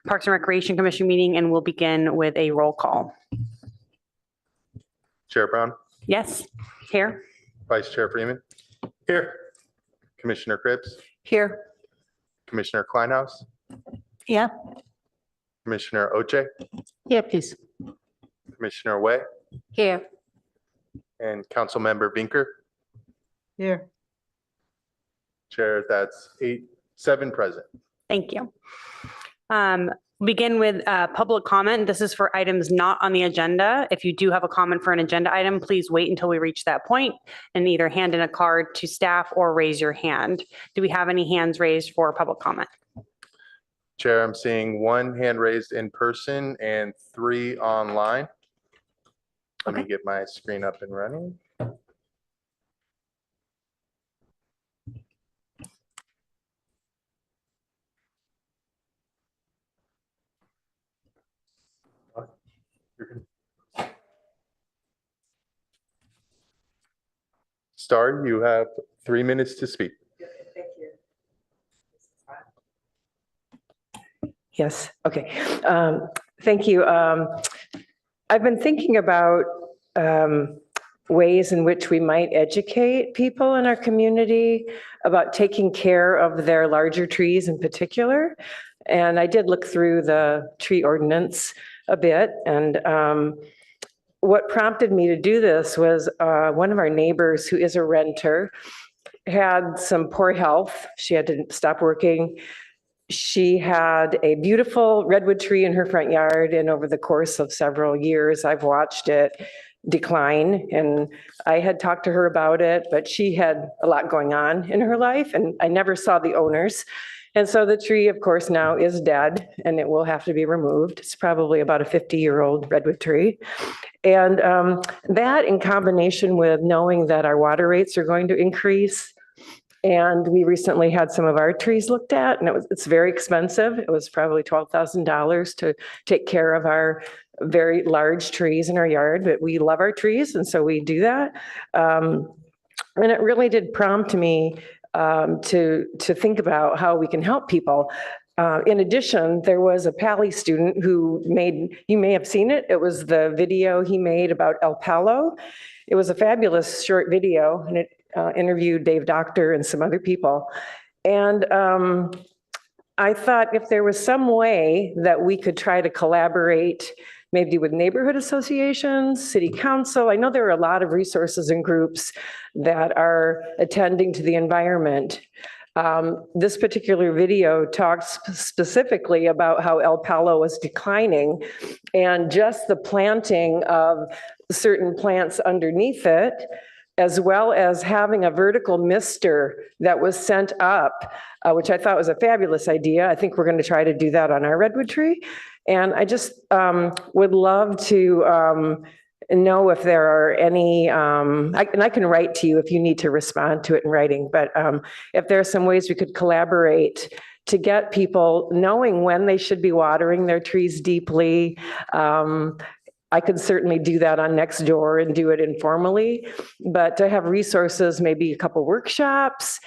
Parks and Recreation Commission meeting, and we'll begin with a roll call. Chair Brown, Yes, here. Vice Chair Freeman. Here. Commissioner Cripps, Here. Commissioner Kleinhaus, Yeah. Commissioner Oche, Yeah, please. Commissioner Way, Here. and Councilmember Vinker. Here. Chair, that's 7 present. Thank you. Begin with public comment. This is for items not on the agenda. If you do have a comment for an agenda item, please wait until we reach that point and either hand in a card to staff or raise your hand. Do we have any hands raised for public comment? Chair, I'm seeing 1 hand raised in person and 3 online. Let me get my screen up and running. Star, you have 3 minutes to speak. Thank you. Yes, okay. Thank you. I've been thinking about ways in which we might educate people in our community about taking care of their larger trees in particular. And I did look through the tree ordinance a bit, and what prompted me to do this was one of our neighbors who is a renter had some poor health. She had to stop working. She had a beautiful redwood tree in her front yard, and over the course of several years, I've watched it decline. And I had talked to her about it, but she had a lot going on in her life, and I never saw the owners. And so the tree, of course, now is dead, and it will have to be removed. It's probably about a 50-year-old redwood tree. And that, in combination with knowing that our water rates are going to increase, and we recently had some of our trees looked at, and it's very expensive. It was probably $12,000 to take care of our very large trees in our yard, but we love our trees, and so we do that. And it really did prompt me to think about how we can help people. In addition, there was a Pali student who made, you may have seen it, it was the video he made about El Palo. It was a fabulous short video, and it interviewed Dave Doctor and some other people. And I thought if there was some way that we could try to collaborate, maybe with neighborhood associations, city council. I know there are a lot of resources and groups that are attending to the environment. This particular video talks specifically about how El Palo was declining, and just the planting of certain plants underneath it, as well as having a vertical mister that was sent up, which I thought was a fabulous idea. I think we're going to try to do that on our redwood tree. And I just would love to know if there are any, and I can write to you if you need to respond to it in writing, but if there are some ways we could collaborate to get people knowing when they should be watering their trees deeply. I could certainly do that on Nextdoor and do it informally, but to have resources, maybe a couple workshops.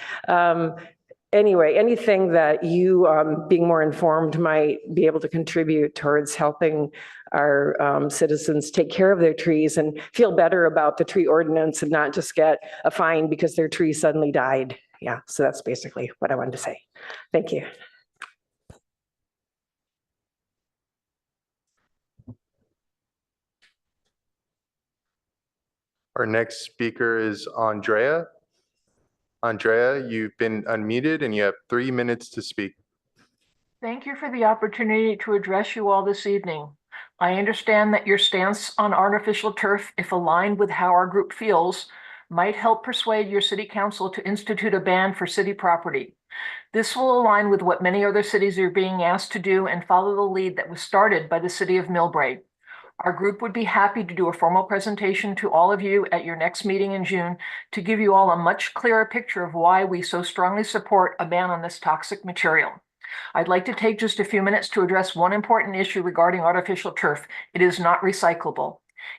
Anyway, anything that you, being more informed, might be able to contribute towards helping our citizens take care of their trees and feel better about the tree ordinance and not just get a fine because their tree suddenly died. Yeah, so that's basically what I wanted to say. Thank you. Our next speaker is Andrea. Andrea, you've been unmuted and you have 3 minutes to speak. Thank you for the opportunity to address you all this evening. I understand that your stance on artificial turf, if aligned with how our group feels, might help persuade your city council to institute a ban for city property. This will align with what many other cities are being asked to do and follow the lead that was started by the city of Millbrae. Our group would be happy to do a formal presentation to all of you at your next meeting in June to give you all a much clearer picture of why we so strongly support a ban on this toxic material. I'd like to take just a few minutes to address one important issue regarding artificial turf. It is not recyclable.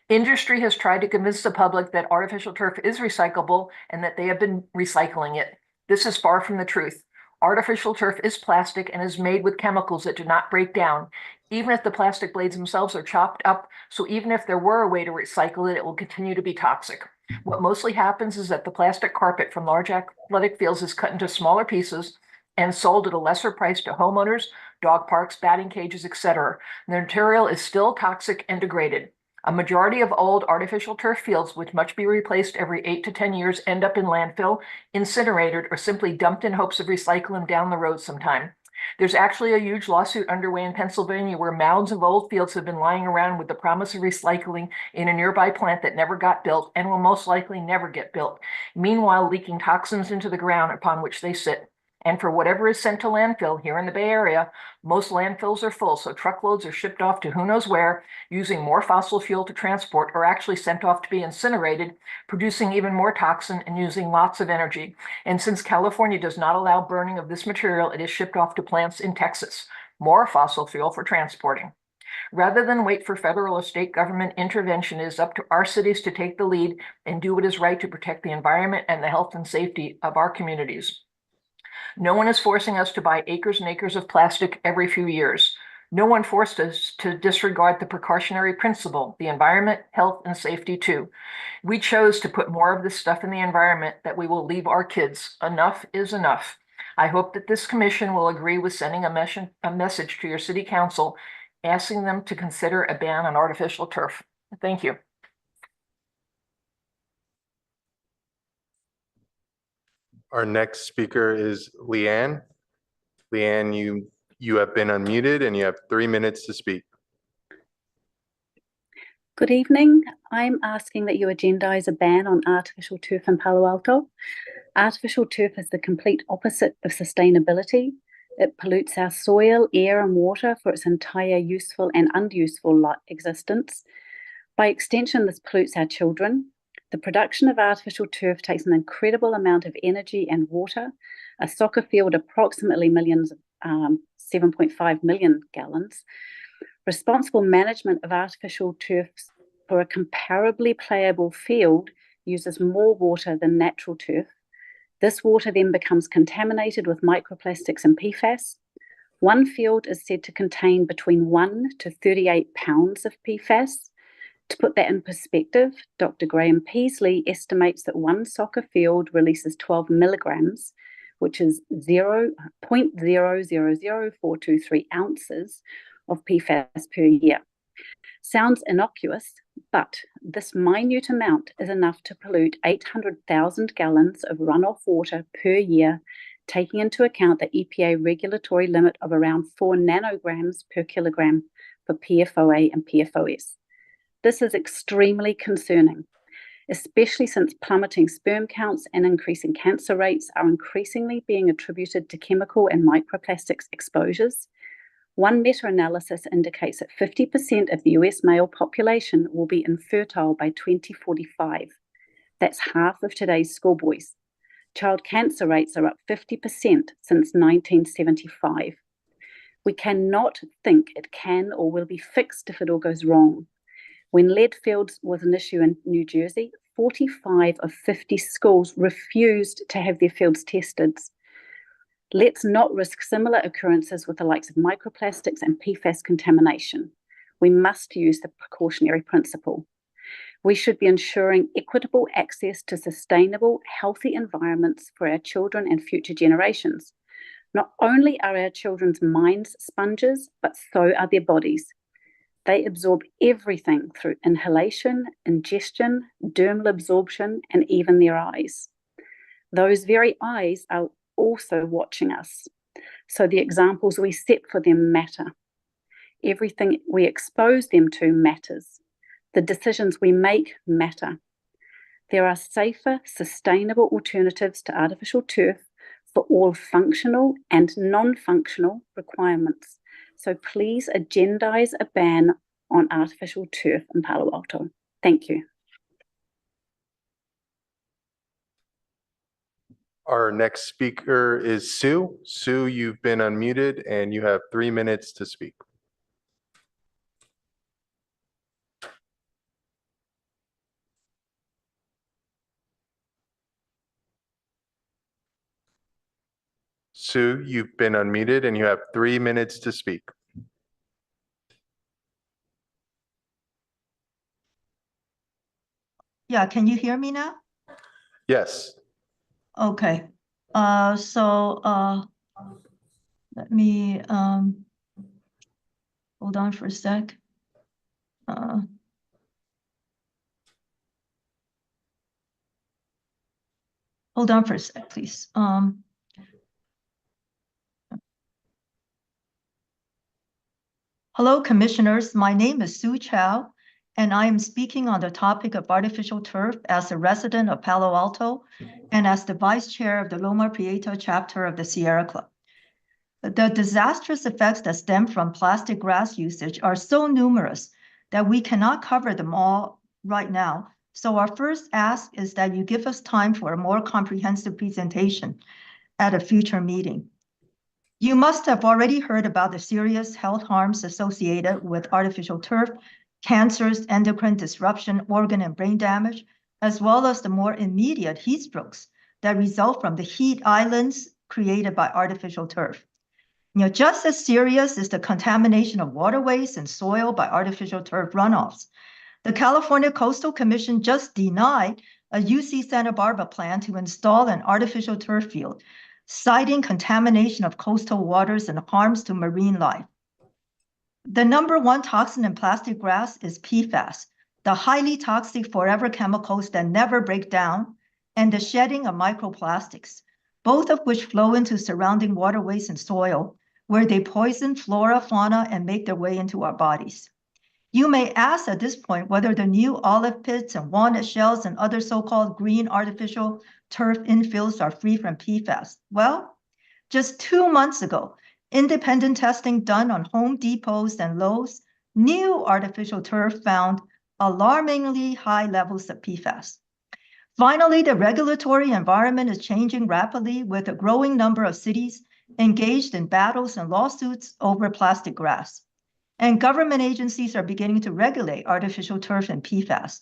Industry has tried to convince the public that artificial turf is recyclable and that they have been recycling it. This is far from the truth. Artificial turf is plastic and is made with chemicals that do not break down, even if the plastic blades themselves are chopped up. So even if there were a way to recycle it, it will continue to be toxic. What mostly happens is that the plastic carpet from large athletic fields is cut into smaller pieces and sold at a lesser price to homeowners, dog parks, batting cages, etc. The material is still toxic and degraded. A majority of old artificial turf fields, which must be replaced every 8 to 10 years, end up in landfill, incinerated, or simply dumped in hopes of recycling down the road sometime. There's actually a huge lawsuit underway in Pennsylvania where mounds of old fields have been lying around with the promise of recycling in a nearby plant that never got built and will most likely never get built, meanwhile leaking toxins into the ground upon which they sit. And for whatever is sent to landfill here in the Bay Area, most landfills are full, so truckloads are shipped off to who knows where, using more fossil fuel to transport, or actually sent off to be incinerated, producing even more toxin and using lots of energy. And since California does not allow burning of this material, it is shipped off to plants in Texas. More fossil fuel for transporting. Rather than wait for federal or state government intervention, it is up to our cities to take the lead and do what is right to protect the environment and the health and safety of our communities. No one is forcing us to buy acres and acres of plastic every few years. No one forced us to disregard the precautionary principle, the environment, health, and safety too. We chose to put more of this stuff in the environment that we will leave our kids. Enough is enough. I hope that this commission will agree with sending a message to your city council, asking them to consider a ban on artificial turf. Thank you. Our next speaker is Leanne. Leanne, you have been unmuted and you have 3 minutes to speak. Good evening. I'm asking that you agendize a ban on artificial turf in Palo Alto. Artificial turf is the complete opposite of sustainability. It pollutes our soil, air, and water for its entire useful and unuseful existence. By extension, this pollutes our children. The production of artificial turf takes an incredible amount of energy and water. A soccer field, approximately 7.5 million gallons. Responsible management of artificial turfs for a comparably playable field uses more water than natural turf. This water then becomes contaminated with microplastics and PFAS. One field is said to contain between 1 to 38 pounds of PFAS. To put that in perspective, Dr. Graham Peasley estimates that one soccer field releases 12 milligrams, which is 0.000423 ounces of PFAS per year. Sounds innocuous, but this minute amount is enough to pollute 800,000 gallons of runoff water per year, taking into account the EPA regulatory limit of around 4 nanograms per kilogram for PFOA and PFOS. This is extremely concerning, especially since plummeting sperm counts and increasing cancer rates are increasingly being attributed to chemical and microplastics exposures. One meta-analysis indicates that 50% of the US male population will be infertile by 2045. That's half of today's schoolboys. Child cancer rates are up 50% since 1975. We cannot think it can or will be fixed if it all goes wrong. When lead fields was an issue in New Jersey, 45 of 50 schools refused to have their fields tested. Let's not risk similar occurrences with the likes of microplastics and PFAS contamination. We must use the precautionary principle. We should be ensuring equitable access to sustainable, healthy environments for our children and future generations. Not only are our children's minds sponges, but so are their bodies. They absorb everything through inhalation, ingestion, dermal absorption, and even their eyes. Those very eyes are also watching us. So the examples we set for them matter. Everything we expose them to matters. The decisions we make matter. There are safer, sustainable alternatives to artificial turf for all functional and non-functional requirements. So please agendize a ban on artificial turf in Palo Alto. Thank you. Our next speaker is Sue. Sue, you've been unmuted and you have 3 minutes to speak. Sue, you've been unmuted and you have 3 minutes to speak. Yeah, can you hear me now? Yes. Okay. Let me hold on for a sec. Hold on for a sec, please. Hello, commissioners. My name is Sue Chow, and I am speaking on the topic of artificial turf as a resident of Palo Alto and as the vice chair of the Loma Prieta chapter of the Sierra Club. The disastrous effects that stem from plastic grass usage are so numerous that we cannot cover them all right now. So our first ask is that you give us time for a more comprehensive presentation at a future meeting. You must have already heard about the serious health harms associated with artificial turf, cancers, endocrine disruption, organ and brain damage, as well as the more immediate heat strokes that result from the heat islands created by artificial turf. Just as serious is the contamination of waterways and soil by artificial turf runoffs. The California Coastal Commission just denied a UC Santa Barbara plan to install an artificial turf field, citing contamination of coastal waters and harms to marine life. The number one toxin in plastic grass is PFAS, the highly toxic forever chemicals that never break down, and the shedding of microplastics, both of which flow into surrounding waterways and soil, where they poison flora, fauna, and make their way into our bodies. You may ask at this point whether the new olive pits and walnut shells and other so-called green artificial turf infills are free from PFAS. Well, just 2 months ago, independent testing done on Home Depots and Lowe's new artificial turf found alarmingly high levels of PFAS. Finally, the regulatory environment is changing rapidly with a growing number of cities engaged in battles and lawsuits over plastic grass. And government agencies are beginning to regulate artificial turf and PFAS.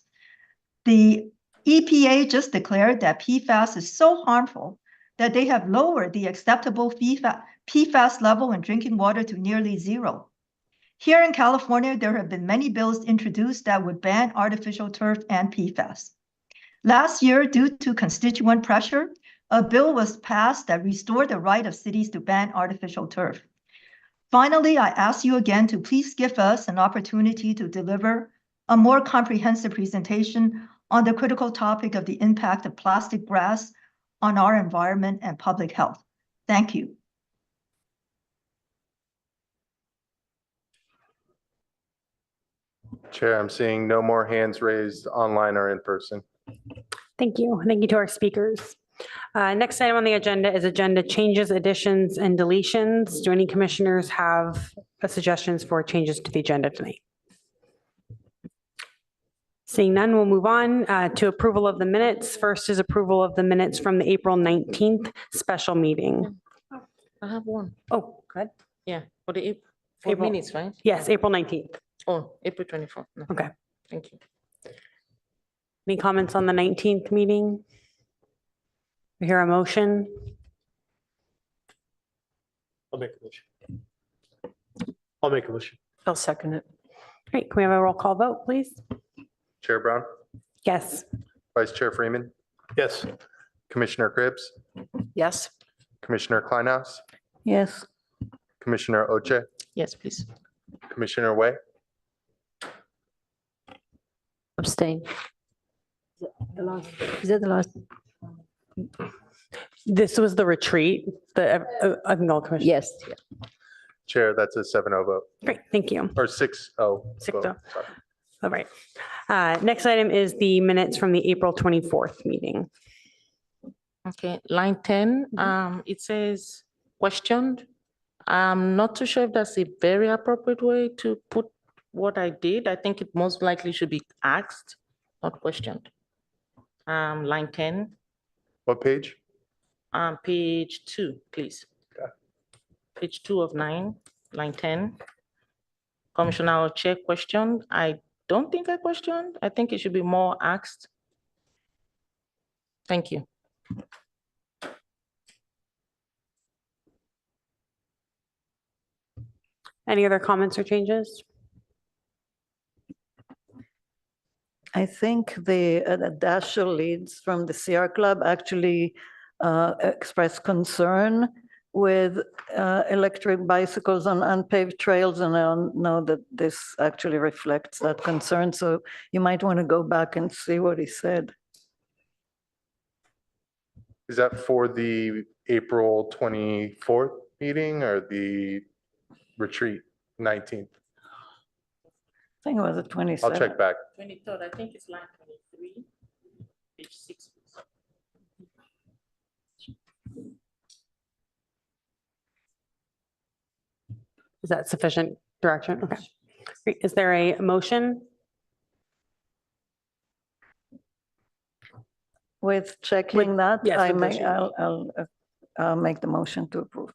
The EPA just declared that PFAS is so harmful that they have lowered the acceptable PFAS level in drinking water to nearly zero. Here in California, there have been many bills introduced that would ban artificial turf and PFAS. Last year, due to constituent pressure, a bill was passed that restored the right of cities to ban artificial turf. Finally, I ask you again to please give us an opportunity to deliver a more comprehensive presentation on the critical topic of the impact of plastic grass on our environment and public health. Thank you. Chair, I'm seeing no more hands raised online or in person. Thank you. Thank you to our speakers. Next item on the agenda is agenda changes, additions, and deletions. Do any commissioners have suggestions for changes to the agenda tonight? Seeing none, we'll move on to approval of the minutes. First is approval of the minutes from the April 19th special meeting. I have one. Oh, good. Yeah, for the April April. minutes, right? Yes, April 19th. Oh, April 24th. No, Okay. thank you. Any comments on the 19th meeting? We hear a motion. I'll make a motion. I'll make a motion. I'll second it. Great. Can we have a roll call vote, please? Chair Brown, Yes. Vice Chair Freeman, Yes. Commissioner Cribbs, Yes. Commissioner Kleinhaus, Yes. Commissioner Oche, Yes, please. Commissioner Way, Abstain. Is that the last? This was the retreat, I think all commissioners. Yes. Chair, that's a 7-0 vote, Great, thank you. or 6-0. 6-0. vote, sorry. All right. Next item is the minutes from the April 24th meeting. Okay, line 10, it says questioned. I'm not too sure if that's a very appropriate way to put what I did. I think it most likely should be asked, not questioned. Line 10, What page? page 2, please. Okay. Page 2 of 9, line 10. Commissioner Chair questioned. I don't think I questioned. I think it should be more asked. Thank you. Any other comments or changes? I think the dasher leads from the Sierra Club actually expressed concern with electric bicycles on unpaved trails, and I don't know that this actually reflects that concern. So you might want to go back and see what he said. Is that for the April 24th meeting or the retreat 19th? I think it was the 27th. I'll check back. 23rd, I think it's line 23, page 6. Is that sufficient direction? Okay. Great. Is there a motion? With checking that, yes, I with the may, change. I'll make the motion to approve.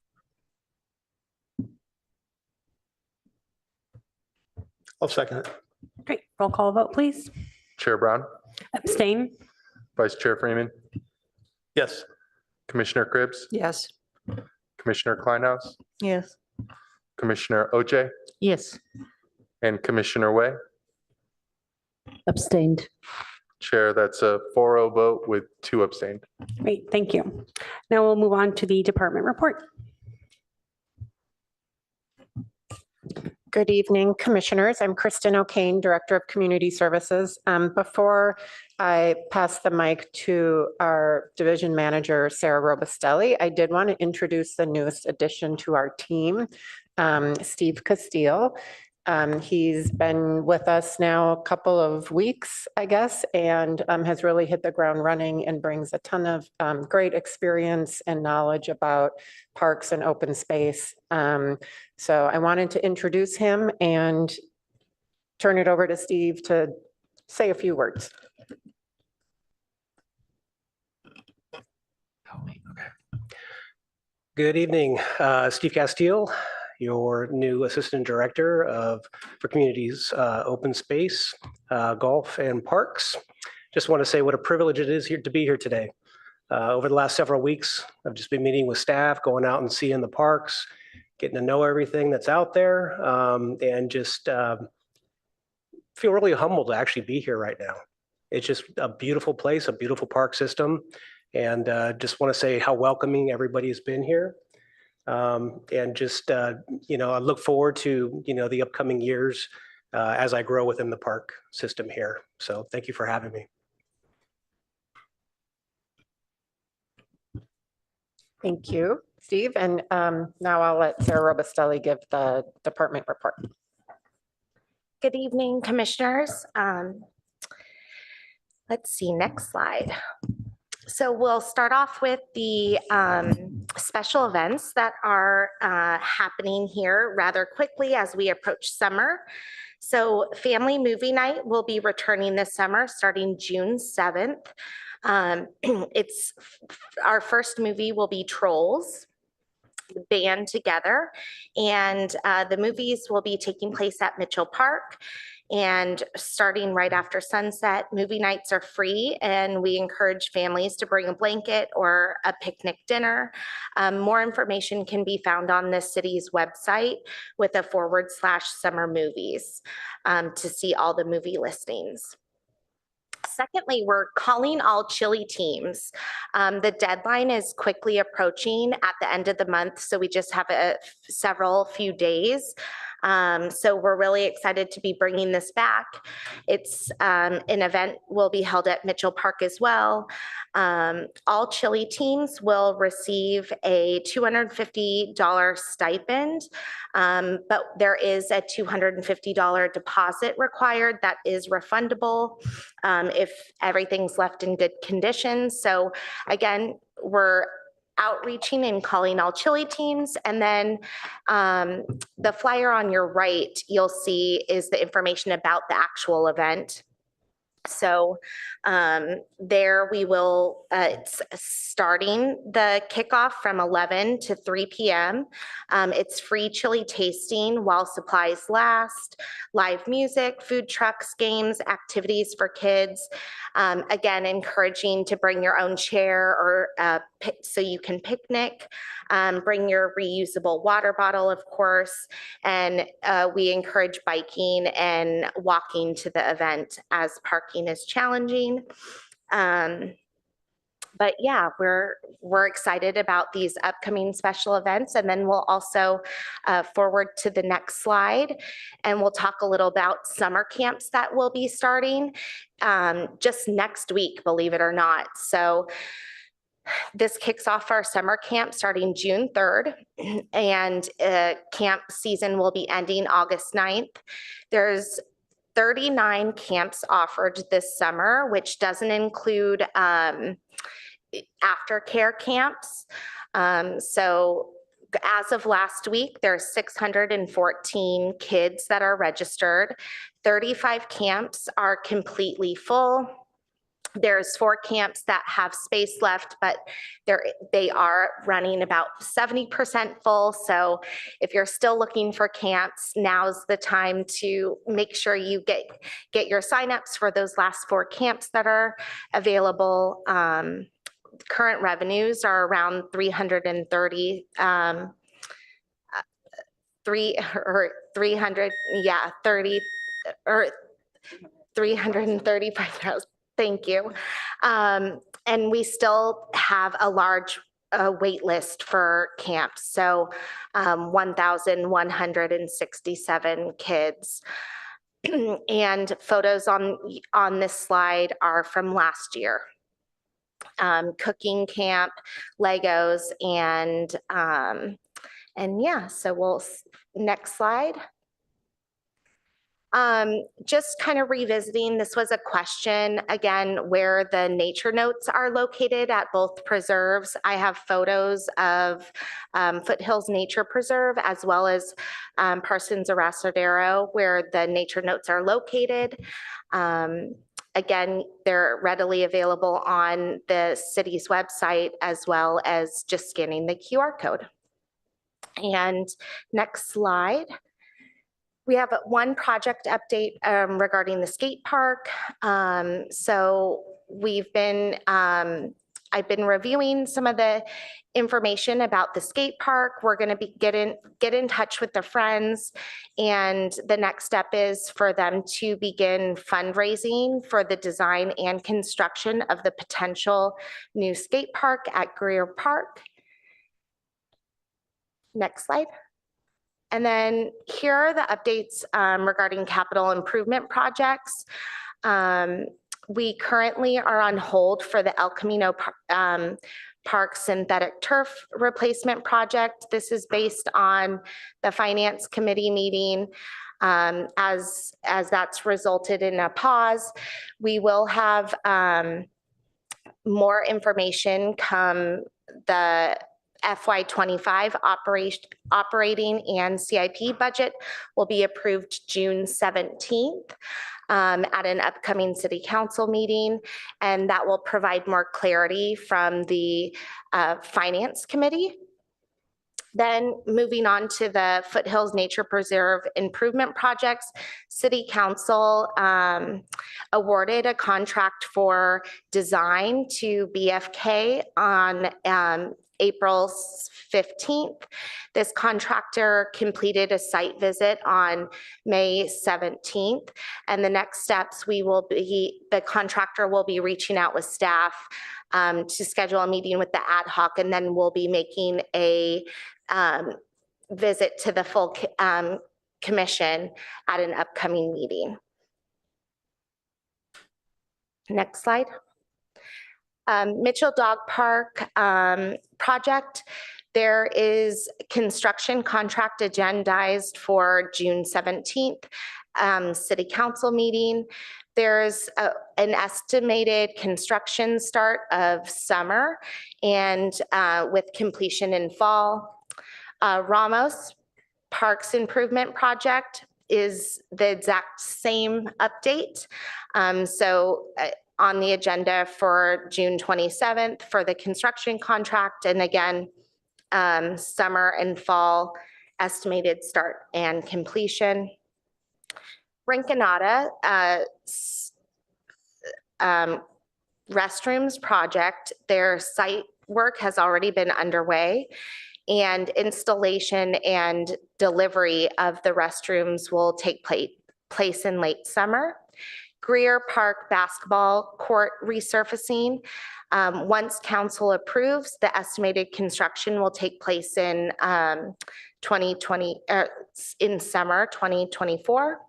I'll second it. Great. Roll call vote, please. Chair Brown, Abstain? Vice Chair Freeman, Yes. Commissioner Cribbs, Yes. Commissioner Kleinhaus, Yes. Commissioner Oche, Yes. and Commissioner Way. Abstained. Chair, that's a 4-0 vote with 2 abstained. Great, thank you. Now we'll move on to the department report. Good evening, Commissioners. I'm Kristen O'Kane, Director of Community Services. Before I pass the mic to our Division Manager, Sarah Robustelli, I did want to introduce the newest addition to our team, Steve Castile. He's been with us now a couple of weeks, I guess, and has really hit the ground running and brings a ton of great experience and knowledge about parks and open space. So I wanted to introduce him and turn it over to Steve to say a few words. Good evening, Steve Castile, your new Assistant Director for Communities, Open Space, Golf and Parks. Just want to say what a privilege it is here to be here today. Over the last several weeks, I've just been meeting with staff, going out and seeing the parks, getting to know everything that's out there, and just feel really humbled to actually be here right now. It's just a beautiful place, a beautiful park system, and just want to say how welcoming everybody has been here. And just, I look forward to, the upcoming years as I grow within the park system here. So thank you for having me. Thank you, Steve. And now I'll let Sarah Robustelli give the department report. Good evening, Commissioners. Let's see, next slide. So we'll start off with the special events that are happening here rather quickly as we approach summer. So Family Movie Night will be returning this summer, starting June 7th. It's our first movie will be Trolls, band together, and the movies will be taking place at Mitchell Park. And starting right after sunset, movie nights are free, and we encourage families to bring a blanket or a picnic dinner. More information can be found on the city's website with a /summer movies to see all the movie listings. Secondly, we're calling all chili teams. The deadline is quickly approaching at the end of the month, so we just have several few days. So we're really excited to be bringing this back. It's an event will be held at Mitchell Park as well. All chili teams will receive a $250 stipend, but there is a $250 deposit required that is refundable if everything's left in good condition. So again, we're outreaching and calling all chili teams. And then the flyer on your right, you'll see is the information about the actual event. So there we will, it's starting the kickoff from 11 to 3 p.m. It's free chili tasting while supplies last, live music, food trucks, games, activities for kids. Again, encouraging to bring your own chair or so you can picnic. Bring your reusable water bottle, of course, and we encourage biking and walking to the event as parking is challenging. But yeah, we're excited about these upcoming special events, and then we'll also forward to the next slide, and we'll talk a little about summer camps that will be starting just next week, believe it or not. So this kicks off our summer camp starting June 3rd, and camp season will be ending August 9th. There's 39 camps offered this summer, which doesn't include aftercare camps. So as of last week, there's 614 kids that are registered. 35 camps are completely full. There's 4 camps that have space left, but they are running about 70% full. So if you're still looking for camps, now's the time to make sure you get your signups for those last 4 camps that are available. Current revenues are around 330, 335,000. Thank you. And we still have a large wait list for camps. So 1,167 kids. And photos on this slide are from last year. Cooking camp, Legos, and yeah, so next slide. Just kind of revisiting, this was a question, again, where the nature notes are located at both preserves. I have photos of Foothills Nature Preserve as well as Parsons Arrasadero, where the nature notes are located. Again, they're readily available on the city's website as well as just scanning the QR code. And next slide. We have one project update regarding the skate park. So I've been reviewing some of the information about the skate park. We're going to get in touch with the friends, and the next step is for them to begin fundraising for the design and construction of the potential new skate park at Greer Park. Next slide. And then here are the updates regarding capital improvement projects. We currently are on hold for the El Camino Park synthetic turf replacement project. This is based on the Finance Committee meeting. As that's resulted in a pause, we will have more information come the FY25 operating and CIP budget will be approved June 17th at an upcoming city council meeting, and that will provide more clarity from the Finance Committee. Then moving on to the Foothills Nature Preserve improvement projects, City Council awarded a contract for design to BFK on April 15th. This contractor completed a site visit on May 17th. And the next steps, the contractor will be reaching out with staff to schedule a meeting with the ad hoc, and then we'll be making a visit to the full commission at an upcoming meeting. Next slide. Mitchell Dog Park project. There is construction contract agendized for June 17th, city council meeting. There's an estimated construction start of summer and with completion in fall. Ramos Parks Improvement Project. is the exact same update. On the agenda for June 27th for the construction contract, and again, summer and fall estimated start and completion. Rinconada restrooms project, their site work has already been underway, and installation and delivery of the restrooms will take place in late summer. Greer Park basketball court resurfacing. Once council approves, the estimated construction will take place in 2020, in summer 2024.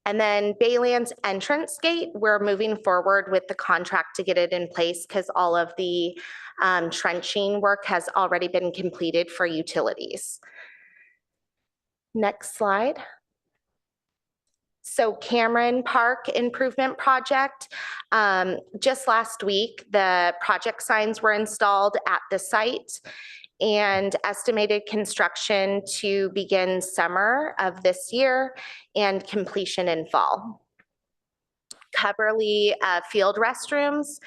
And then Baylands entrance gate, we're moving forward with the contract to get it in place because all of the trenching work has already been completed for utilities. Next slide. So Cameron Park Improvement Project, just last week, the project signs were installed at the site and estimated construction to begin summer of this year and completion in fall. Coverly field restrooms,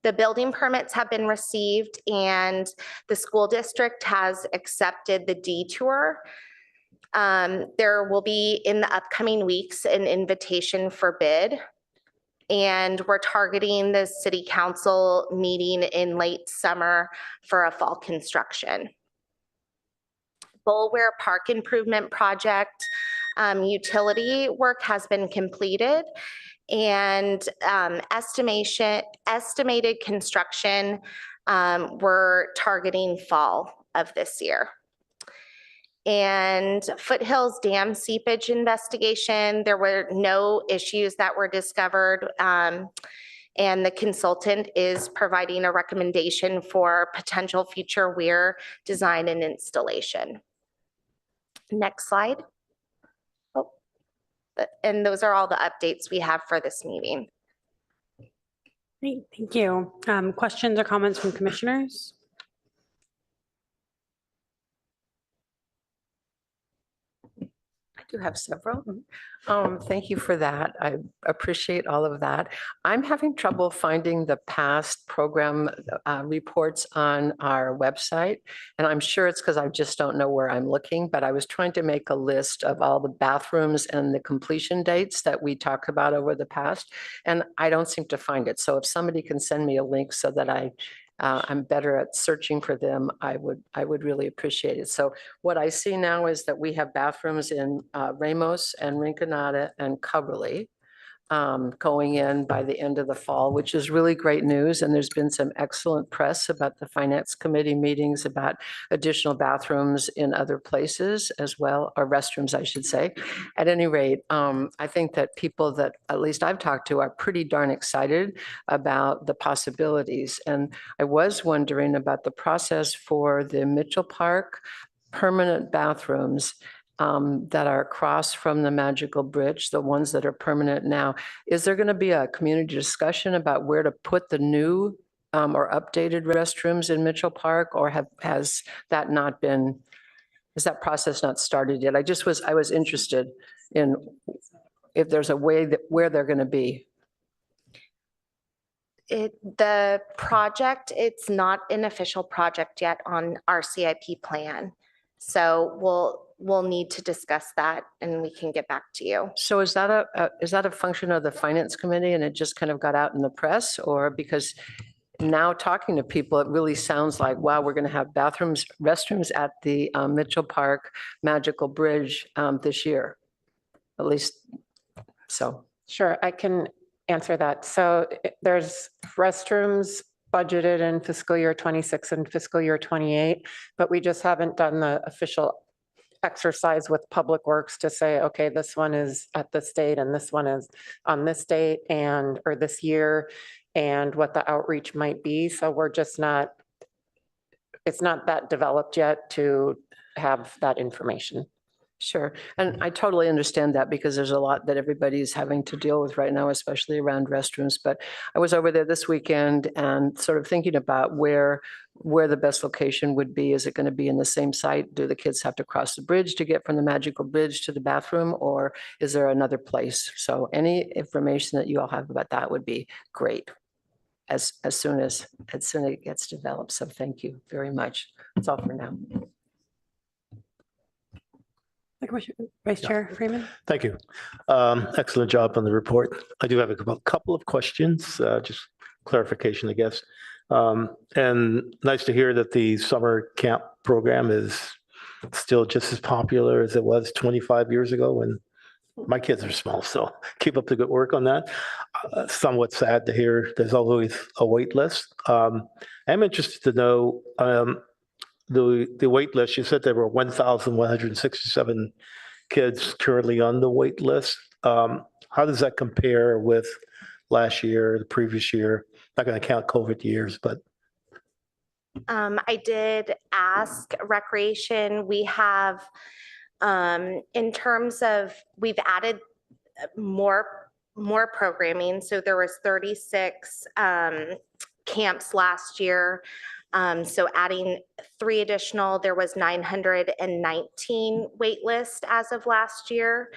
the building permits have been received and the school district has accepted the detour. There will be in the upcoming weeks an invitation for bid, and we're targeting the city council meeting in late summer for a fall construction. Bulware Park Improvement Project, utility work has been completed, and estimated construction, we're targeting fall of this year. And Foothills Dam seepage investigation, there were no issues that were discovered. And the consultant is providing a recommendation for potential future weir design and installation. Next slide. Oh, and those are all the updates we have for this meeting. Great, thank you. Questions or comments from commissioners? I do have several. Thank you for that. I appreciate all of that. I'm having trouble finding the past program reports on our website. And I'm sure it's because I just don't know where I'm looking, but I was trying to make a list of all the bathrooms and the completion dates that we talked about over the past, and I don't seem to find it. So if somebody can send me a link so that I'm better at searching for them, I would really appreciate it. So what I see now is that we have bathrooms in Ramos and Rinconada and Coverly going in by the end of the fall, which is really great news. And there's been some excellent press about the finance committee meetings about additional bathrooms in other places as well, or restrooms, I should say. At any rate, I think that people that at least I've talked to are pretty darn excited about the possibilities. And I was wondering about the process for the Mitchell Park permanent bathrooms that are across from the Magical Bridge, the ones that are permanent now. Is there going to be a community discussion about where to put the new or updated restrooms in Mitchell Park, or has that process not started yet? I was interested in if there's a way that where they're going to be. The project, it's not an official project yet on our CIP plan. So we'll need to discuss that and we can get back to you. So is that a function of the finance committee and it just kind of got out in the press, or because now talking to people, it really sounds like, wow, we're going to have restrooms at the Mitchell Park Magical Bridge this year, at least so. Sure, I can answer that. So there's restrooms budgeted in fiscal year 26 and fiscal year 28, but we just haven't done the official exercise with Public Works to say, okay, this one is at this date and this one is on this date or this year, and what the outreach might be. So we're just it's not that developed yet to have that information. Sure. And I totally understand that because there's a lot that everybody's having to deal with right now, especially around restrooms. But I was over there this weekend and sort of thinking about where the best location would be. Is it going to be in the same site? Do the kids have to cross the bridge to get from the magical bridge to the bathroom, or is there another place? So any information that you all have about that would be great as soon as it gets developed. So thank you very much. That's all for now. Vice Chair Freeman. Thank you. Excellent job on the report. I do have a couple of questions, just clarification, I guess. And nice to hear that the summer camp program is still just as popular as it was 25 years ago when my kids are small. So keep up the good work on that. Somewhat sad to hear there's always a wait list. I'm interested to know the wait list. You said there were 1,167 kids currently on the wait list. How does that compare with last year, the previous year? Not going to count COVID years, but. I did ask Recreation. We have, in terms of, we've added more programming. So there was 36 camps last year. So adding 3 additional, there was 919 wait list as of last year.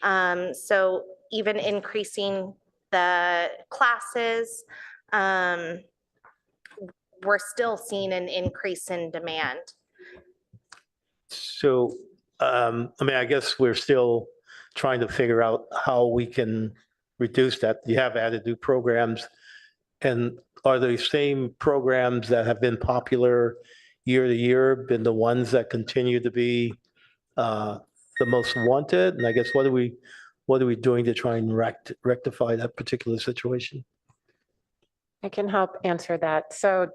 So even increasing the classes, we're still seeing an increase in demand. So, I guess we're still trying to figure out how we can reduce that. You have added new programs, and are the same programs that have been popular year to year been the ones that continue to be the most wanted? And I guess what are we doing to try and rectify that particular situation? I can help answer that. So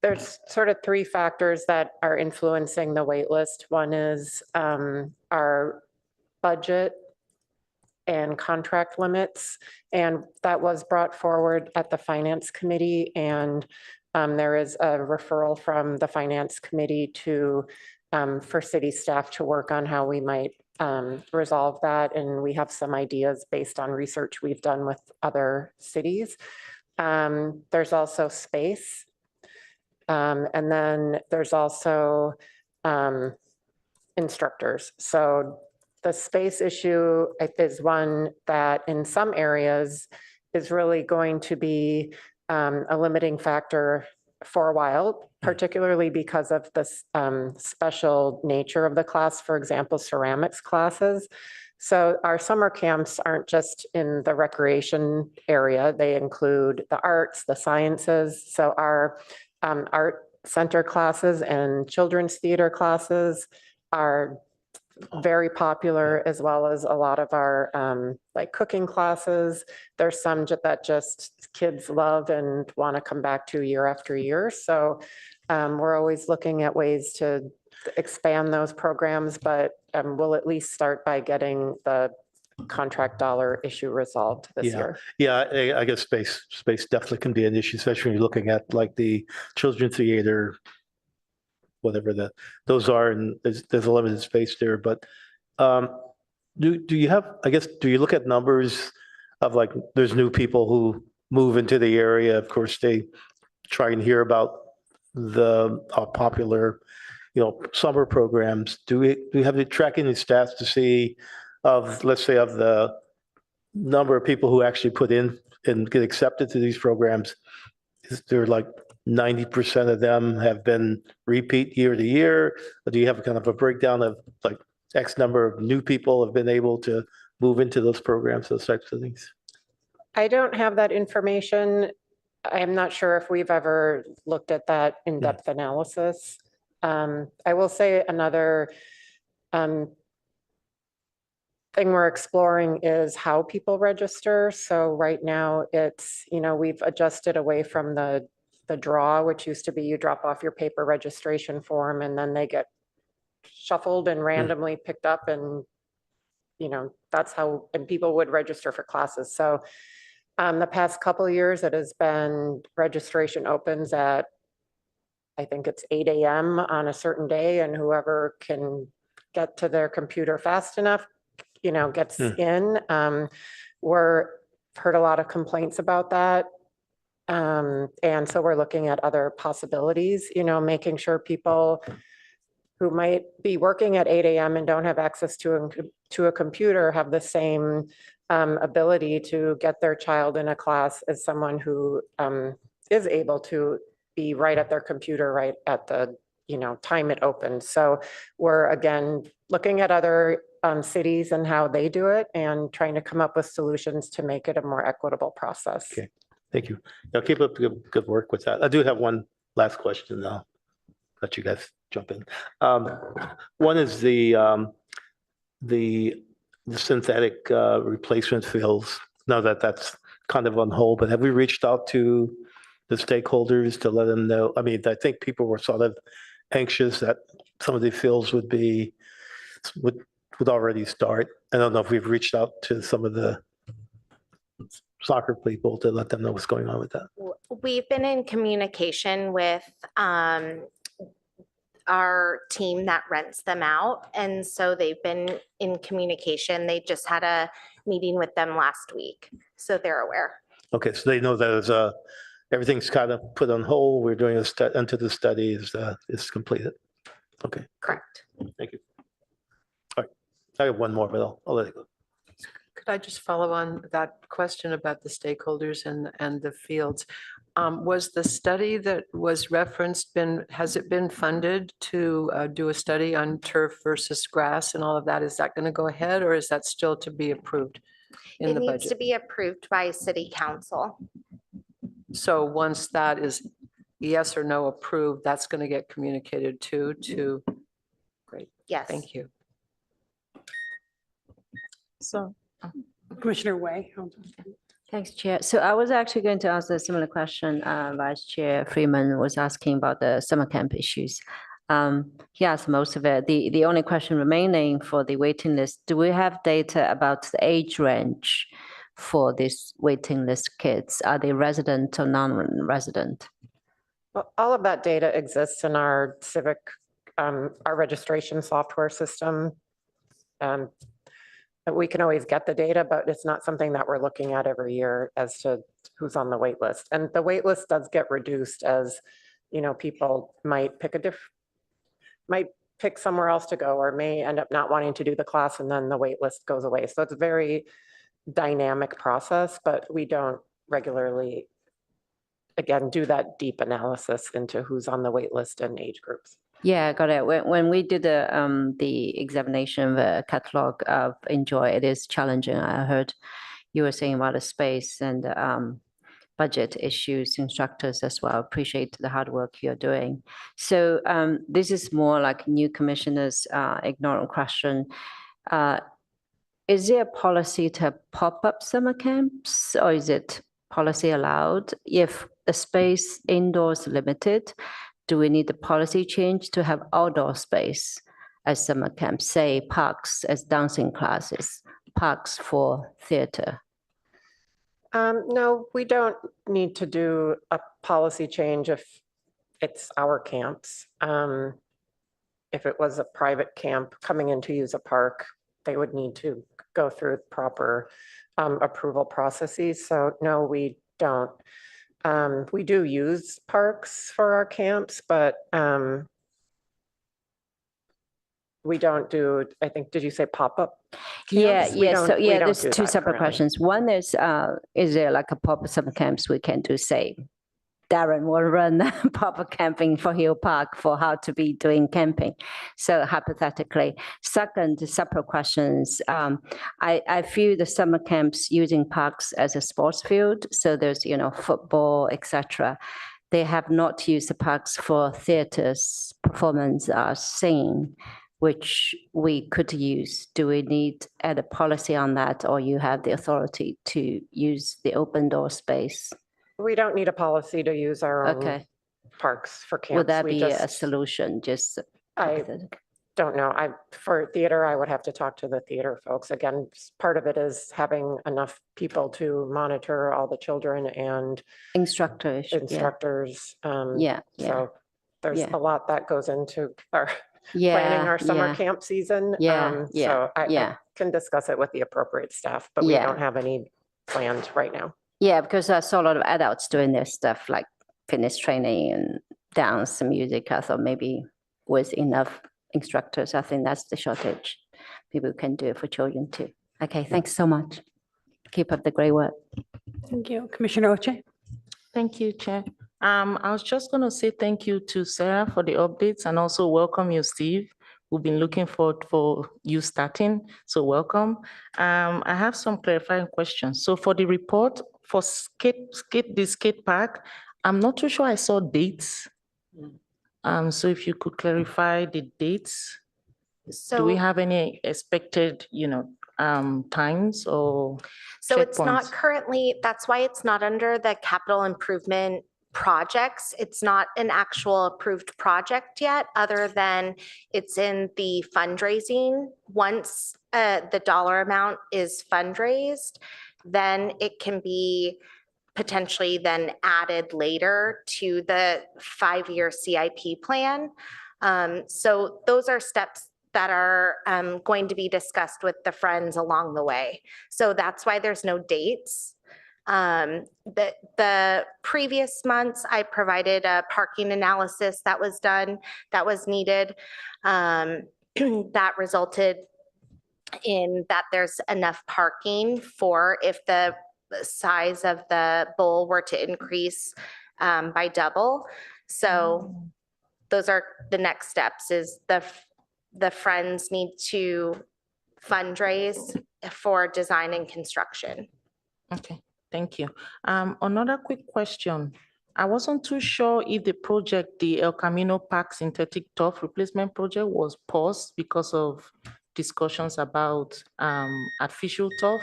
there's sort of 3 factors that are influencing the wait list. One is our budget and contract limits, and that was brought forward at the Finance Committee, and there is a referral from the Finance Committee to for city staff to work on how we might resolve that, and we have some ideas based on research we've done with other cities. There's also space, and then there's also instructors. So the space issue is one that in some areas is really going to be a limiting factor for a while, particularly because of this special nature of the class, for example, ceramics classes. So our summer camps aren't just in the recreation area. They include the arts, the sciences. So our art center classes and children's theater classes are very popular, as well as a lot of our like cooking classes. There's some that just kids love and want to come back to year after year. So we're always looking at ways to expand those programs, but we'll at least start by getting the contract dollar issue resolved this year. Yeah, I guess space definitely can be an issue, especially when you're looking at like the children's theater, whatever those are, and there's a limited space there. But do you have, I guess, do you look at numbers of like there's new people who move into the area? Of course, they try and hear about the popular, summer programs. Do we have the tracking the stats to see let's say of the number of people who actually put in and get accepted to these programs? Is there like 90% of them have been repeat year to year? Or do you have kind of a breakdown of like X number of new people have been able to move into those programs, those types of things? I don't have that information. I'm not sure if we've ever looked at that in-depth analysis. I will say another thing we're exploring is how people register. So right now it's, we've adjusted away from the draw, which used to be you drop off your paper registration form and then they get shuffled and randomly picked up, and that's how and people would register for classes. So the past couple of years it has been registration opens at, I think it's 8 a.m. on a certain day, and whoever can get to their computer fast enough, gets in. We're heard a lot of complaints about that. And so we're looking at other possibilities, making sure people who might be working at 8 a.m. and don't have access to a computer have the same ability to get their child in a class as someone who is able to be right at their computer, right at the time it opens. So we're again looking at other cities and how they do it and trying to come up with solutions to make it a more equitable process. Okay, thank you. Now keep up good work with that. I do have one last question though. Let you guys jump in. One is the synthetic replacement fields. Now that's kind of on hold, but have we reached out to the stakeholders to let them know? I mean, I think people were sort of anxious that some of the fields would already start. I don't know if we've reached out to some of the soccer people to let them know what's going on with that. We've been in communication with our team that rents them out. And so they've been in communication. They just had a meeting with them last week. So they're aware. Okay, so they know that everything's kind of put on hold. We're doing until the study is completed. Okay. Correct. Thank you. All right. I have one more, but I'll let it go. Could I just follow on that question about the stakeholders and the fields? Was the study that was referenced has it been funded to do a study on turf versus grass and all of that? Is that going to go ahead or is that still to be approved in the It needs to budget? be approved by city council. So once that is yes or no approved, that's going to get communicated to, great, Yes. thank you. So Commissioner Wei. Thanks, Chair. So I was actually going to ask a similar question. Vice Chair Freeman was asking about the summer camp issues. He asked most of it. The only question remaining for the waiting list, do we have data about the age range for these waiting list kids? Are they resident or non-resident? Well, all of that data exists in our civic, our registration software system. We can always get the data, but it's not something that we're looking at every year as to who's on the wait list. And the wait list does get reduced as, people might pick somewhere else to go or may end up not wanting to do the class and then the wait list goes away. So it's a very dynamic process, but we don't regularly, again, do that deep analysis into who's on the wait list and age groups. Yeah, got it. When we did the examination of the catalog of Enjoy, it is challenging. I heard you were saying about the space and budget issues, instructors as well. Appreciate the hard work you're doing. So this is more like new commissioners ignorant question. Is there a policy to pop up summer camps or is it policy allowed? If the space indoors limited, do we need the policy change to have outdoor space as summer camps, say parks as dancing classes, parks for theater? No, we don't need to do a policy change if it's our camps. If it was a private camp coming in to use a park, they would need to go through proper approval processes. So no, we don't. We do use parks for our camps, but we don't do, I think, did you say pop-up? Yeah, camps? We yeah. don't- So we yeah, don't there's do two that separate currently. questions. One is there like a pop-up summer camps we can do, say, Darren will run pop-up camping for Hill Park for how to be doing camping. So hypothetically. Second, separate questions. I feel the summer camps using parks as a sports field. So there's, football, etc. They have not used the parks for theaters, performance, singing, which we could use. Do we need add a policy on that, or you have the authority to use the open door space? We don't need a policy to use our own Okay. parks for camps. Would that We be a just- solution? Just I hypothetical. don't know. For theater, I would have to talk to the theater folks. Again, part of it is having enough people to monitor all the children and Instructors. instructors. Yeah. So there's Yeah. a lot that goes into our planning Yeah, our summer yeah. camp season. Yeah, yeah, So I yeah. can discuss it with the appropriate staff, but we Yeah. don't have any planned right now. Yeah, because I saw a lot of adults doing their stuff like fitness training and dance and music. I thought maybe with enough instructors, I think that's the shortage. People can do it for children too. Okay, thanks so much. Keep up the great work. Thank you. Commissioner Oche? Thank you, Chair. I was just going to say thank you to Sarah for the updates and also welcome you, Steve. We've been looking forward for you starting, so welcome. I have some clarifying questions. So for the report for the skate park, I'm not too sure I saw dates. So if you could clarify the dates, do we So, have any expected, times or so it's not checkpoints? currently, that's why it's not under the capital improvement projects. It's not an actual approved project yet, other than it's in the fundraising. Once the dollar amount is fundraised, then it can be potentially then added later to the 5-year CIP plan. So those are steps that are going to be discussed with the friends along the way. So that's why there's no dates. The previous months, I provided a parking analysis that was done, that was needed. That resulted in that there's enough parking for if the size of the bowl were to increase by double. So those are the next steps, is the friends need to fundraise for design and construction. Okay, thank you. Another quick question. I wasn't too sure if the project, the El Camino Park synthetic turf replacement project, was paused because of discussions about artificial turf,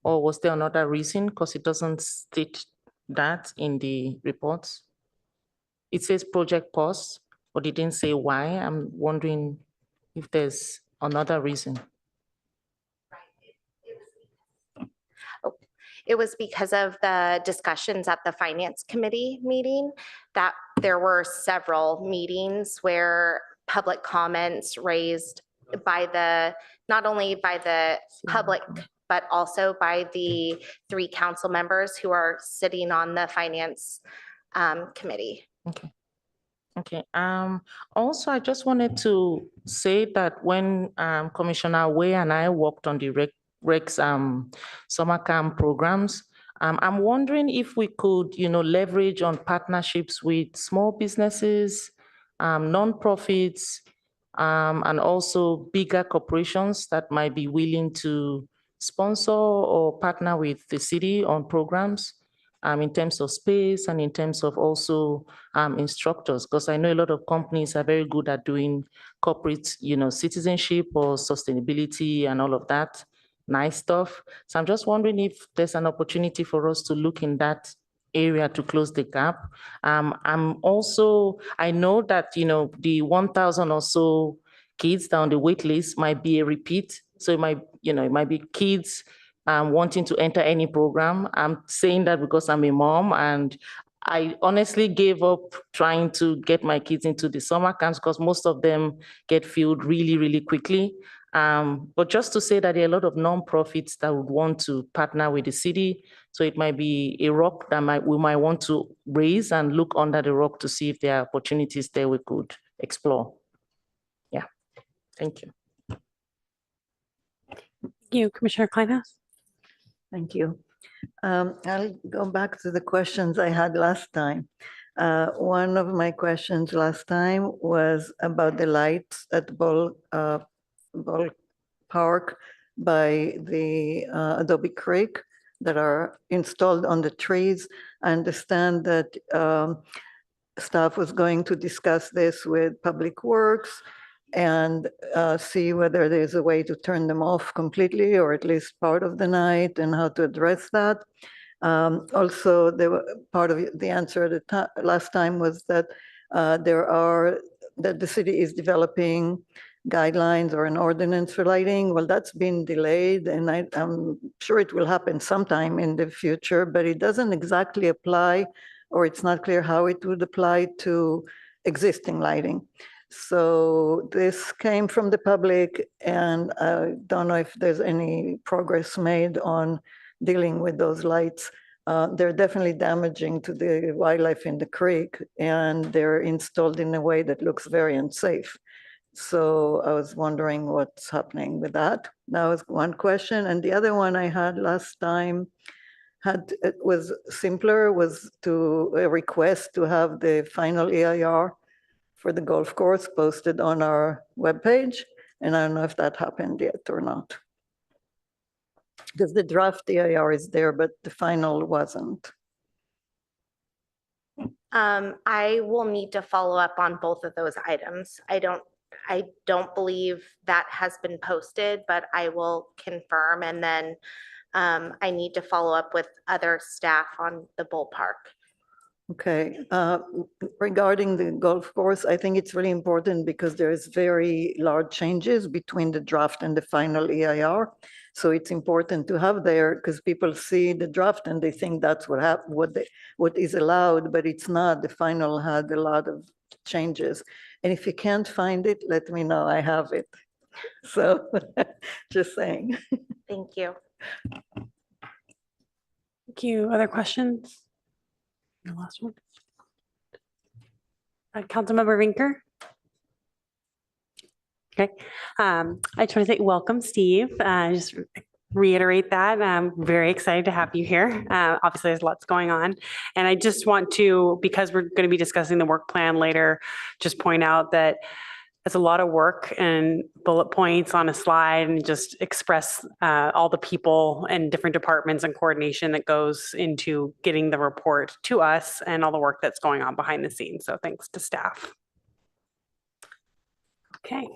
or was there another reason? Because it doesn't state that in the reports. It says project pause, but it didn't say why. I'm wondering if there's another reason. It was because of the discussions at the finance committee meeting, that there were several meetings where public comments raised by not only by the public, but also by the 3 council members who are sitting on the finance committee. Okay. Okay. Also, I just wanted to say that when Commissioner Way and I worked on the REC's summer camp programs, I'm wondering if we could, leverage on partnerships with small businesses, nonprofits, and also bigger corporations that might be willing to sponsor or partner with the city on programs. In terms of space and in terms of also instructors, because I know a lot of companies are very good at doing corporate, citizenship or sustainability and all of that nice stuff. So I'm just wondering if there's an opportunity for us to look in that area to close the gap. I know that, the 1,000 or so kids down the wait list might be a repeat. So it might be kids wanting to enter any program. I'm saying that because I'm a mom, and I honestly gave up trying to get my kids into the summer camps because most of them get filled really, really quickly. But just to say that there are a lot of nonprofits that would want to partner with the city. So it might be a rock that we might want to raise and look under the rock to see if there are opportunities there we could explore. Yeah, thank you. Thank you, Commissioner Kleinhaus. Thank you. I'll go back to the questions I had last time. One of my questions last time was about the lights at Ball Park by the Adobe Creek that are installed on the trees. I understand that staff was going to discuss this with Public Works and see whether there's a way to turn them off completely or at least part of the night and how to address that. Also, part of the answer at the last time was that that the city is developing guidelines or an ordinance for lighting. Well, that's been delayed, and I'm sure it will happen sometime in the future, but it doesn't exactly apply, or it's not clear how it would apply to existing lighting. So this came from the public, and I don't know if there's any progress made on dealing with those lights. They're definitely damaging to the wildlife in the creek, and they're installed in a way that looks very unsafe. So I was wondering what's happening with that. That was one question. And the other one I had last time it was simpler, was to a request to have the final EIR for the golf course posted on our webpage. And I don't know if that happened yet or not. Because the draft EIR is there, but the final wasn't. I will need to follow up on both of those items. I don't believe that has been posted, but I will confirm. And then I need to follow up with other staff on the ballpark. Okay, regarding the golf course, I think it's really important because there's very large changes between the draft and the final EIR. So it's important to have there because people see the draft and they think that's what is allowed, but it's not. The final had a lot of changes. And if you can't find it, let me know, I have it. So just saying. Thank you. Thank you. Other questions? The last one. Councilmember Rinker. Okay. I just want to say welcome, Steve. Just reiterate that. I'm very excited to have you here. Obviously, there's lots going on. And I just want to, because we're going to be discussing the work plan later, just point out that it's a lot of work and bullet points on a slide and just express all the people and different departments and coordination that goes into getting the report to us and all the work that's going on behind the scenes. So thanks to staff. Okay,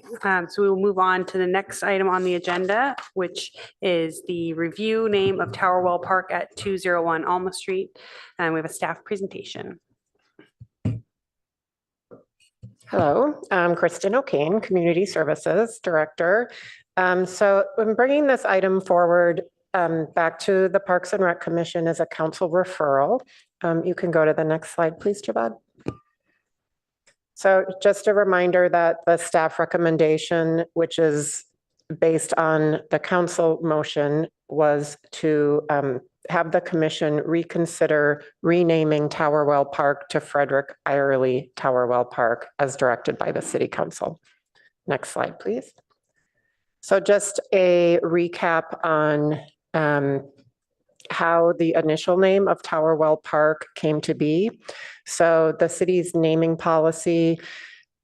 so we will move on to the next item on the agenda, which is the review name of Towerwell Park at 201 Alma Street. And we have a staff presentation. Hello, I'm Kristen O'Kane, Community Services Director. So I'm bringing this item forward back to the Parks and Rec Commission as a council referral. You can go to the next slide, please, Jabad. So just a reminder that the staff recommendation, which is based on the council motion, was to have the commission reconsider renaming Towerwell Park to Frederick Irely Towerwell Park as directed by the city council. Next slide, please. So just a recap on how the initial name of Towerwell Park came to be. So the city's naming policy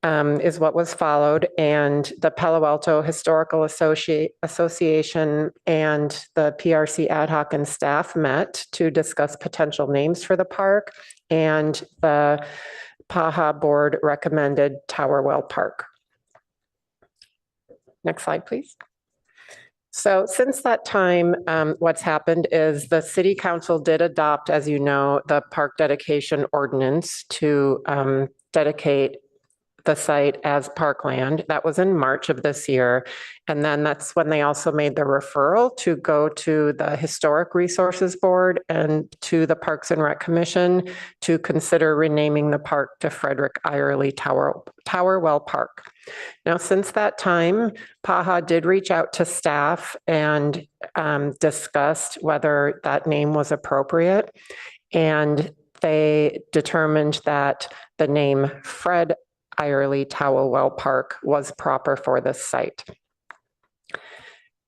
is what was followed, and the Palo Alto Historical Association and the PRC ad hoc and staff met to discuss potential names for the park, and the PAHA board recommended Towerwell Park. Next slide, please. So since that time, what's happened is the city council did adopt, as you know, the park dedication ordinance to dedicate the site as parkland. That was in March of this year. And then that's when they also made the referral to go to the Historic Resources Board and to the Parks and Rec Commission to consider renaming the park to Frederick Irely Towerwell Park. Now, since that time, PAHA did reach out to staff and discussed whether that name was appropriate. And they determined that the name Fred Irely Towerwell Park was proper for this site.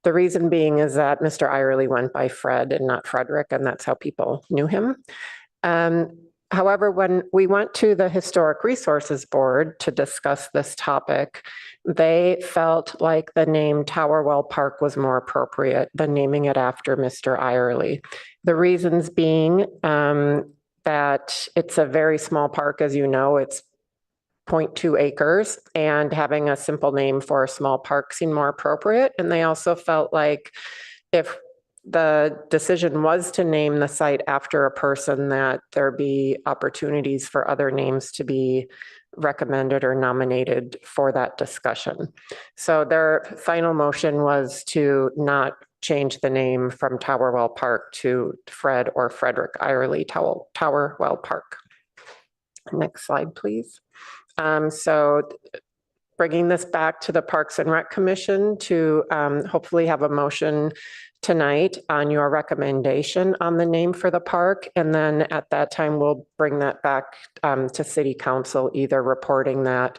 The reason being is that Mr. Irely went by Fred and not Frederick, and that's how people knew him. However, when we went to the Historic Resources Board to discuss this topic, they felt like the name Towerwell Park was more appropriate than naming it after Mr. Irely. The reasons being that it's a very small park, as you know, it's 0.2 acres, and having a simple name for a small park seemed more appropriate. And they also felt like if the decision was to name the site after a person, that there be opportunities for other names to be recommended or nominated for that discussion. So their final motion was to not change the name from Towerwell Park to Fred or Frederick Irely Towerwell Park. Next slide, please. So bringing this back to the Parks and Rec Commission to hopefully have a motion tonight on your recommendation on the name for the park. And then at that time, we'll bring that back to City Council, either reporting that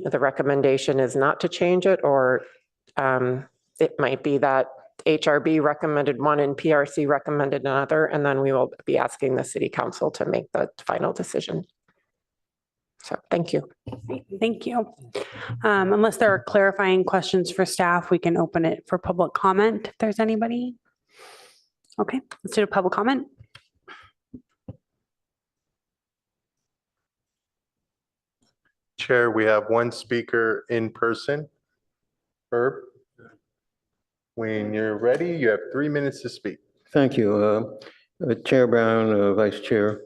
the recommendation is not to change it, or it might be that HRB recommended one and PRC recommended another, and then we will be asking the City Council to make the final decision. So thank you. Thank you. Unless there are clarifying questions for staff, we can open it for public comment if there's anybody. Okay, let's do a public comment. Chair, we have one speaker in person. Herb, when you're ready, you have 3 minutes to speak. Thank you. Chair Brown, Vice Chair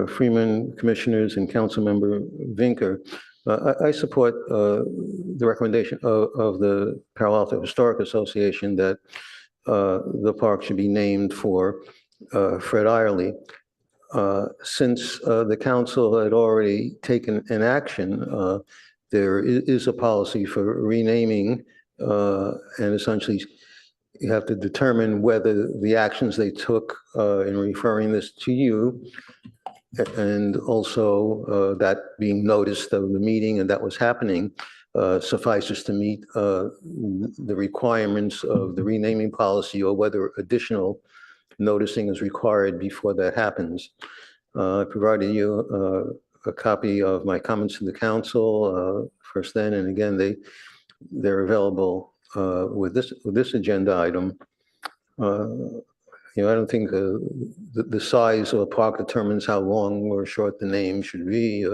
Freeman, Commissioners, and Councilmember Vinker. I support the recommendation of the Palo Alto Historic Association that the park should be named for Fred Irely. Since the council had already taken an action, there is a policy for renaming, and essentially you have to determine whether the actions they took in referring this to you, and also that being noticed of the meeting and that was happening, suffices to meet the requirements of the renaming policy, or whether additional noticing is required before that happens. I provided you a copy of my comments to the council first then, and again, they're available with this agenda item. I don't think the size of a park determines how long or short the name should be.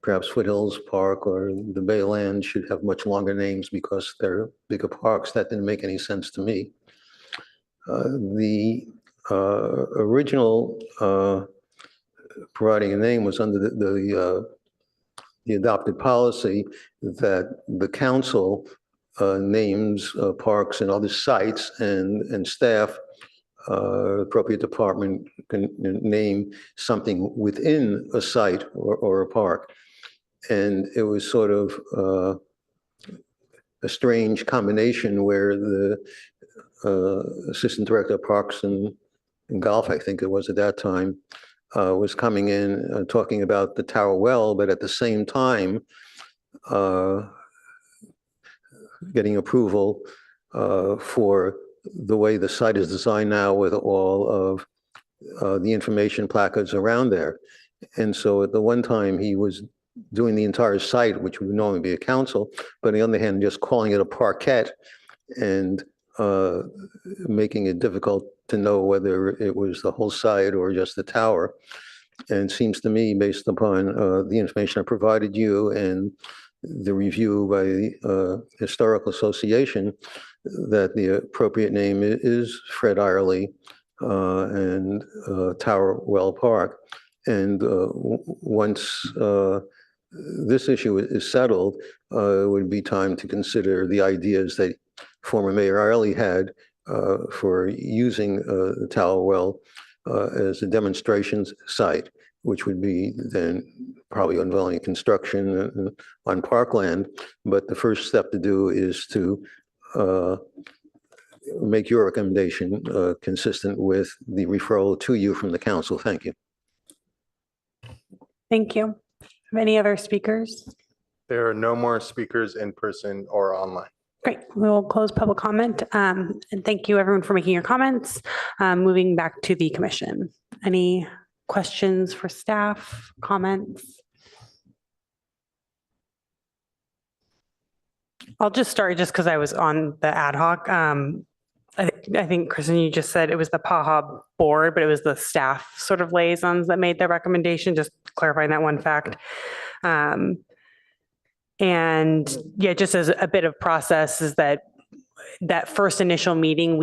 Perhaps Foothills Park or the Bayland should have much longer names because they're bigger parks. That didn't make any sense to me. The original providing a name was under the adopted policy that the council names parks and other sites, and staff, appropriate department can name something within a site or a park. And it was sort of a strange combination where the Assistant Director of Parks and Golf, I think it was at that time, was coming in talking about the Tower Well, but at the same time getting approval for the way the site is designed now, with all of the information placards around there. And so at the one time he was doing the entire site, which would normally be a council, but on the other hand, just calling it a parkette and making it difficult to know whether it was the whole site or just the tower. And it seems to me, based upon the information I provided you and the review by the Historical Association, that the appropriate name is Fred Irely and Tower Well Park. And once this issue is settled, it would be time to consider the ideas that former Mayor Irely had for using the Tower Well as a demonstration site, which would be then probably involving construction on parkland. But the first step to do is to make your recommendation consistent with the referral to you from the council. Thank you. Thank you. Any other speakers? There are no more speakers in person or online. Great. We will close public comment. And thank you everyone for making your comments. Moving back to the commission. Any questions for staff, comments? I'll just start just because I was on the ad hoc. I think, Kristen, you just said it was the PAHA board, but it was the staff sort of liaisons that made the recommendation, just clarifying that one fact. And yeah, just as a bit of process is that first initial meeting,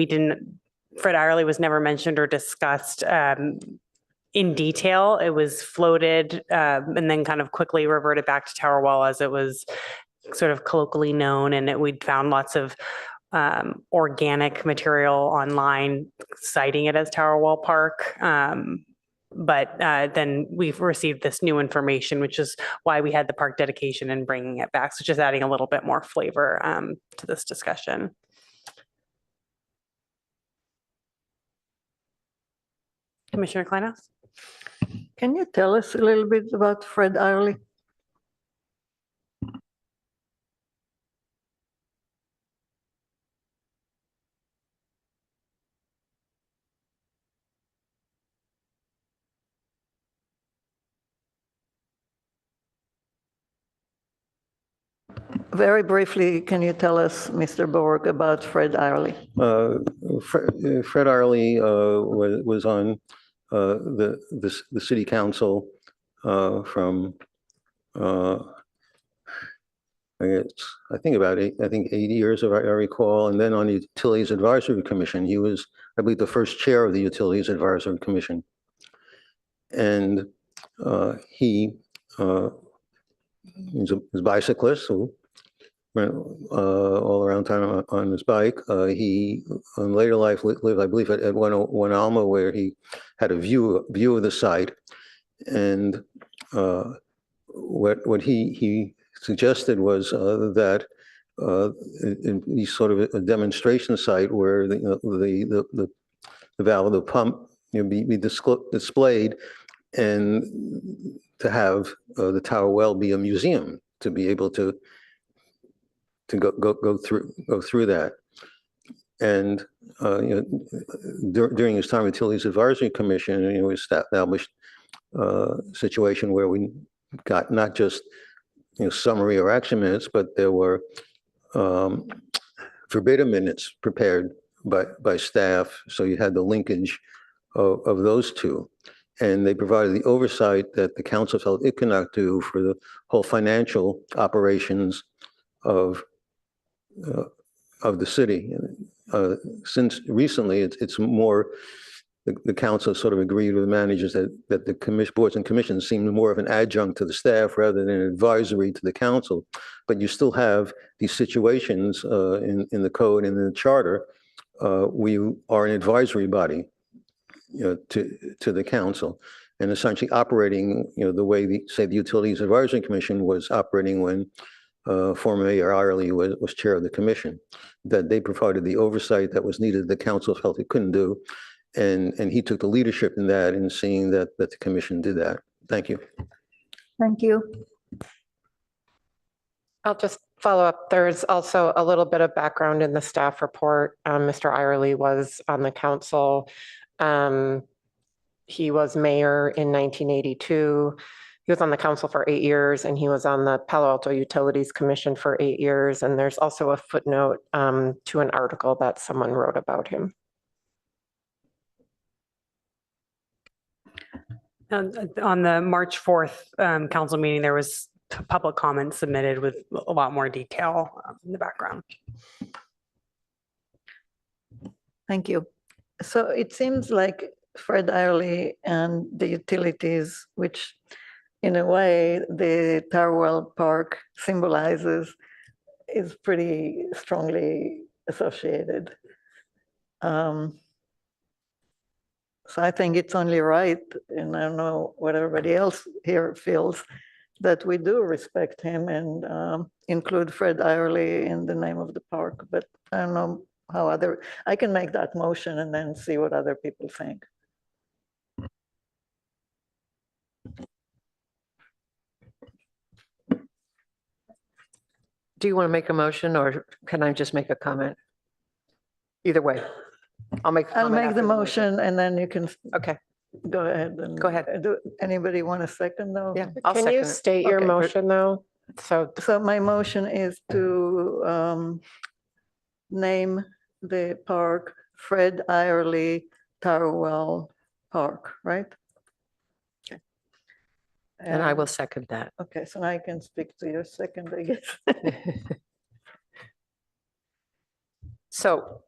Fred Irely was never mentioned or discussed in detail. It was floated and then kind of quickly reverted back to Tower Well as it was sort of colloquially known. And we'd found lots of organic material online citing it as Tower Well Park. But then we've received this new information, which is why we had the park dedication and bringing it back. So just adding a little bit more flavor to this discussion. Commissioner Kleinhaus? Can you tell us a little bit about Fred Irely? Very briefly, can you tell us, Mr. Borg, about Fred Irely? Fred Irely was on the city council from I think 8 years, if I recall, and then on the Utilities Advisory Commission. He was, I believe, the first chair of the Utilities Advisory Commission. And he's a bicyclist who went all around town on his bike. He, in later life, lived, I believe, at one Alma, where he had a view of the site. And what he suggested was that in these sort of a demonstration site where the valve of the pump be displayed, and to have the tower well be a museum, to be able to go through that. And during his time with Utilities Advisory Commission, we established a situation where we got not just summary or action minutes, but there were verbatim minutes prepared by staff. So you had the linkage of those two. And they provided the oversight that the council felt it could not do for the whole financial operations of the city. Since recently, it's more, the council sort of agreed with the managers that the boards and commissions seemed more of an adjunct to the staff rather than an advisory to the council. But you still have these situations in the code and in the charter. We are an advisory body, to the council, and essentially operating, the way the Utilities Advisory Commission was operating when former Mayor Irely was chair of the commission, that they provided the oversight that was needed, the council felt it couldn't do. And he took the leadership in that, and seeing that the commission did that. Thank you. Thank you. I'll just follow up. There's also a little bit of background in the staff report. Mr. Irely was on the council. He was mayor in 1982. He was on the council for 8 years, and he was on the Palo Alto Utilities Commission for 8 years. And there's also a footnote to an article that someone wrote about him. On the March 4th council meeting, there was public comment submitted with a lot more detail in the background. Thank you. So it seems like Fred Irely and the utilities, which in a way the Tarwell Park symbolizes, is pretty strongly associated. So I think it's only right, and I don't know what everybody else here feels, that we do respect him and include Fred Irely in the name of the park. But I don't know how I can make that motion and then see what other people think. Do you want to make a motion, or can I just make a comment? Either way. I'll make the motion and then you can. Okay. Go ahead. And go ahead. Do anybody want a second though? Yeah. Can you state your motion though? So my motion is to name the park Fred Irely Tarwell Park, right? Okay. And I will second that. Okay, so now I can speak to your second, I guess. So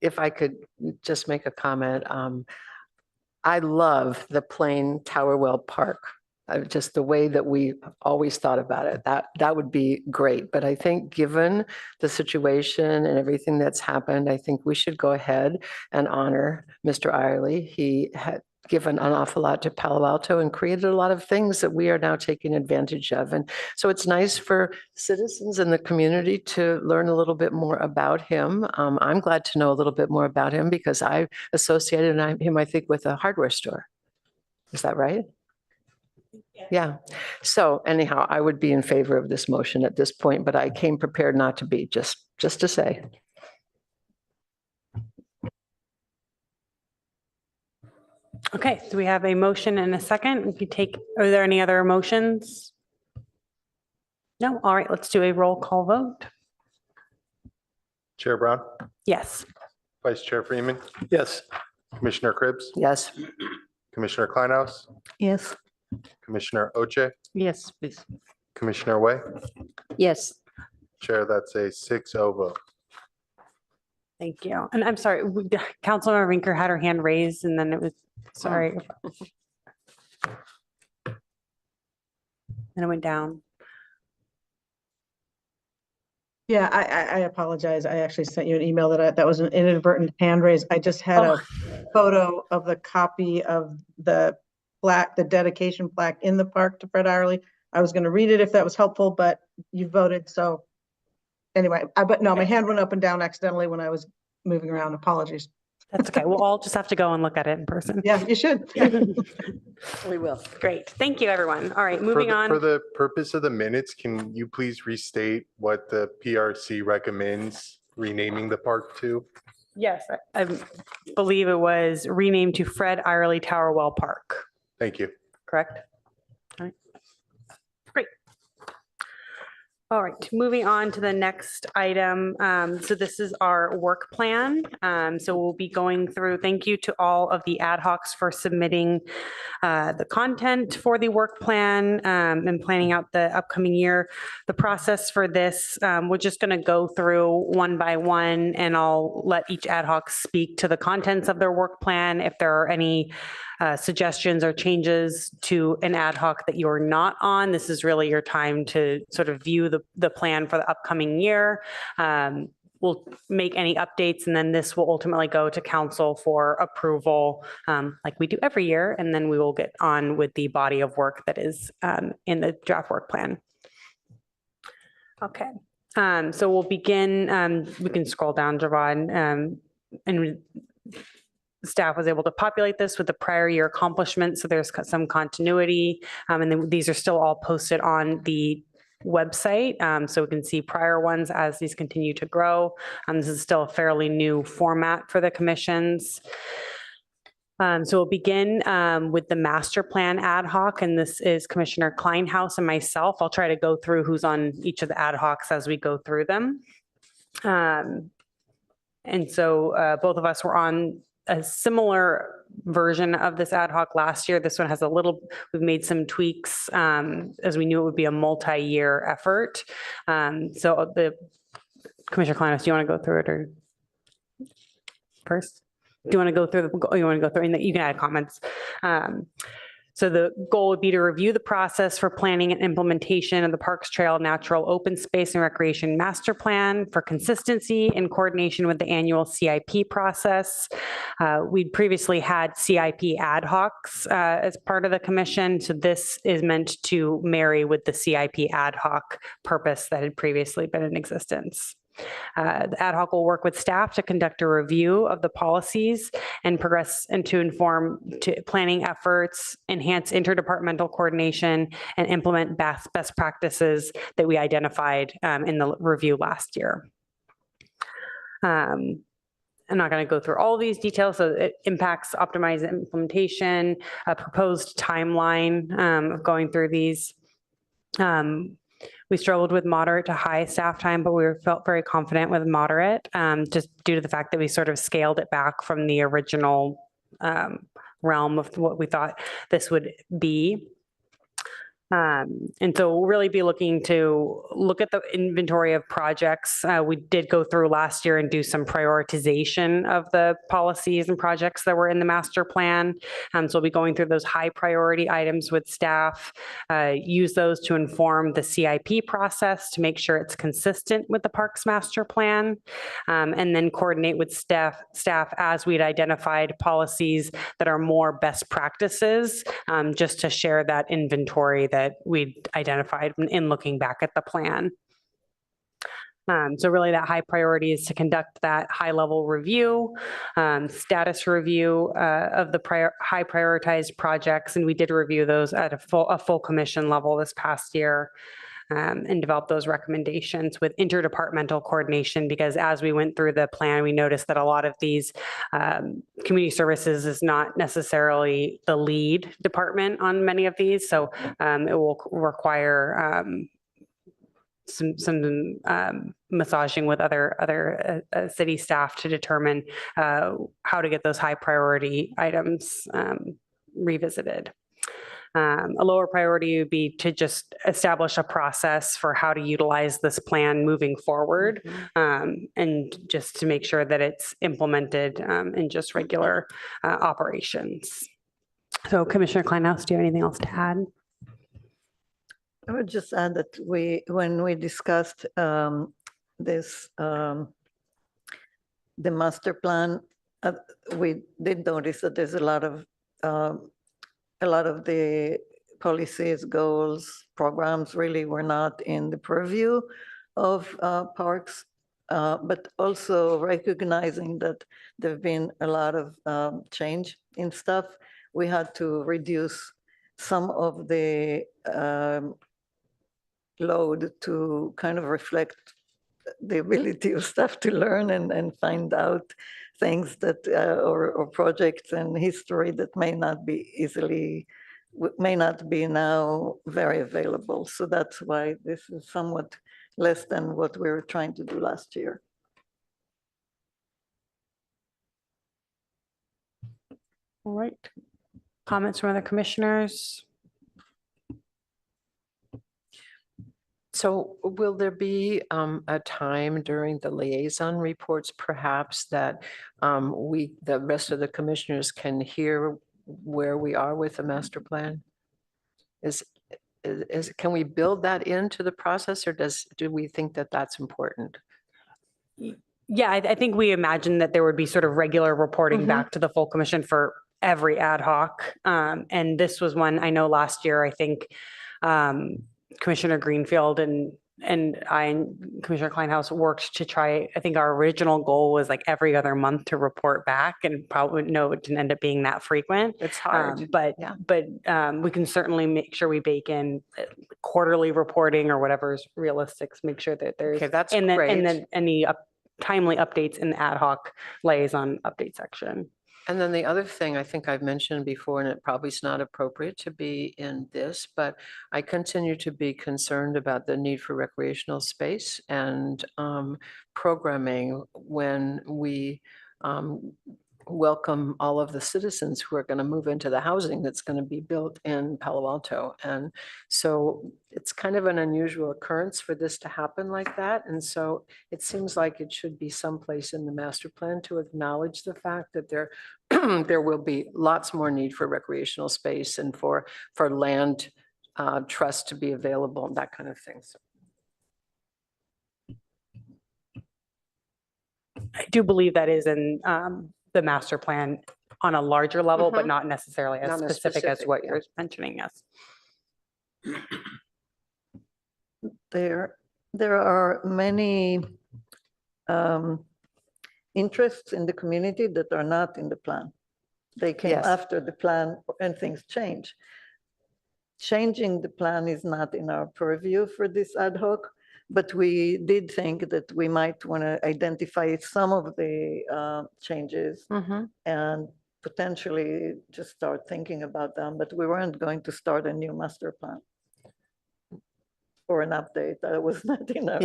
if I could just make a comment, I love the plain Towerwell Park. Just the way that we always thought about it, that would be great. But I think given the situation and everything that's happened, I think we should go ahead and honor Mr. Irely. He given an awful lot to Palo Alto and created a lot of things that we are now taking advantage of. And so it's nice for citizens in the community to learn a little bit more about him. I'm glad to know a little bit more about him because I associated him, I think, with a hardware store. Is that right? Yeah. So anyhow, I would be in favor of this motion at this point, but I came prepared not to be, just to say. Okay, so we have a motion and a second. If you take, are there any other motions? No? All right, let's do a roll call vote. Chair Brown, Yes. Vice Chair Freeman, Yes. Commissioner Krebs, Yes. Commissioner Kleinhaus, Yes. Commissioner Oche, Yes, please. Commissioner Way. Yes. Chair, that's a 6-0 vote. Thank you. And I'm sorry, Councilmember Rinker had her hand raised and then it was, sorry. And it went down. Yeah, I apologize. I actually sent you an email that was an inadvertent hand raise. I just had a photo of the copy of the plaque, the dedication plaque in the park to Fred Iredley. I was going to read it if that was helpful, but you voted. So anyway, but no, my hand went up and down accidentally when I was moving around. Apologies. That's okay. We'll all just have to go and look at it in person. Yeah, you should. We will. Great. Thank you, everyone. All right, moving on. For the purpose of the minutes, can you please restate what the PRC recommends renaming the park to? Yes, I believe it was renamed to Fred Iredley Tower Well Park, Thank you. correct? All right. Great. All right, moving on to the next item. So this is our work plan. So we'll be going through, thank you to all of the ad hocs for submitting the content for the work plan and planning out the upcoming year. The process for this, we're just going to go through one by one and I'll let each ad hoc speak to the contents of their work plan. If there are any suggestions or changes to an ad hoc that you're not on, this is really your time to sort of view the plan for the upcoming year. We'll make any updates and then this will ultimately go to council for approval like we do every year. And then we will get on with the body of work that is in the draft work plan. Okay, so we'll begin, we can scroll down, Javon, and staff was able to populate this with the prior year accomplishments. So there's some continuity. And then these are still all posted on the website. So we can see prior ones as these continue to grow. This is still a fairly new format for the commissions. So we'll begin with the master plan ad hoc, and this is Commissioner Kleinhaus and myself. I'll try to go through who's on each of the ad hocs as we go through them. And so both of us were on a similar version of this ad hoc last year. This one has we've made some tweaks as we knew it would be a multi-year effort. So the Commissioner Kleinhaus, do you want to go through it or first? Do you want to go through and you can add comments. So the goal would be to review the process for planning and implementation of the Parks Trail Natural Open Space and Recreation Master Plan for consistency in coordination with the annual CIP process. We'd previously had CIP ad hocs as part of the commission. So this is meant to marry with the CIP ad hoc purpose that had previously been in existence. The ad hoc will work with staff to conduct a review of the policies and progress and to inform planning efforts, enhance interdepartmental coordination, and implement best practices that we identified in the review last year. I'm not going to go through all these details. So it impacts optimized implementation, a proposed timeline of going through these. We struggled with moderate to high staff time, but we felt very confident with moderate, just due to the fact that we sort of scaled it back from the original realm of what we thought this would be. And so we'll really be looking to look at the inventory of projects. We did go through last year and do some prioritization of the policies and projects that were in the master plan. So we'll be going through those high priority items with staff, use those to inform the CIP process to make sure it's consistent with the Parks Master Plan, and then coordinate with staff as we'd identified policies that are more best practices, just to share that inventory that we'd identified in looking back at the plan. So really that high priority is to conduct that high level review, status review of the high prioritized projects. And we did review those at a full commission level this past year. And develop those recommendations with interdepartmental coordination, because as we went through the plan, we noticed that a lot of these community services is not necessarily the lead department on many of these. So it will require some massaging with other city staff to determine how to get those high priority items revisited. A lower priority would be to just establish a process for how to utilize this plan moving forward, and just to make sure that it's implemented in just regular operations. So Commissioner Kleinhaus, do you have anything else to add? I would just add that when we discussed this, the master plan, we did notice that there's a lot of the policies, goals, programs really were not in the purview of parks, but also recognizing that there have been a lot of change in stuff. We had to reduce some of the load to kind of reflect the ability of staff to learn and find out things that or projects and history that may not be now very available. So that's why this is somewhat less than what we were trying to do last year. All right. Comments from other commissioners? So will there be a time during the liaison reports perhaps that the rest of the commissioners can hear where we are with the master plan? Can we build that into the process, or do we think that that's important? Yeah, I think we imagine that there would be sort of regular reporting back to the full commission for every ad hoc. And this was one I know last year, I think Commissioner Greenfield and I and Commissioner Kleinhaus worked to try, I think our original goal was like every other month to report back, and probably no, it didn't end up being that frequent. It's hard. But we can certainly make sure we bake in quarterly reporting or whatever is realistic, make sure that there's, Okay, that's and great. then any timely updates in the ad hoc liaison update section. And then the other thing I think I've mentioned before, and it probably is not appropriate to be in this, but I continue to be concerned about the need for recreational space and programming when we welcome all of the citizens who are going to move into the housing that's going to be built in Palo Alto. And so it's kind of an unusual occurrence for this to happen like that. And so it seems like it should be someplace in the master plan to acknowledge the fact that there will be lots more need for recreational space and for land trust to be available and that kind of thing. So. I do believe that is in the master plan on a larger level, but not necessarily as specific as what you're mentioning. Yes. There are many interests in the community that are not in the plan. They came after the plan and things change. Changing the plan is not in our purview for this ad hoc, but we did think that we might want to identify some of the changes and potentially just start thinking about them, but we weren't going to start a new master plan. for an update. That was not in our.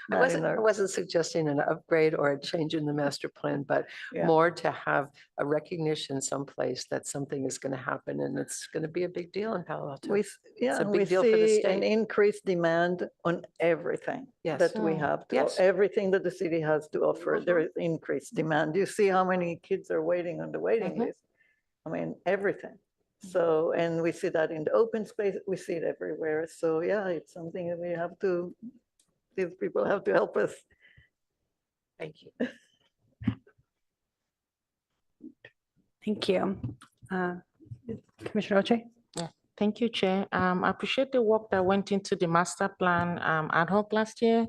not in I our- wasn't suggesting an upgrade or a change in the master plan, but Yeah. more to have a recognition someplace that something is going to happen and it's going to be a big deal in Palo Alto. Yeah, a and big we deal for the see an state. increased demand on everything Yes. that we have to, Yes. everything that the city has to offer, there is increased demand. You see how many kids are waiting on the waiting list. I mean, everything. So, and we see that in the open space, we see it everywhere. So yeah, it's something that we have to, these people have to help us. Thank you. Thank you. Commissioner Oche? Yeah, thank you, Chair. I appreciate the work that went into the master plan ad hoc last year.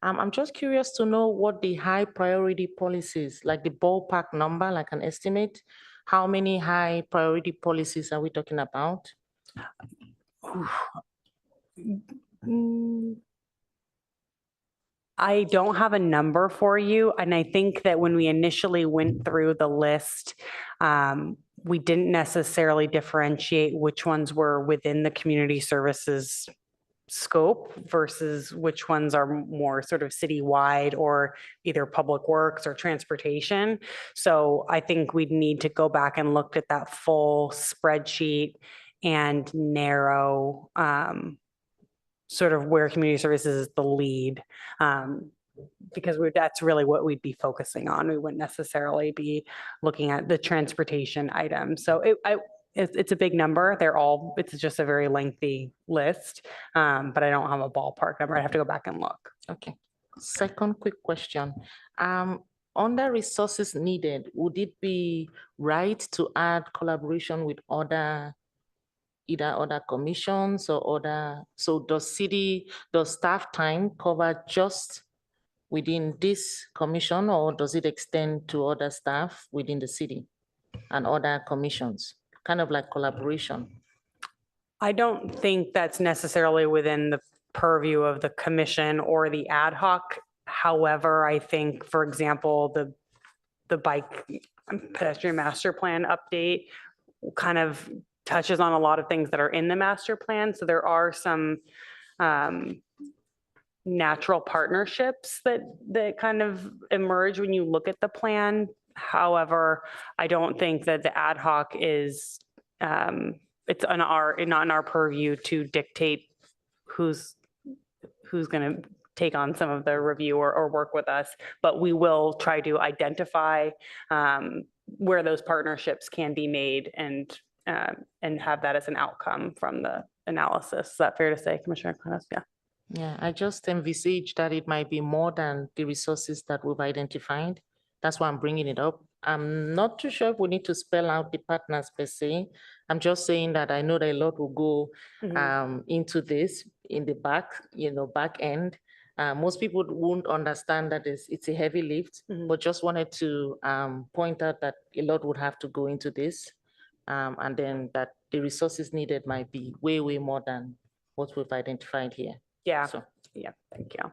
I'm just curious to know what the high priority policies, like the ballpark number, like an estimate, how many high priority policies are we talking about? I don't have a number for you. And I think that when we initially went through the list, we didn't necessarily differentiate which ones were within the community services scope versus which ones are more sort of citywide or either public works or transportation. So I think we'd need to go back and look at that full spreadsheet and narrow sort of where community services is the lead. Because that's really what we'd be focusing on. We wouldn't necessarily be looking at the transportation items. So it's a big number. It's just a very lengthy list, but I don't have a ballpark number. I have to go back and look. Okay. Second quick question. Under resources needed, would it be right to add collaboration with either other commissions or so does staff time cover just within this commission, or does it extend to other staff within the city and other commissions? Kind of like collaboration. I don't think that's necessarily within the purview of the commission or the ad hoc. However, I think, for example, the bike pedestrian master plan update kind of touches on a lot of things that are in the master plan. So there are some natural partnerships that kind of emerge when you look at the plan. However, I don't think that the ad hoc is, it's not in our purview to dictate who's going to take on some of the review or work with us, but we will try to identify where those partnerships can be made and have that as an outcome from the analysis. Is that fair to say, Commissioner Clemens? Yeah. Yeah, I just envisage that it might be more than the resources that we've identified. That's why I'm bringing it up. I'm not too sure if we need to spell out the partners per se. I'm just saying that I know that a lot will go into this in the back end. Most people won't understand that it's a heavy lift, but just wanted to point out that a lot would have to go into this. And then that the resources needed might be way, way more than what we've identified here. Yeah. So, yeah. Thank you.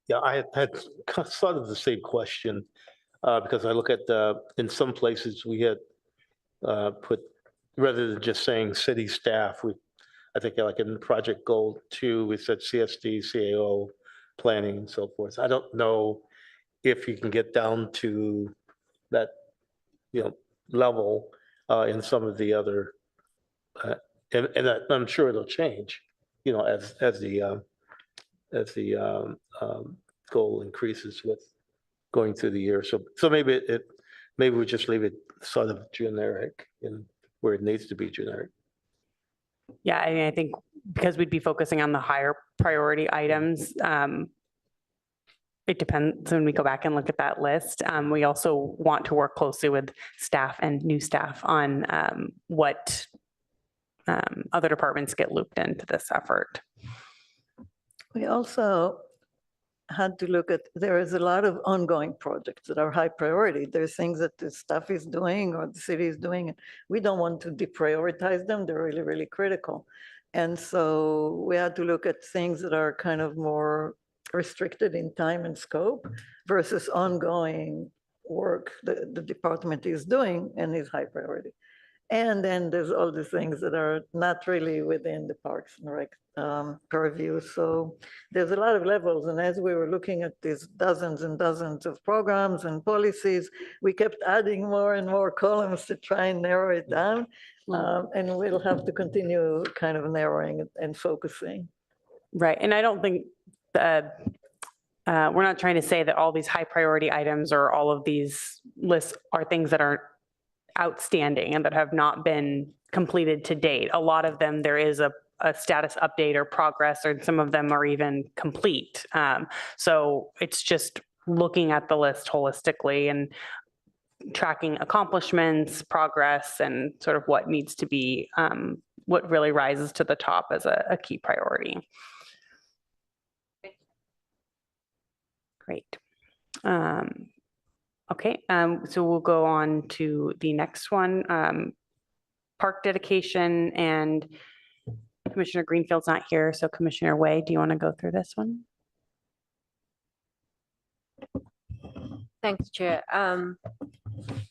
Yeah, I had sort of the same question, because I look at, in some places we had put, rather than just saying city staff, I think like in Project Goal 2, we said CSD, CAO, planning and so forth. I don't know if you can get down to that, level in some of the other, and I'm sure it'll change, as the goal increases with going through the year. So maybe maybe we just leave it sort of generic in where it needs to be generic. Yeah, I mean, I think because we'd be focusing on the higher priority items, it depends when we go back and look at that list. We also want to work closely with staff and new staff on what other departments get looped into this effort. We also had to look at, there is a lot of ongoing projects that are high priority. There's things that the staff is doing or the city is doing, and we don't want to deprioritize them. They're really, really critical. And so we had to look at things that are kind of more restricted in time and scope versus ongoing work that the department is doing and is high priority. And then there's all the things that are not really within the Parks and Rec purview. So there's a lot of levels. And as we were looking at these dozens and dozens of programs and policies, we kept adding more and more columns to try and narrow it down. And we'll have to continue kind of narrowing and focusing. Right. And I don't think we're not trying to say that all these high priority items or all of these lists are things that are outstanding and that have not been completed to date. A lot of them, there is a status update or progress, or some of them are even complete. So it's just looking at the list holistically and tracking accomplishments, progress, and sort of what needs to be, what really rises to the top as a key priority. Great. Okay, so we'll go on to the next one, park dedication, and Commissioner Greenfield's not here. So Commissioner Way, do you want to go through this one? Thanks, Chair.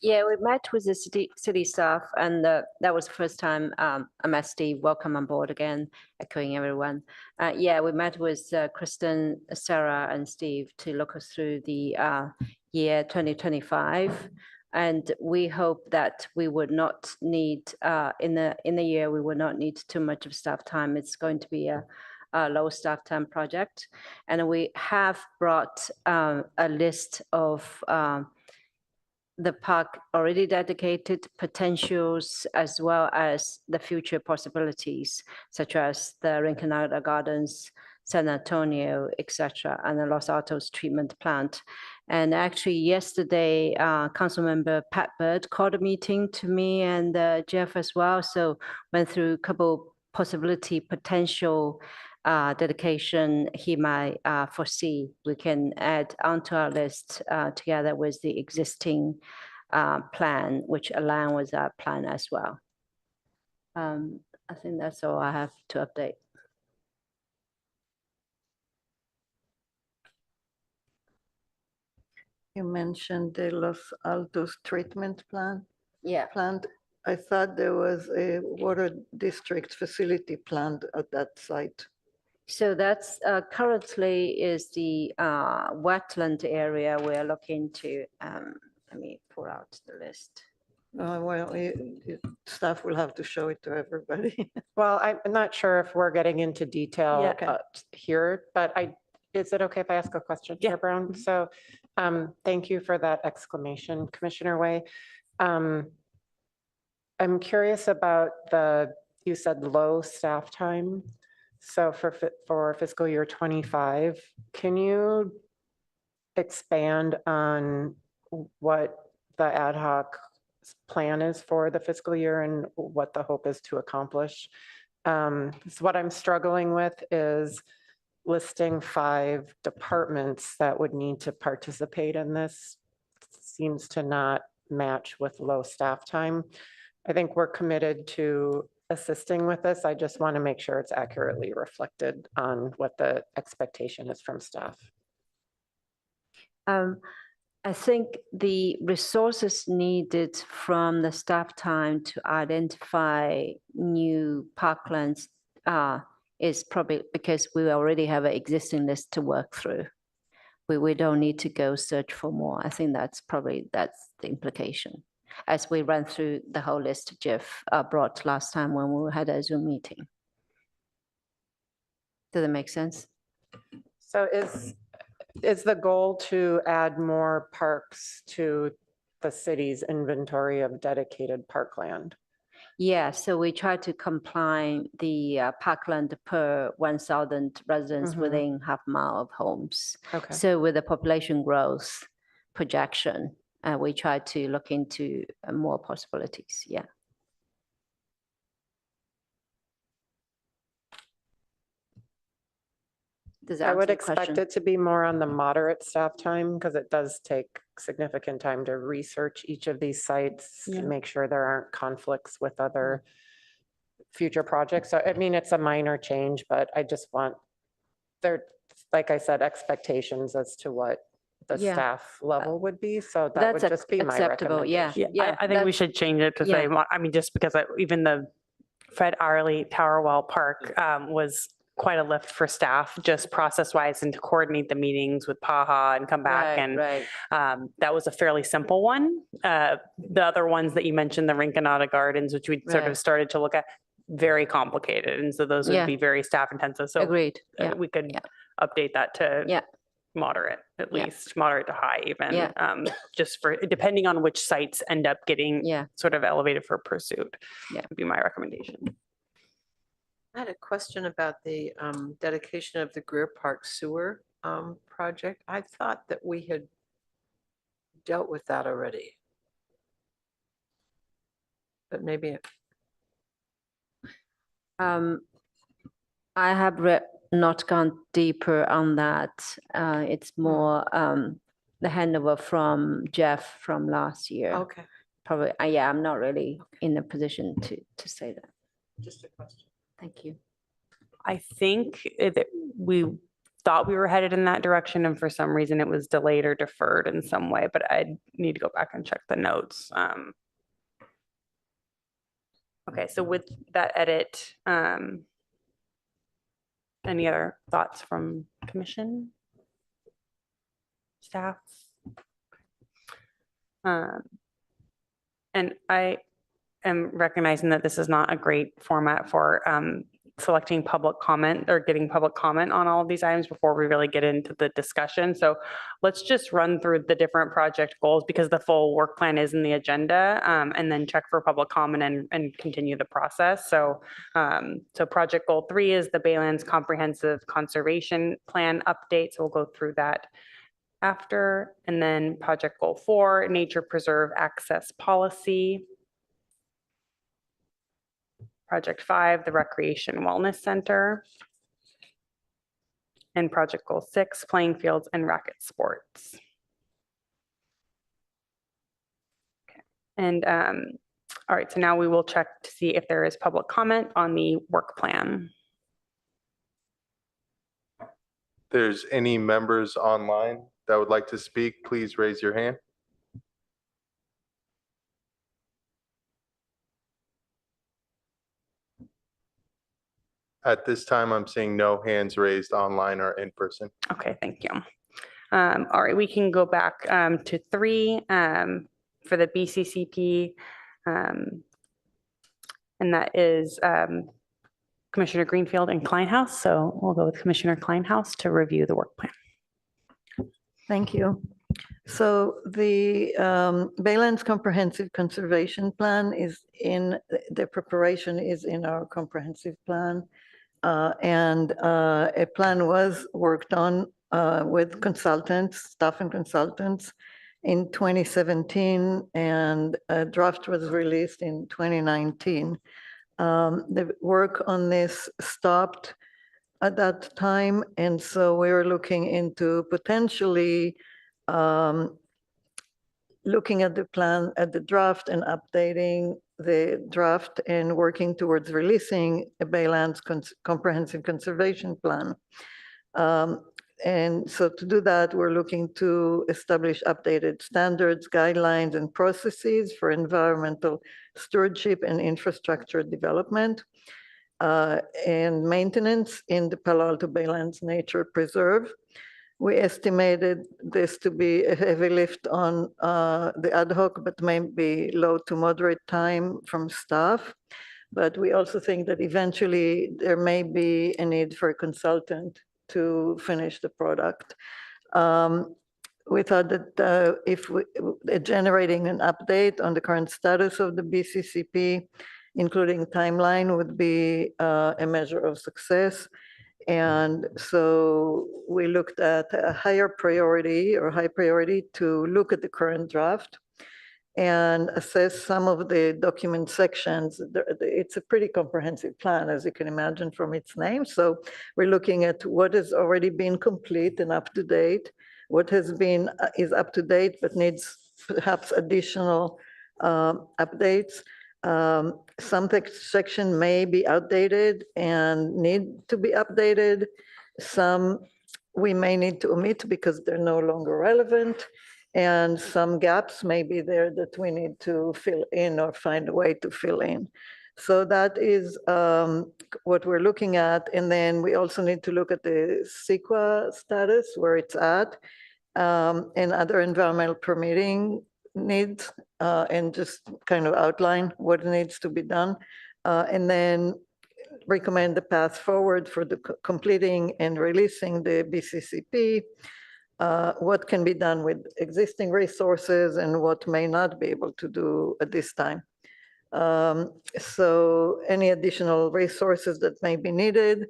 Yeah, we met with the city staff, and that was the first time I met Steve. Welcome on board again, echoing everyone. Yeah, we met with Kristen, Sarah, and Steve to look us through the year 2025. And we hope that we would not need, in the year, we would not need too much of staff time. It's going to be a low staff time project. And we have brought a list of the park already dedicated potentials, as well as the future possibilities, such as the Rinconada Gardens, San Antonio, etc., and the Los Altos treatment plant. And actually yesterday, Councilmember Pat Bird called a meeting to me and Jeff as well. So went through a couple possibility potential dedication he might foresee we can add onto our list together with the existing plan, which align with our plan as well. I think that's all I have to update. You mentioned the Los Altos treatment plant. Yeah. Plant. I thought there was a water district facility planned at that site. So that's currently is the wetland area we're looking to. Let me pull out the list. Well, staff will have to show it to everybody. Well, I'm not sure if we're getting into detail Yeah, okay. here, but is it okay if I ask a question, Chair Brown? So thank you for that exclamation, Commissioner Way. I'm curious about you said low staff time. So for fiscal year 25, can you expand on what the ad hoc plan is for the fiscal year and what the hope is to accomplish? So what I'm struggling with is listing 5 departments that would need to participate in this. Seems to not match with low staff time. I think we're committed to assisting with this. I just want to make sure it's accurately reflected on what the expectation is from staff. I think the resources needed from the staff time to identify new parklands is probably because we already have an existing list to work through. We don't need to go search for more. I think that's the implication. As we ran through the whole list Jeff brought last time when we had a Zoom meeting. Does that make sense? So is the goal to add more parks to the city's inventory of dedicated parkland? Yeah, so we try to comply the parkland per 1,000 residents within half mile of homes. Okay. So with the population growth projection, we try to look into more possibilities. Yeah. I would expect it to be more on the moderate staff time because it does take significant time to research each of these sites to make sure there aren't conflicts with other future projects. So, I mean, it's a minor change, but I just want like I said, expectations as to what the Yeah. staff level would be, so that That's would just be my acceptable, yeah. recommendation. Yeah, I think we that's- should change it to say, I mean, just because even the Fred Arley Towerwell Park was quite a lift for staff, just process wise, and to coordinate the meetings with PAHA and come back. Right, And right. that was a fairly simple one. The other ones that you mentioned, the Rinconada Gardens, which we sort of Right. started to look at, very complicated. And so those would Yeah. be very staff intensive. So Agreed. Yeah. we could update that to Yeah. moderate, at Yeah. least moderate to high even. Yeah. Just for, depending on which sites end up getting Yeah. sort of elevated for pursuit. Yeah. Would be my recommendation. I had a question about the dedication of the Greer Park Sewer project. I thought that we had dealt with that already. But maybe, I have not gone deeper on that. It's more the handover from Jeff from last year. okay, Probably, yeah, I'm not really in a position to say that. just a question. Thank you. I think that we thought we were headed in that direction, and for some reason it was delayed or deferred in some way, but I need to go back and check the notes. Okay, so with that edit, any other thoughts from commission? Staff? And I am recognizing that this is not a great format for selecting public comment or getting public comment on all of these items before we really get into the discussion. So let's just run through the different project goals because the full work plan is in the agenda, and then check for public comment and continue the process. So, so project goal 3 is the Baylands Comprehensive Conservation Plan update. So we'll go through that after. And then project goal 4, nature preserve access policy. Project 5, the Recreation Wellness Center. And project goal 6, playing fields and racket sports. Okay. And all right, so now we will check to see if there is public comment on the work plan. If there's any members online that would like to speak, please raise your hand. At this time, I'm seeing no hands raised online or in person. Okay, thank you. All right, we can go back to 3 for the BCCP. And that is Commissioner Greenfield and Kleinhaus. So we'll go with Commissioner Kleinhaus to review the work plan. Thank you. So the Baylands Comprehensive Conservation Plan is in, the preparation is in our comprehensive plan. And a plan was worked on with consultants, staff and consultants in 2017, and a draft was released in 2019. The work on this stopped at that time, and so we were looking into potentially looking at the plan, at the draft, and updating the draft and working towards releasing a Baylands Comprehensive Conservation Plan. And so to do that, we're looking to establish updated standards, guidelines, and processes for environmental stewardship and infrastructure development and maintenance in the Palo Alto Baylands Nature Preserve. We estimated this to be a heavy lift on the ad hoc, but maybe low to moderate time from staff. But we also think that eventually there may be a need for a consultant to finish the product. We thought that if generating an update on the current status of the BCCP, including timeline, would be a measure of success. And so we looked at a higher priority or high priority to look at the current draft and assess some of the document sections. It's a pretty comprehensive plan, as you can imagine from its name. So we're looking at what has already been complete and up to date, what has been is up to date but needs perhaps additional updates. Some section may be outdated and need to be updated. Some we may need to omit because they're no longer relevant. And some gaps may be there that we need to fill in or find a way to fill in. So that is what we're looking at. And then we also need to look at the CEQA status, where it's at, and other environmental permitting needs, and just kind of outline what needs to be done. And then recommend the path forward for the completing and releasing the BCCP, what can be done with existing resources and what may not be able to do at this time. So any additional resources that may be needed,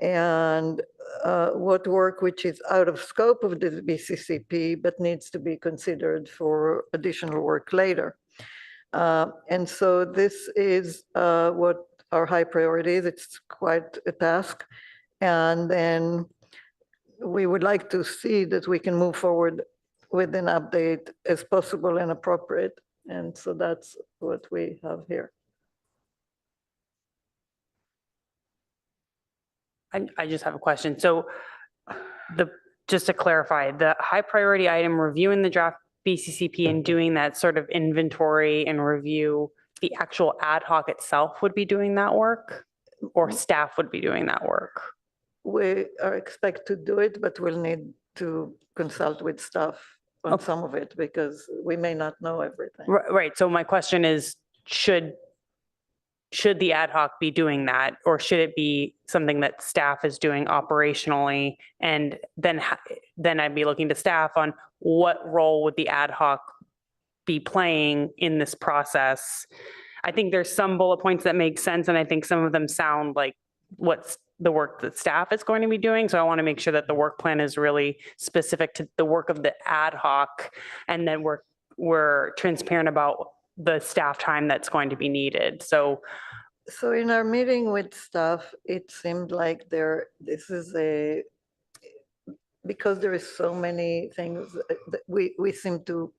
and what work which is out of scope of the BCCP but needs to be considered for additional work later. And so this is what our high priority is. It's quite a task. And then we would like to see that we can move forward with an update as possible and appropriate. And so that's what we have here. I just have a question. So just to clarify, the high priority item, reviewing the draft BCCP and doing that sort of inventory and review, the actual ad hoc itself would be doing that work, or staff would be doing that work? We are expect to do it, but we'll need to consult with staff on some of it because we may not know everything. Right. So my question is, should the ad hoc be doing that, or should it be something that staff is doing operationally? And then I'd be looking to staff on what role would the ad hoc be playing in this process. I think there's some bullet points that make sense, and I think some of them sound like what's the work that staff is going to be doing. So I want to make sure that the work plan is really specific to the work of the ad hoc, and then we're transparent about the staff time that's going to be needed. So in our meeting with staff, it seemed like because there is so many things, we seem to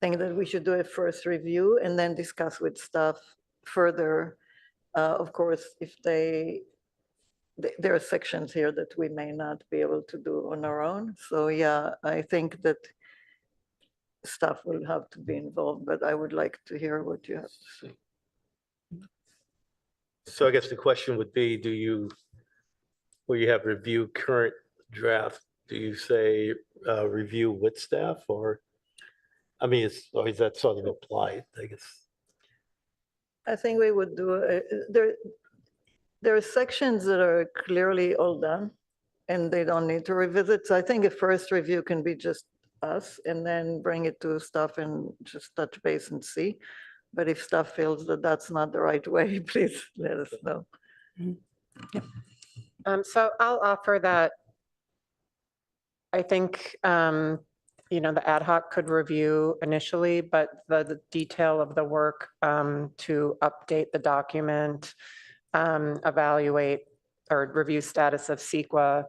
think that we should do a first review and then discuss with staff further. Of course, if there are sections here that we may not be able to do on our own. So yeah, I think that staff will have to be involved, but I would like to hear what you have to say. So I guess the question would be, where you have review current draft, do you say review with staff, or, I mean, or is that sort of applied, I guess? I think we would do, there are sections that are clearly all done and they don't need to revisit. So I think a first review can be just us and then bring it to staff and just touch base and see. But if staff feels that that's not the right way, please let us know. So I'll offer that I think, the ad hoc could review initially, but the detail of the work to update the document, evaluate or review status of CEQA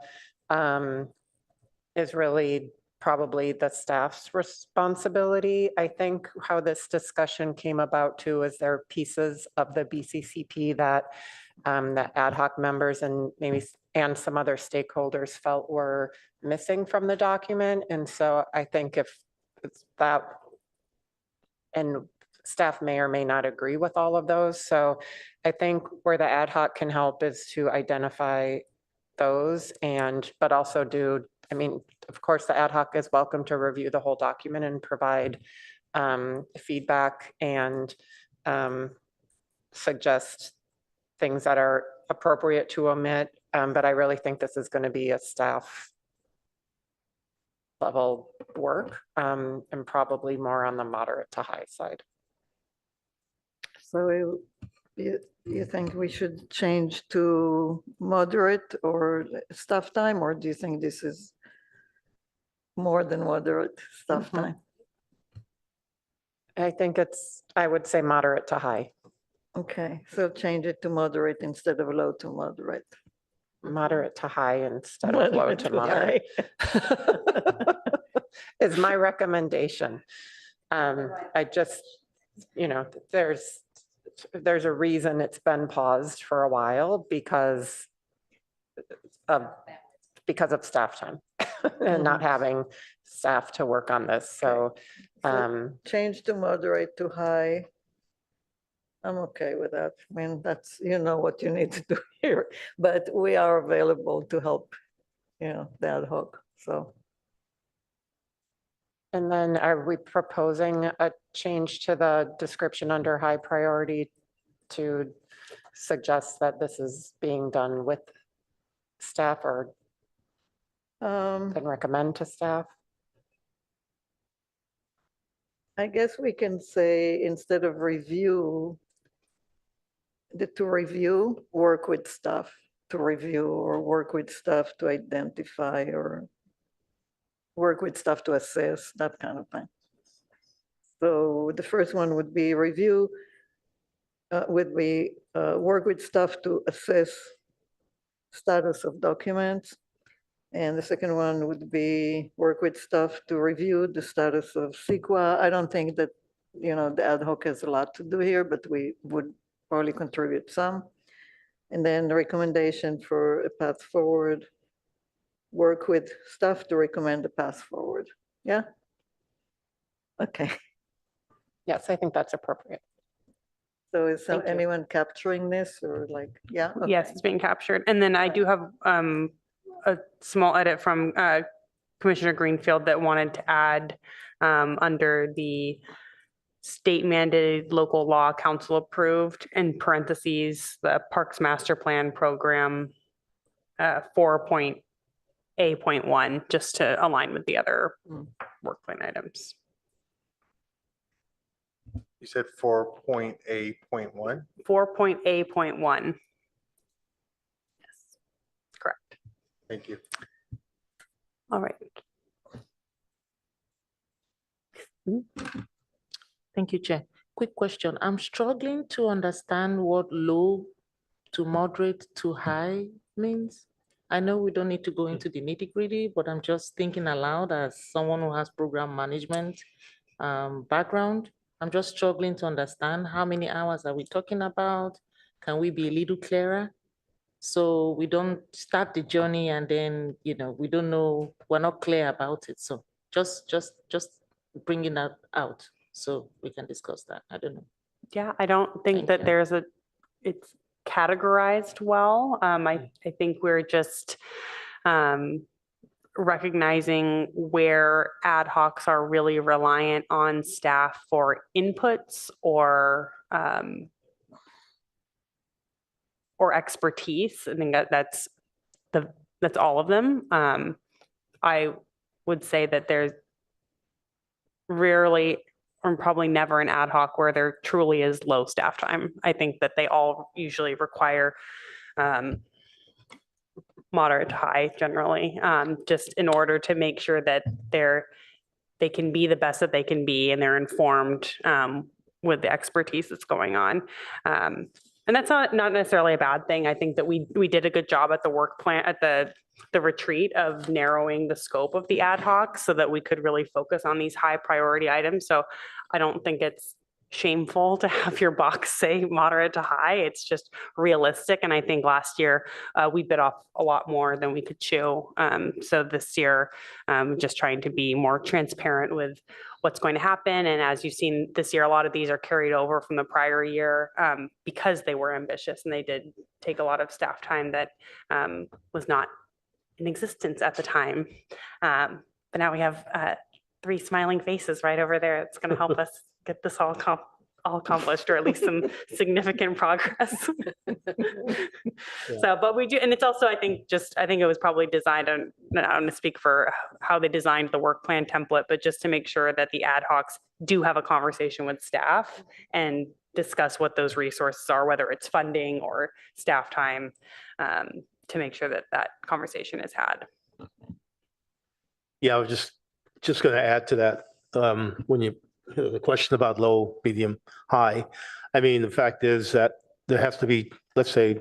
is really probably the staff's responsibility. I think how this discussion came about too is there are pieces of the BCCP that that ad hoc members and and some other stakeholders felt were missing from the document. And so I think if it's that, and staff may or may not agree with all of those. So I think where the ad hoc can help is to identify those but also of course, the ad hoc is welcome to review the whole document and provide feedback and suggest things that are appropriate to omit. But I really think this is going to be a staff level work and probably more on the moderate to high side. So you think we should change to moderate or staff time, or do you think this is more than moderate staff time? I think I would say moderate to high. Okay, so change it to moderate instead of low to moderate. Moderate to high instead of low to moderate is my recommendation. I just, there's a reason it's been paused for a while because of because of staff time and not having staff to work on this. So, Change to moderate to high. I'm okay with that. I mean, that's, you know what you need to do here, but we are available to help, you know, the ad hoc, so. and then are we proposing a change to the description under high priority to suggest that this is being done with staff or can recommend to staff? I guess we can say instead of review, to review, work with staff to review, or work with staff to identify, or work with staff to assess, that kind of thing. So the first one would be review, work with staff to assess status of documents. And the second one would be work with staff to review the status of CEQA. I don't think that, you know, the ad hoc has a lot to do here, but we would probably contribute some. And then the recommendation for a path forward, work with staff to recommend a path forward. Yeah? Okay. Yes, I think that's appropriate. So is Thank you. anyone capturing this or like, yeah? Okay. Yes, it's being captured. And then I do have a small edit from Commissioner Greenfield that wanted to add under the state mandated local law council approved in parentheses, the Parks Master Plan Program 4.A.1, just to align with the other work plan items. You said 4.A.1? 4.A.1. Yes, correct. Thank you. All right. Thank you, Chair. Quick question. I'm struggling to understand what low to moderate to high means. I know we don't need to go into the nitty-gritty, but I'm just thinking aloud as someone who has program management background. I'm just struggling to understand how many hours are we talking about? Can we be a little clearer? So we don't start the journey and then, you know, we don't know, we're not clear about it. So just bringing that out so we can discuss that. I don't know. Yeah, I don't think Thank that you. it's categorized well. I think we're just recognizing where ad hocs are really reliant on staff for inputs or expertise. I think that's all of them. I would say that there's rarely or probably never an ad hoc where there truly is low staff time. I think that they all usually require moderate to high generally, just in order to make sure that they can be the best that they can be and they're informed with the expertise that's going on. And that's not necessarily a bad thing. I think that we did a good job at the work plan, at the retreat, of narrowing the scope of the ad hoc so that we could really focus on these high priority items. So I don't think it's shameful to have your box say moderate to high. It's just realistic. And I think last year we bit off a lot more than we could chew. So this year, just trying to be more transparent with what's going to happen. And as you've seen this year, a lot of these are carried over from the prior year because they were ambitious and they did take a lot of staff time that was not in existence at the time. But now we have 3 smiling faces right over there. It's going to help us get this all accomplished, or at least some significant progress. So, but we do, and it's also, I think it was probably designed on, I don't want to speak for how they designed the work plan template, but just to make sure that the ad hocs do have a conversation with staff and discuss what those resources are, whether it's funding or staff time, to make sure that that conversation is had. Yeah, I was just going to add to that. When the question about low, medium, high, I mean, the fact is that there has to be, let's say,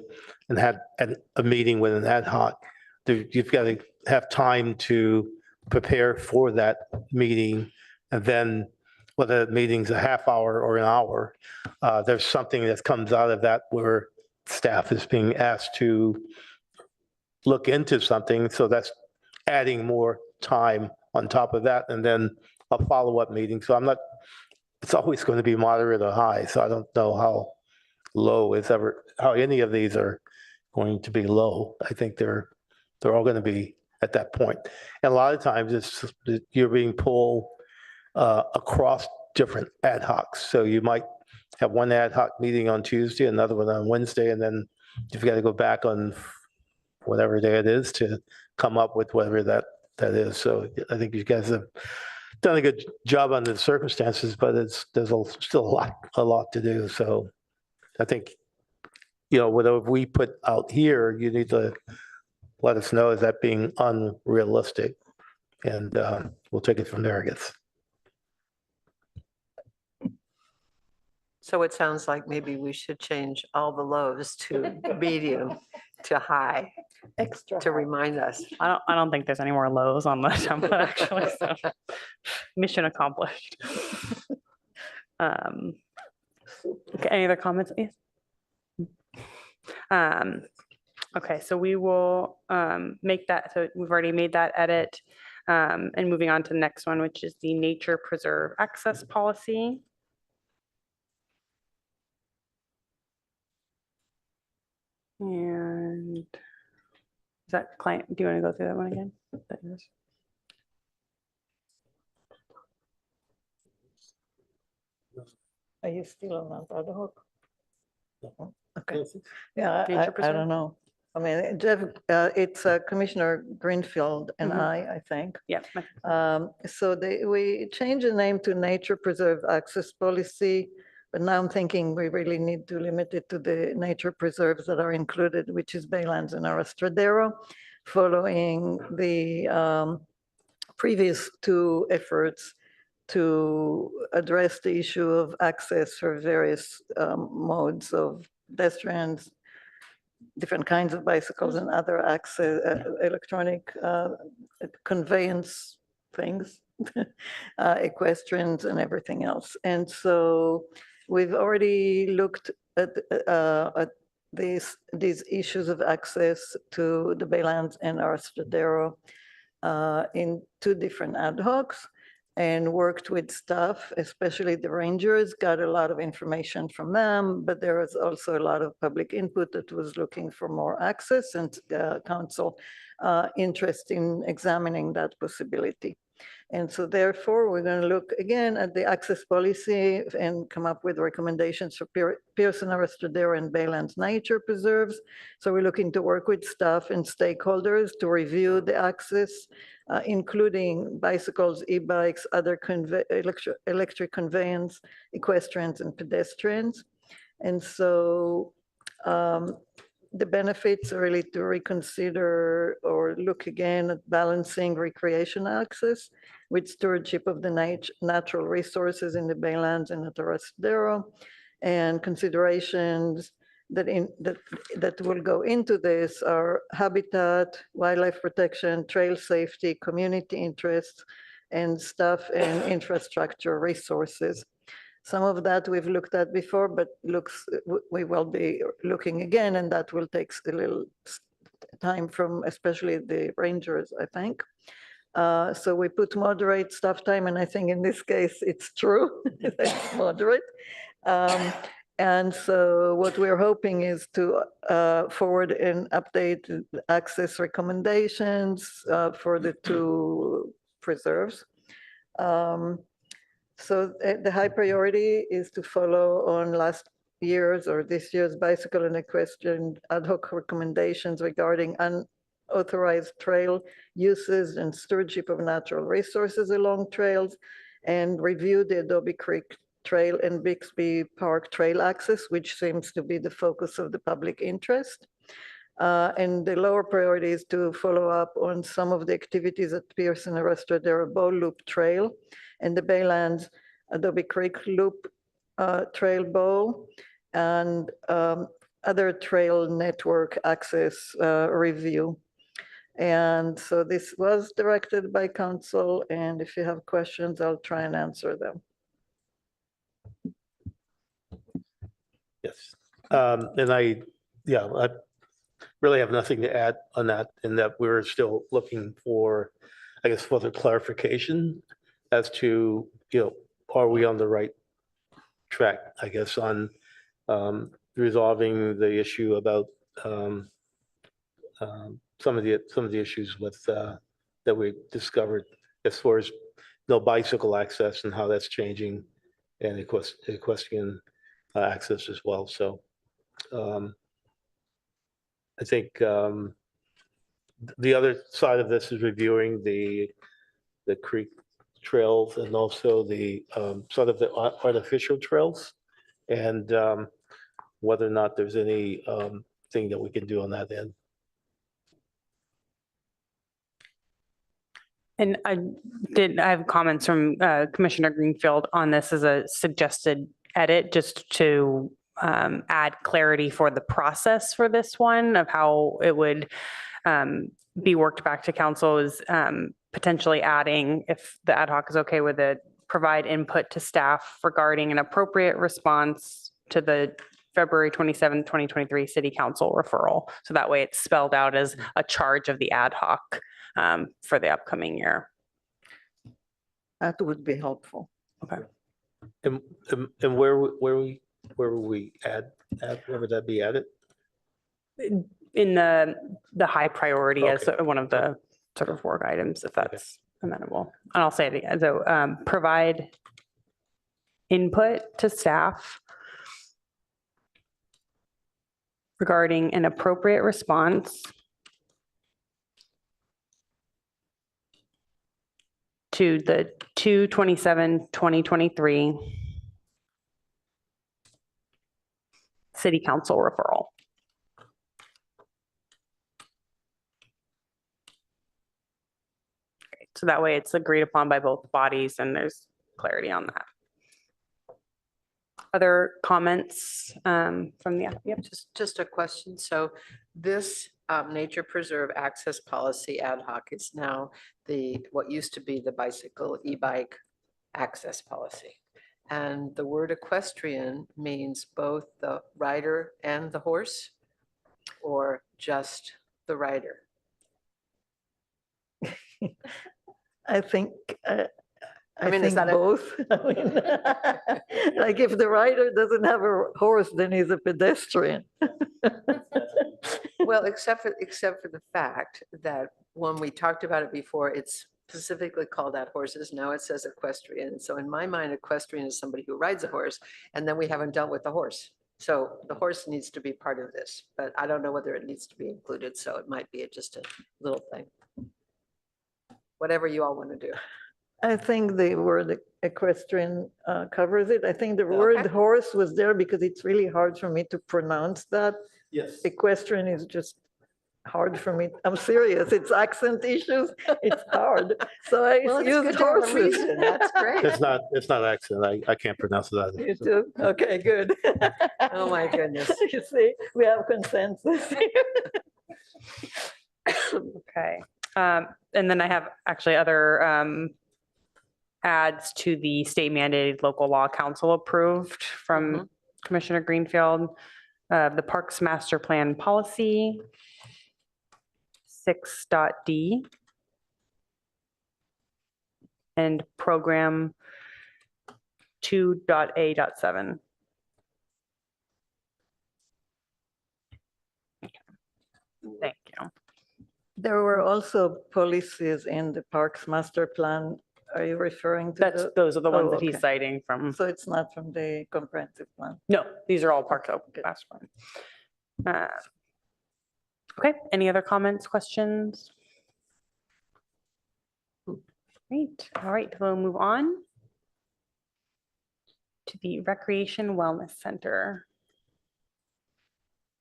a meeting with an ad hoc. You've got to have time to prepare for that meeting, and then whether the meeting's a half hour or an hour, there's something that comes out of that where staff is being asked to look into something. So that's adding more time on top of that, and then a follow-up meeting. So I'm not, it's always going to be moderate or high. So I don't know how low is ever, how any of these are going to be low. I think they're all going to be at that point. And a lot of times it's, you're being pulled across different ad hocs. So you might have one ad hoc meeting on Tuesday, another one on Wednesday, and then you've got to go back on whatever day it is to come up with whatever that is. So I think you guys have done a good job under the circumstances, but there's still a lot to do. So I think, whatever we put out here, you need to let us know, is that being unrealistic? And we'll take it from there, I guess. So it sounds like maybe we should change all the lows to medium to high Extra. to remind us. I don't think there's any more lows on the template actually, so mission accomplished. Okay, any other comments? Yes. Okay, so we will make that, so we've already made that edit. And moving on to the next one, which is the nature preserve access policy. And is that client, do you want to go through that one again? That yours? Are you still on that ad hoc? Okay, yeah, Nature I preserve? don't know. I mean, Jeff, it's Commissioner Greenfield and Mhm. I think. Yeah. So we changed the name to Nature Preserve Access Policy, but now I'm thinking we really need to limit it to the nature preserves that are included, which is Baylands and Arastradero, following the previous two efforts to address the issue of access for various modes of pedestrians, different kinds of bicycles and other access, electronic conveyance things, equestrians and everything else. And so we've already looked at these issues of access to the Baylands and Arastradero in two different ad hocs, and worked with staff, especially the rangers, got a lot of information from them, but there was also a lot of public input that was looking for more access, and council interest in examining that possibility. And so therefore, we're going to look again at the access policy and come up with recommendations for Pearson, Arastradero, and Baylands nature preserves. So we're looking to work with staff and stakeholders to review the access, including bicycles, e-bikes, other electric conveyance, equestrians, and pedestrians. And so the benefits are really to reconsider or look again at balancing recreation access with stewardship of the natural resources in the Baylands and at Arastradero, and considerations that will go into this are habitat, wildlife protection, trail safety, community interests, and staff and infrastructure resources. Some of that we've looked at before, but we will be looking again, and that will take a little time from especially the rangers, I think. So we put moderate staff time, and I think in this case it's true, it's moderate. And so what we're hoping is to forward and update access recommendations for the two preserves. So the high priority is to follow on last year's or this year's bicycle and equestrian ad hoc recommendations regarding unauthorized trail uses and stewardship of natural resources along trails, and review the Adobe Creek Trail and Bixby Park Trail access, which seems to be the focus of the public interest. And the lower priority is to follow up on some of the activities at Pearson Arastradero Bow Loop Trail and the Baylands Adobe Creek Loop Trail Bow, and other trail network access review. And so this was directed by council, and if you have questions, I'll try and answer them. Yes. And I really have nothing to add on that, in that we're still looking for, I guess, further clarification as to, are we on the right track, I guess, on resolving the issue about some of the issues with that we discovered as far as no bicycle access and how that's changing, and equestrian access as well. So I think the other side of this is reviewing the creek trails and also the sort of the artificial trails, and whether or not there's any thing that we can do on that end. And I have comments from Commissioner Greenfield on this as a suggested edit, just to add clarity for the process for this one of how it would be worked back to council, is potentially adding, if the ad hoc is okay with it, provide input to staff regarding an appropriate response to the February 27, 2023 City Council referral. So that way it's spelled out as a charge of the ad hoc for the upcoming year. That would be helpful. Okay. And where will we add, where would that be added? In the high priority as Okay. one of the sort of work items, if that's amenable. And I'll say it again. So provide input to staff regarding an appropriate response to the 2/27/2023 City Council referral. So that way it's agreed upon by both bodies and there's clarity on that. Other comments from the, yep. Just a question. So this nature preserve access policy ad hoc is now what used to be the bicycle e-bike access policy. And the word equestrian means both the rider and the horse, or just the rider? I think, I mean, is think that both. I mean, like if the rider doesn't have a horse, then he's a pedestrian. Well, except for the fact that when we talked about it before, it's specifically called out horses. Now it says equestrian. So in my mind, equestrian is somebody who rides a horse, and then we haven't dealt with the horse. So the horse needs to be part of this, but I don't know whether it needs to be included. So it might be just a little thing. Whatever you all want to do. I think the word equestrian covers it. I think the word horse was there because it's really hard for me to pronounce that. Yes. Equestrian is just hard for me. I'm serious. It's accent issues. It's hard. So I use horses. That's great. It's not accent. I can't pronounce it either. You do? Okay, good. Oh my goodness. You see, we have consensus. Okay. And then I have actually other adds to the state mandated local law council approved from Commissioner Greenfield. The Parks Master Plan Policy 6.d and Program 2.a.7. Thank you. There were also policies in the Parks Master Plan. Are you referring to Those are the ones Oh, that he's okay. citing from. So it's not from the comprehensive plan? No, these are all Parks Master Plan. Okay, any other comments, questions? Great, all right, we'll move on to the Recreation Wellness Center.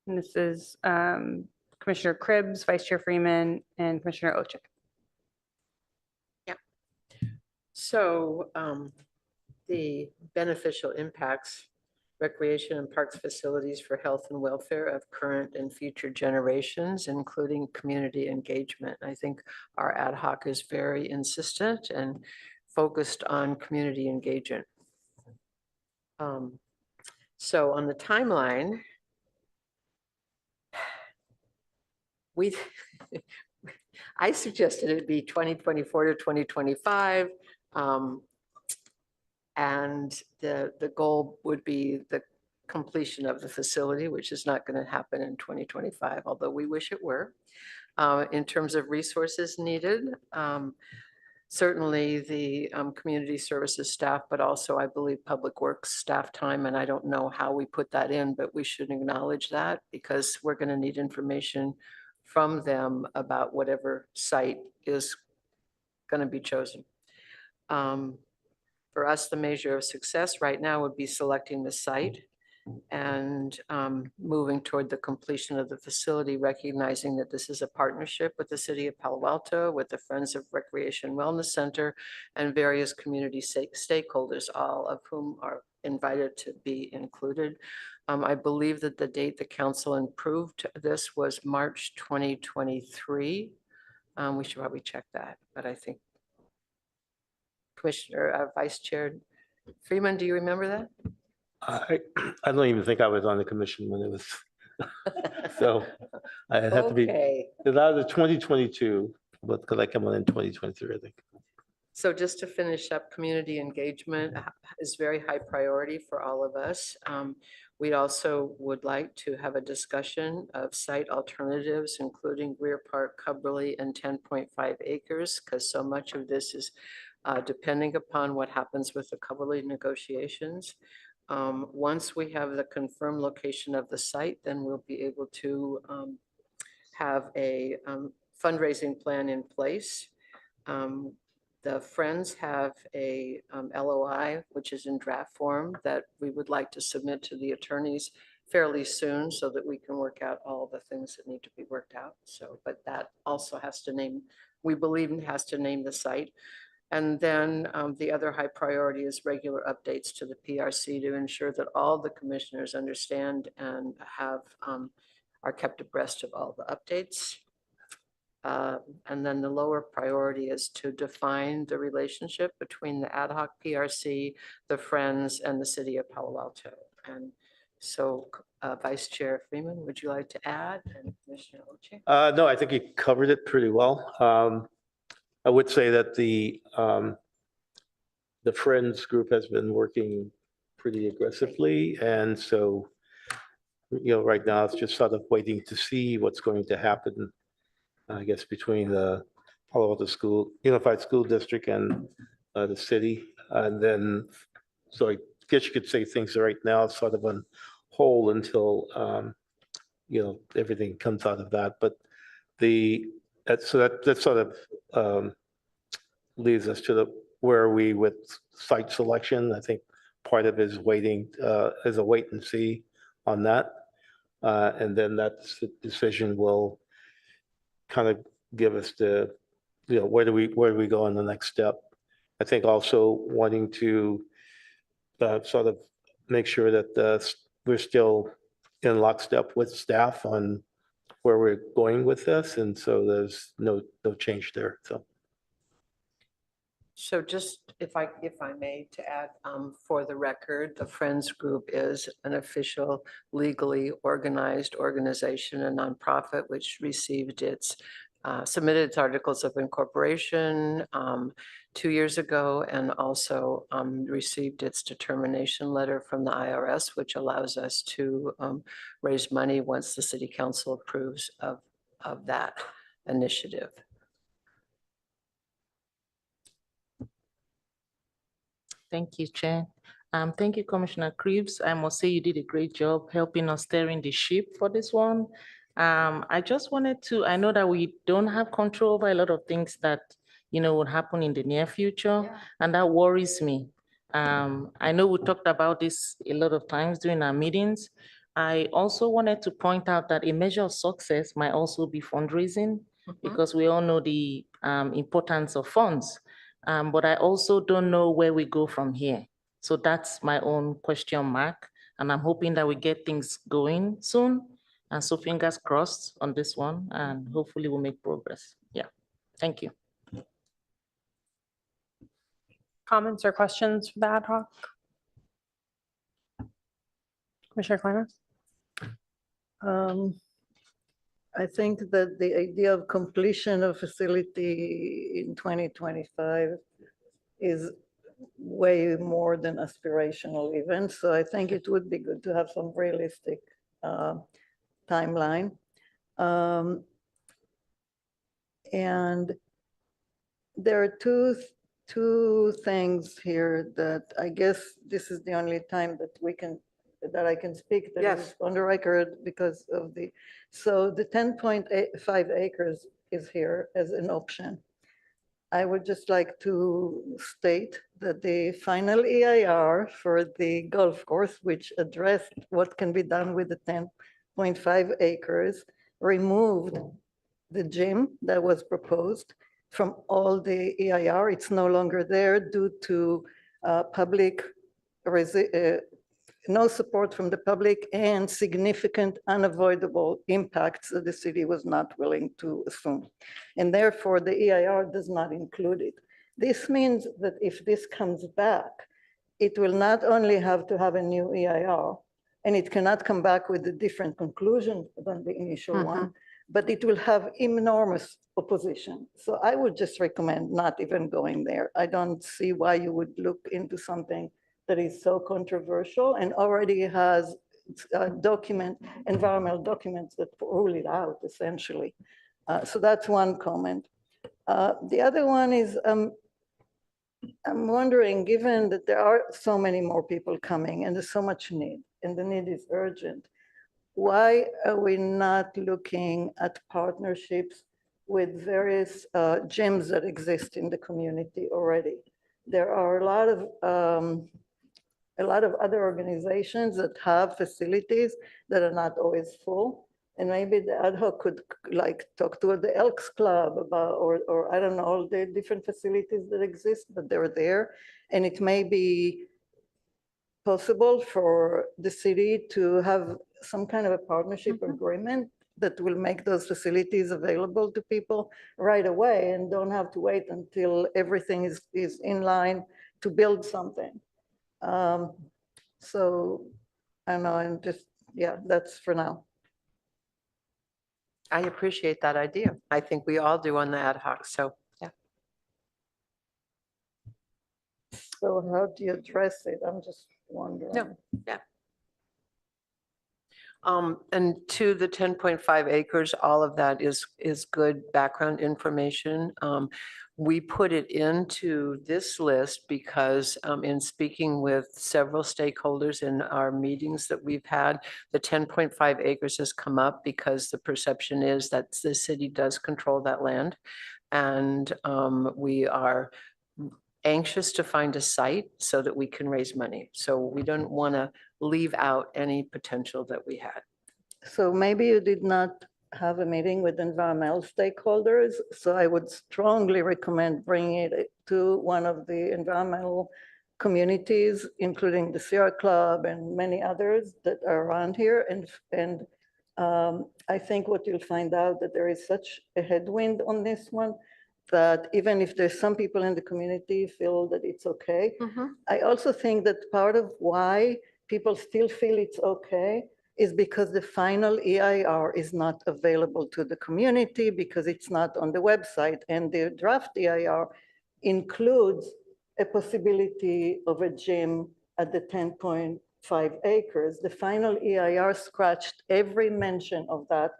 And this is Commissioner Cribbs, Vice Chair Freeman, and Commissioner Ochik. So the beneficial impacts, recreation and parks facilities for health and welfare of current and future generations, including community engagement. I think our ad hoc is very insistent and focused on community engagement. So on the timeline, we, I suggested it be 2024 to 2025. And the goal would be the completion of the facility, which is not going to happen in 2025, although we wish it were. In terms of resources needed, certainly the community services staff, but also I believe public works staff time. And I don't know how we put that in, but we should acknowledge that because we're going to need information from them about whatever site is going to be chosen. For us, the measure of success right now would be selecting the site and moving toward the completion of the facility, recognizing that this is a partnership with the city of Palo Alto, with the Friends of Recreation Wellness Center, and various community stakeholders, all of whom are invited to be included. I believe that the date the council approved this was March 2023. We should probably check that, but I think Commissioner, Vice Chair Freeman, do you remember that? I don't even think I was on the commission when it was. So I have to be, Okay. that was 2022, but because I come on in 2023, I think. So just to finish up, community engagement is very high priority for all of us. We also would like to have a discussion of site alternatives, including Greer Park, Cubberley, and 10.5 acres, because so much of this is depending upon what happens with the Cubberley negotiations. Once we have the confirmed location of the site, then we'll be able to have a fundraising plan in place. The Friends have a LOI, which is in draft form, that we would like to submit to the attorneys fairly soon so that we can work out all the things that need to be worked out. So, but that also has to name, we believe it has to name the site. And then the other high priority is regular updates to the PRC to ensure that all the commissioners understand and have are kept abreast of all the updates. And then the lower priority is to define the relationship between the ad hoc PRC, the Friends, and the city of Palo Alto. And so Vice Chair Freeman, would you like to add? And Commissioner Oche? No, I think you covered it pretty well. I would say that the Friends group has been working pretty aggressively. And so, right now it's just sort of waiting to see what's going to happen, I guess, between the Palo Alto Unified School District and the city. And then, so I guess you could say things right now sort of on hold until, everything comes out of that. But that sort of leads us to where are we with site selection. I think part of it is waiting, is a wait and see on that. And then that decision will kind of give us the, where do we go on the next step. I think also wanting to sort of make sure that we're still in lockstep with staff on where we're going with this. And so there's no change there, so. So just if I may to add, for the record, the Friends Group is an official legally organized organization, a nonprofit, which received its submitted its articles of incorporation 2 years ago, and also received its determination letter from the IRS, which allows us to raise money once the city council approves of that initiative. Thank you, Chair. Thank you, Commissioner Krebs. I must say you did a great job helping us steering the ship for this one. I just wanted to, I know that we don't have control over a lot of things that, would happen in the near future, and that worries me. I know we talked about this a lot of times during our meetings. I also wanted to point out that a measure of success might also be fundraising, because we all know the importance of funds. But I also don't know where we go from here. So that's my own question mark. And I'm hoping that we get things going soon. And so fingers crossed on this one, and hopefully we'll make progress. Yeah, thank you. Comments or questions for the ad hoc? Commissioner Kleiner? I think that the idea of completion of facility in 2025 is way more than aspirational even. So I think it would be good to have some realistic timeline. And there are two things here that I guess this is the only time that I can speak that is Yes. on the record because of so the 10.5 acres is here as an option. I would just like to state that the final EIR for the golf course, which addressed what can be done with the 10.5 acres, removed the gym that was proposed from all the EIR. It's no longer there due to no support from the public and significant unavoidable impacts that the city was not willing to assume. And therefore the EIR does not include it. This means that if this comes back, it will not only have to have a new EIR, and it cannot come back with a different conclusion than the initial one, but it will have enormous opposition. So I would just recommend not even going there. I don't see why you would look into something that is so controversial and already has environmental documents that rule it out, essentially. So that's one comment. The other one is, I'm wondering, given that there are so many more people coming and there's so much need, and the need is urgent, why are we not looking at partnerships with various gyms that exist in the community already? There are a lot of other organizations that have facilities that are not always full. And maybe the ad hoc could like talk to the Elks Club about, or I don't know, all the different facilities that exist, but they're there. And it may be possible for the city to have some kind of a partnership agreement that will make those facilities available to people right away and don't have to wait until everything is in line to build something. So I don't know, and just, yeah, that's for now. I appreciate that idea. I think we all do on the ad hoc, so, yeah. So how do you address it? I'm just wondering. No, yeah. And to the 10.5 acres, all of that is good background information. We put it into this list because in speaking with several stakeholders in our meetings that we've had, the 10.5 acres has come up because the perception is that the city does control that land. And we are anxious to find a site so that we can raise money. So we don't want to leave out any potential that we had. So maybe you did not have a meeting with environmental stakeholders. So I would strongly recommend bringing it to one of the environmental communities, including the Sierra Club and many others that are around here. And I think what you'll find out that there is such a headwind on this one that even if there's some people in the community feel that it's okay, I also think that part of why people still feel it's okay is because the final EIR is not available to the community because it's not on the website, and the draft EIR includes a possibility of a gym at the 10.5 acres. The final EIR scratched every mention of that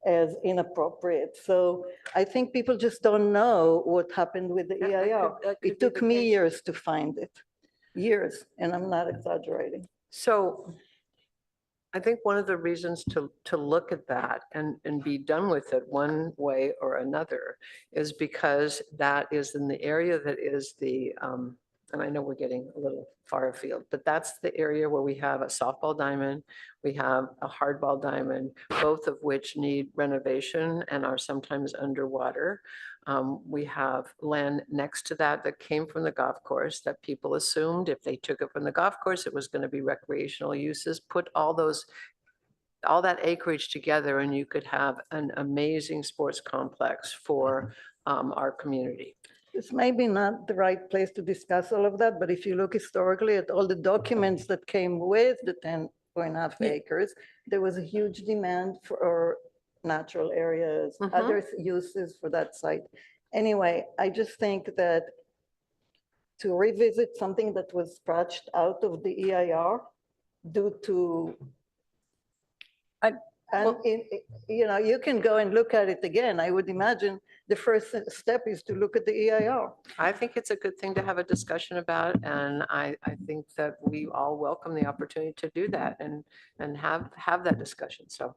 as inappropriate. So I think people just don't know what happened with the EIR. It took me years to find it, years, and I'm not exaggerating. So I think one of the reasons to look at that and be done with it one way or another is because that is in the area that is the, and I know we're getting a little far afield, but that's the area where we have a softball diamond, we have a hardball diamond, both of which need renovation and are sometimes underwater. We have land next to that that came from the golf course that people assumed if they took it from the golf course, it was going to be recreational uses. Put all that acreage together and you could have an amazing sports complex for our community. It's maybe not the right place to discuss all of that, but if you look historically at all the documents that came with the 10.5 acres, there was a huge demand for natural areas, other uses for that site. Anyway, I just think that to revisit something that was scratched out of the EIR due to, you can go and look at it again. I would imagine the first step is to look at the EIR. I think it's a good thing to have a discussion about, and I think that we all welcome the opportunity to do that and have that discussion, so.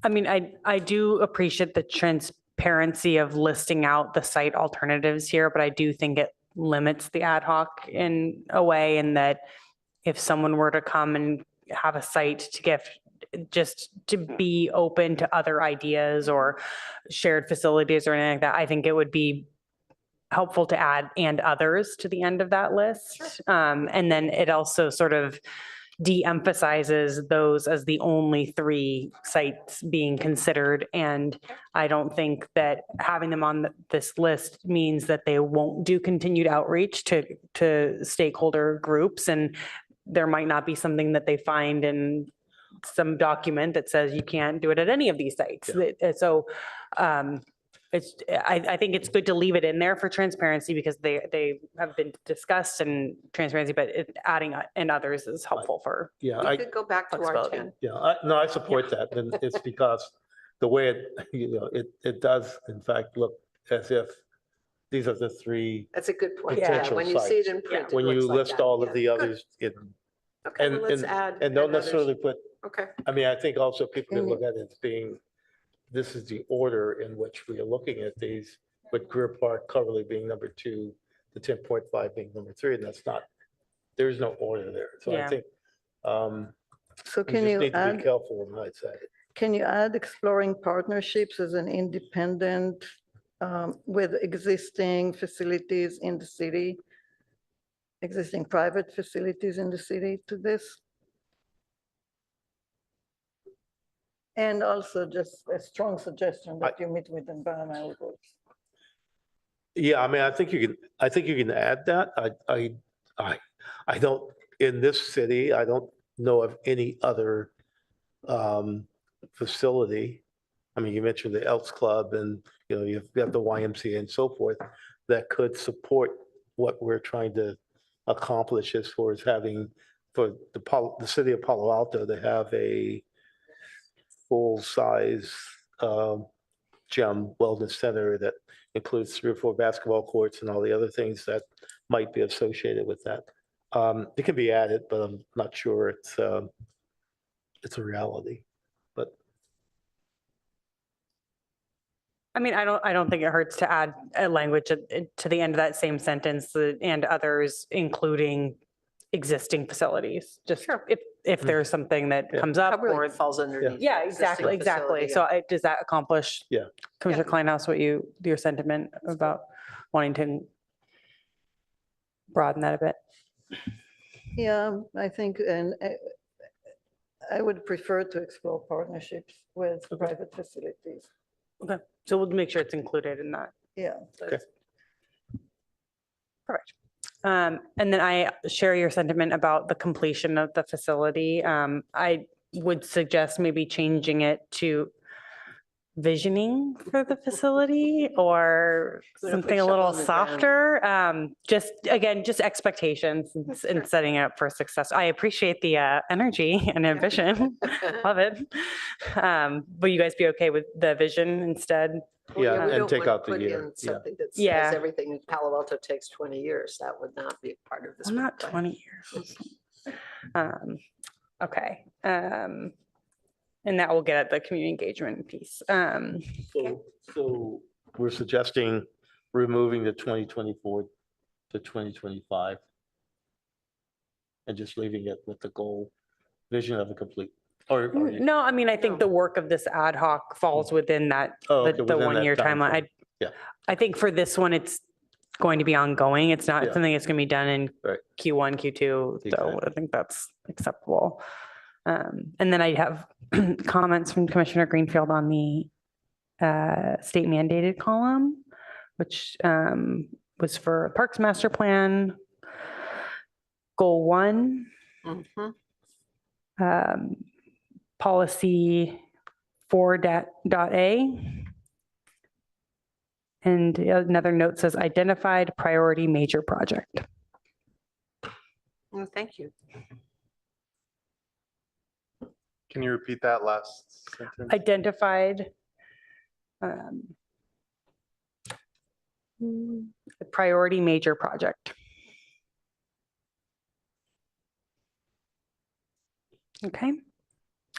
I mean, I do appreciate the transparency of listing out the site alternatives here, but I do think it limits the ad hoc in a way, in that if someone were to come and have a site to give, just to be open to other ideas or shared facilities or anything like that, I think it would be helpful to add "and others" to the end of that list. And then it also sort of de-emphasizes those as the only 3 sites being considered. And I don't think that having them on this list means that they won't do continued outreach to stakeholder groups. And there might not be something that they find in some document that says you can't do it at any of these sites. So I think it's good to leave it in there for transparency, because they have been discussed and transparency, but adding "and others" is helpful for. Yeah, We could go back to our 10. yeah, no, I support that. And it's because the way it does in fact look as if these are the 3 That's a good point. Yeah, potential when you see it sites. in print. it When you looks like list that. all Yeah, of the good. others in. Okay, well, let's add. And don't "and others." necessarily put, Okay. I mean, I think also people can look at it as being, this is the order in which we are looking at these, with Greer Park currently being number 2, the 10.5 being number 3, and that's not, there's no order there. So I Yeah. think So we can just you need to be add, careful when I say it. can you add exploring partnerships as an independent with existing facilities in the city, existing private facilities in the city to this? And also just a strong suggestion that you meet with environmental groups. Yeah, I mean, I think you can add that. I don't, in this city, I don't know of any other facility. I mean, you mentioned the Elks Club and, you've got the YMCA and so forth that could support what we're trying to accomplish as far as having, for the city of Palo Alto to have a full-size gym wellness center that includes 3 or 4 basketball courts and all the other things that might be associated with that. It can be added, but I'm not sure it's a reality. But I mean, I don't think it hurts to add a language to the end of that same sentence, "and others," including existing facilities. Just if there's something that comes up Probably or. falls underneath. Yeah, existing exactly. facility, So does that accomplish? Yeah. Commissioner Kleinhaus, your sentiment about wanting to broaden that a bit? Yeah, I think, and I would prefer to explore partnerships with private facilities. Okay, so we'll make sure it's included in that. Yeah. Okay. Perfect. And then I share your sentiment about the completion of the facility. I would suggest maybe changing it to visioning for the facility, or something a little softer. Just expectations and setting it up for success. I appreciate the energy and ambition. Love it. Will you guys be okay with the vision instead? Yeah, we and don't take wanna out the put year. in Something that Yeah. says everything in Palo Alto takes 20 years. That would not be part of this. Well, not plan. 20 years. Okay. And that will get at the community engagement piece. So we're suggesting removing the 2024 to 2025 and just leaving it with the goal, vision of a complete, or No, I mean, I think the work of this ad hoc falls within that, okay, the within that 1 year timeline. timeframe. Yeah. I think for this one, it's going to be ongoing. It's not Yeah. something that's going to be done in Right. Q1, Q2. So Exactly. I think that's acceptable. And then I have comments from Commissioner Greenfield on the state mandated column, which was for Parks Master Plan, Goal 1, Mhm. policy 4.A. And another note says identified priority major project. Well, thank you. Can you repeat that last sentence? Identified priority major project. Okay.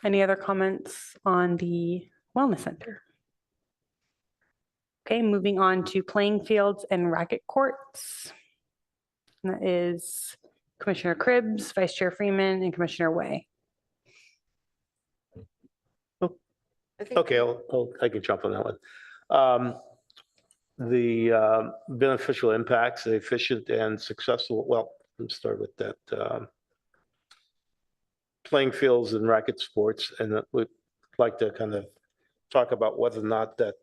Any other comments on the Wellness Center? Okay, moving on to playing fields and racket courts. And that is Commissioner Cribbs, Vice Chair Freeman, and Commissioner Way. Okay, I can jump on that one. The beneficial impacts, the efficient and successful, well, let's start with that. Playing fields and racket sports, and we'd like to kind of talk about whether or not that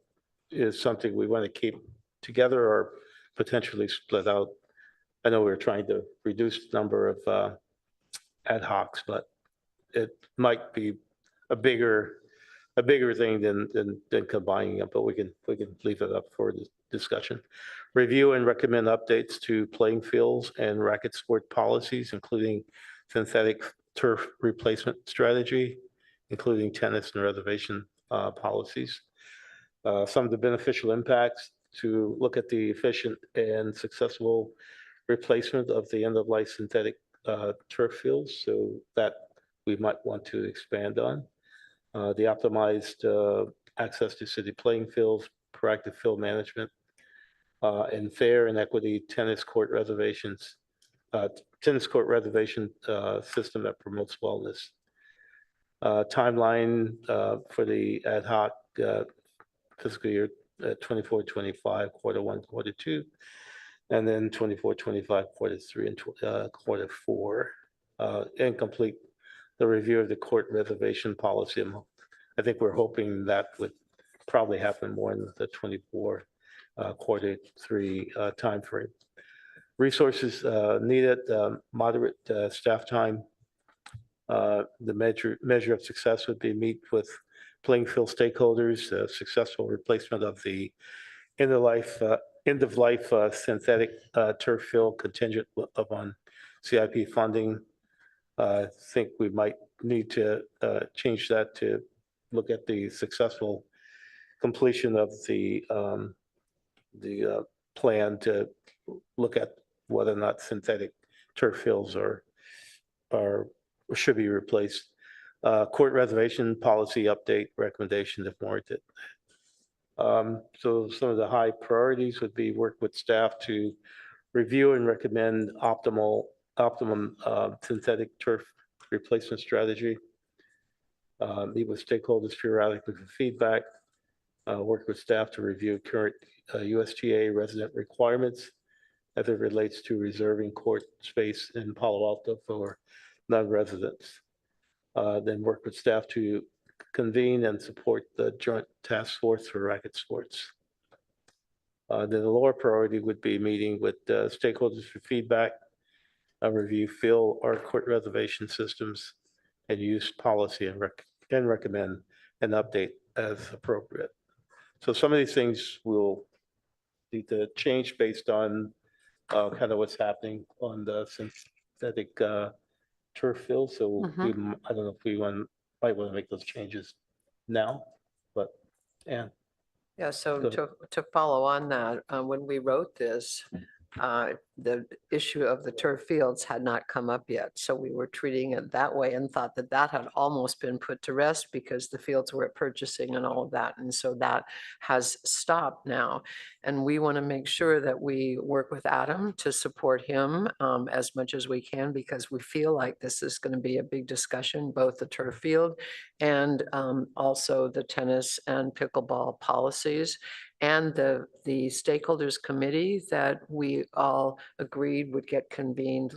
is something we want to keep together or potentially split out. I know we're trying to reduce the number of ad hocs, but it might be a bigger thing than combining them, but we can leave it up for the discussion. Review and recommend updates to playing fields and racket sport policies, including synthetic turf replacement strategy, including tennis and reservation policies. Some of the beneficial impacts to look at the efficient and successful replacement of the end-of-life synthetic turf fields, so that we might want to expand on. The optimized access to city playing fields, proactive field management, and fair and equity tennis court reservation system that promotes wellness. Timeline for the ad hoc fiscal year 24-25, quarter 1, quarter 2, and then 24-25, quarter 3 and quarter 4, and complete the review of the court reservation policy. I think we're hoping that would probably happen more in the 24 quarter 3 timeframe. Resources needed, moderate staff time. The measure of success would be meet with playing field stakeholders, successful replacement of the end of life synthetic turf field contingent upon CIP funding. I think we might need to change that to look at the successful completion of the plan to look at whether or not synthetic turf fields are should be replaced. Court reservation policy update recommendation if warranted. So some of the high priorities would be work with staff to review and recommend optimum synthetic turf replacement strategy. Meet with stakeholders periodically for feedback. Work with staff to review current USTA resident requirements as it relates to reserving court space in Palo Alto for non-residents. Then work with staff to convene and support the joint task force for racket sports. Then the lower priority would be meeting with stakeholders for feedback, review field or court reservation systems, and use policy and recommend an update as appropriate. So some of these things will need to change based on kind of what's happening on the synthetic turf field. So I don't know if we might want to make those changes now, but Ann. Yeah, so Go ahead. to follow on that, when we wrote this, the issue of the turf fields had not come up yet. So we were treating it that way and thought that that had almost been put to rest because the fields were at purchasing and all of that. And so that has stopped now. And we want to make sure that we work with Adam to support him as much as we can, because we feel like this is going to be a big discussion, both the turf field and also the tennis and pickleball policies. And the stakeholders committee that we all agreed would get convened,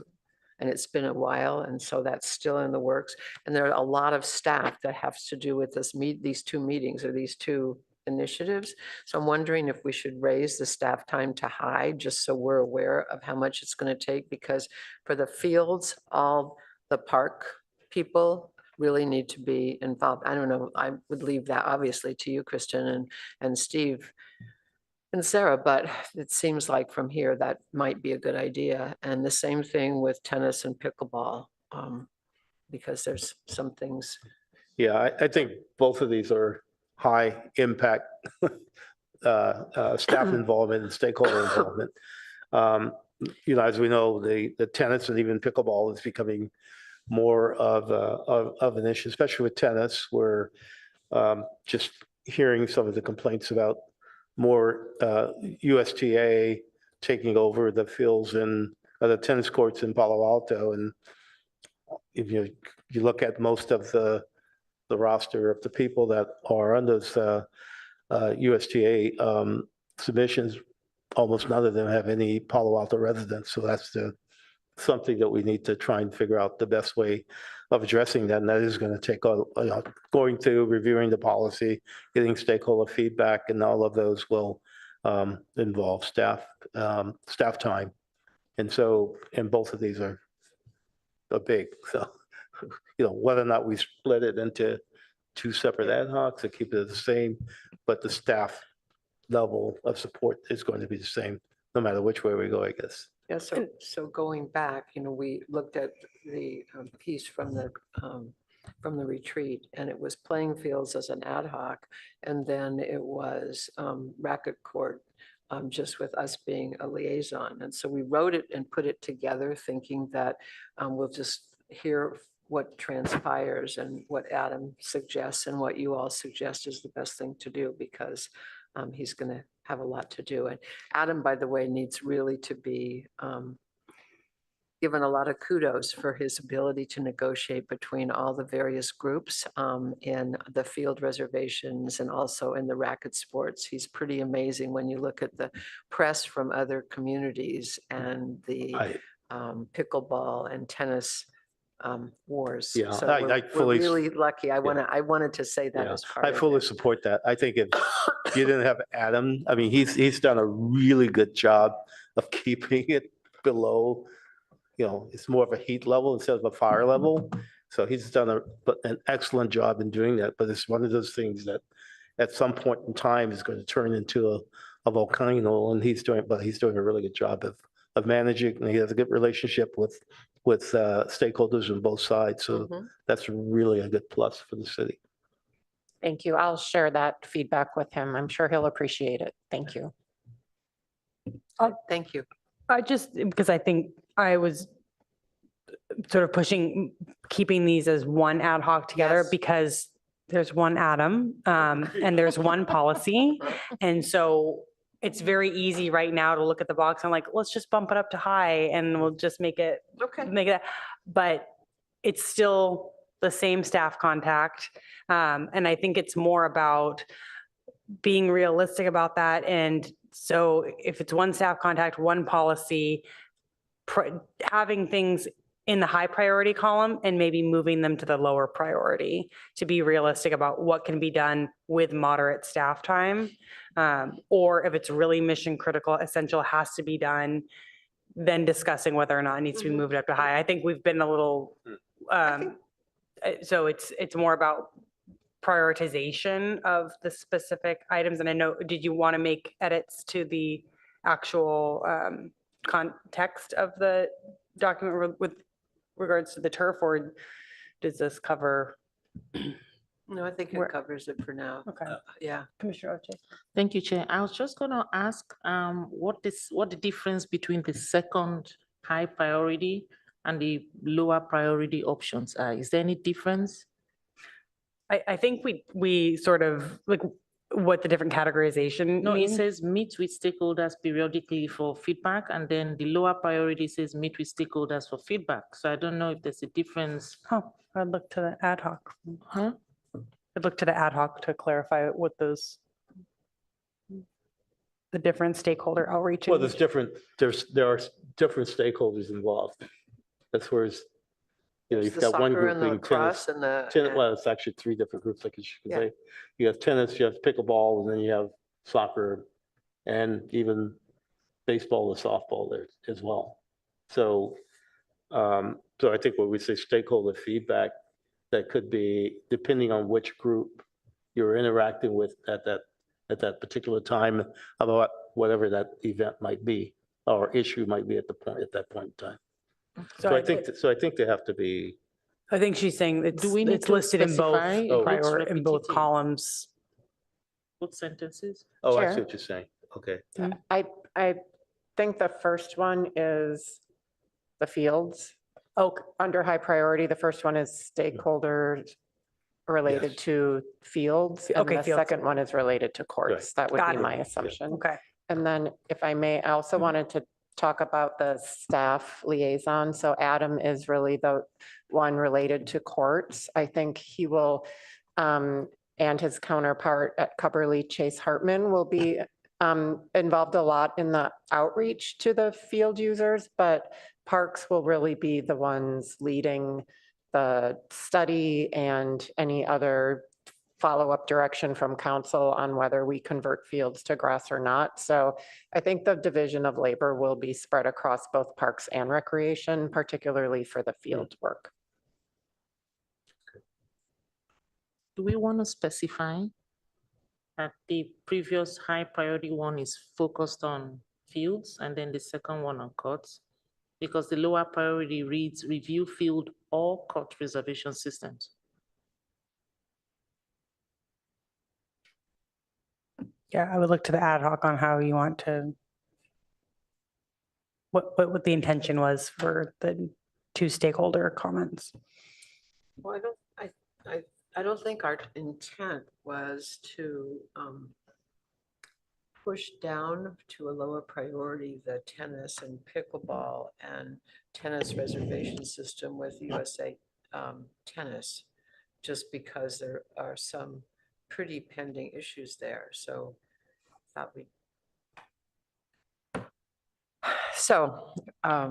and it's been a while, and so that's still in the works. And there are a lot of staff that has to do with these two meetings or these two initiatives. So I'm wondering if we should raise the staff time to high, just so we're aware of how much it's going to take, because for the fields, all the park people really need to be involved. I don't know, I would leave that obviously to you, Kristen and Steve and Sarah, but it seems like from here that might be a good idea. And the same thing with tennis and pickleball, because there's some things. Yeah, I think both of these are high impact staff involvement and stakeholder involvement. As we know, the tennis and even pickleball is becoming more of an issue, especially with tennis, where just hearing some of the complaints about more USTA taking over the fields in the tennis courts in Palo Alto. And if you look at most of the roster of the people that are on those USTA submissions, almost none of them have any Palo Alto residents. So that's something that we need to try and figure out the best way of addressing that. And that is going to take going through reviewing the policy, getting stakeholder feedback, and all of those will involve staff time. And both of these are big. So, whether or not we split it into two separate ad hocs or keep it the same, but the staff level of support is going to be the same, no matter which way we go, I guess. Yeah, so going back, we looked at the piece from the retreat, and it was playing fields as an ad hoc, and then it was racket court, just with us being a liaison. And so we wrote it and put it together thinking that we'll just hear what transpires and what Adam suggests and what you all suggest is the best thing to do, because he's going to have a lot to do. And Adam, by the way, needs really to be given a lot of kudos for his ability to negotiate between all the various groups in the field reservations and also in the racket sports. He's pretty amazing when you look at the press from other communities and the pickleball and tennis wars. Yeah, So I we're fully- really lucky. I wanted to say that Yeah, as part I of fully it. support that. I think if you didn't have Adam, I mean, he's done a really good job of keeping it below, it's more of a heat level instead of a fire level. So he's done an excellent job in doing that. But it's one of those things that at some point in time is going to turn into a volcano, and he's doing a really good job of managing. And he has a good relationship with stakeholders on both sides. So that's really a good plus for the city. Thank you. I'll share that feedback with him. I'm sure he'll appreciate it. Thank you. Thank you. Because I think I was sort of pushing, keeping these as one ad hoc together, Yes. because there's one Adam and there's one policy. And so it's very easy right now to look at the box and like, let's just bump it up to high and we'll just make it. But it's still the same staff contact. And I think it's more about being realistic about that. And so if it's one staff contact, one policy, having things in the high priority column and maybe moving them to the lower priority to be realistic about what can be done with moderate staff time. Or if it's really mission critical, essential, has to be done, then discussing whether or not it needs to be moved up to high. I think we've been a little, so it's more about prioritization of the specific items. And I know, did you want to make edits to the actual context of the document with regards to the turf, or does this cover? No, I think it covers it for now. Okay. Yeah. Commissioner Oche. Thank you, Chair. I was just going to ask what the difference between the second high priority and the lower priority options are. Is there any difference? I think we sort of like what the different categorization No, it means. says meet with stakeholders periodically for feedback, and then the lower priority says meet with stakeholders for feedback. So I don't know if there's a difference. Oh, I'd look to the ad hoc. Huh? I'd look to the ad hoc to clarify what those, the different stakeholder outreach. Well, there are different stakeholders involved. That's where you've got one group being tennis. Well, it's actually three different groups, like you can say. You have tennis, you have pickleball, and then you have soccer, and even baseball and softball there as well. So I think when we say stakeholder feedback, that could be, depending on which group you're interacting with at that particular time, about whatever that event might be or issue might be at that point in time. So I think they have to be. I think she's saying it's, Do we need it's to listed in both, specify Oh. if it's in both repetitive? columns. Both sentences? Oh, I Chair? see what you're saying. Okay. I think the first one is the fields. Oh, Under high priority, the first one is stakeholders related Yes. to fields. And Okay, the fields. second one is related to courts. That would Got be it. my assumption. okay. And then if I may, I also wanted to talk about the staff liaison. So Adam is really the one related to courts. I think he will, and his counterpart at Cubberley, Chase Hartman, will be involved a lot in the outreach to the field users, but Parks will really be the ones leading the study and any other follow-up direction from council on whether we convert fields to grass or not. So I think the division of labor will be spread across both parks and recreation, particularly for the field work. Do we want to specify that the previous high priority one is focused on fields and then the second one on courts? Because the lower priority reads review field or court reservation systems. Yeah, I would look to the ad hoc on how you want to, what the intention was for the two stakeholder comments. Well, I don't think our intent was to push down to a lower priority the tennis and pickleball and tennis reservation system with USA Tennis, just because there are some pretty pending issues there. So I thought we. So I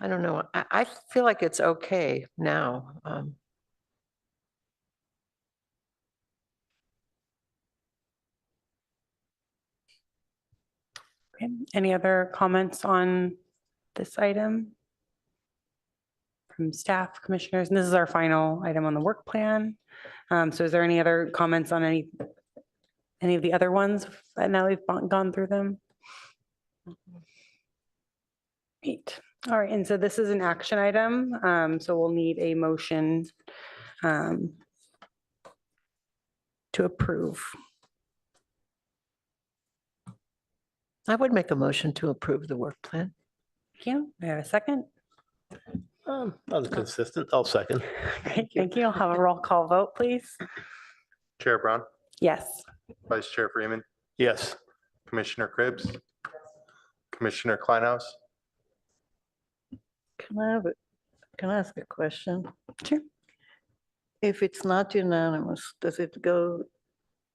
don't know. I feel like it's okay now. Okay. Any other comments on this item? From staff, commissioners, and this is our final item on the work plan. So is there any other comments on any of the other ones now we've gone through them? Great. All right, and so this is an action item. So we'll need a motion to approve. I would make a motion to approve the work plan. Thank you. I have a second. Inconsistent. I'll second. Great, thank you. I'll have a roll call vote, please. Chair Brown, Yes. Vice Chair Freeman, Yes. Commissioner Krebs, Commissioner Kleinhaus. Can I ask a question? Sure. If it's not unanimous, does it go,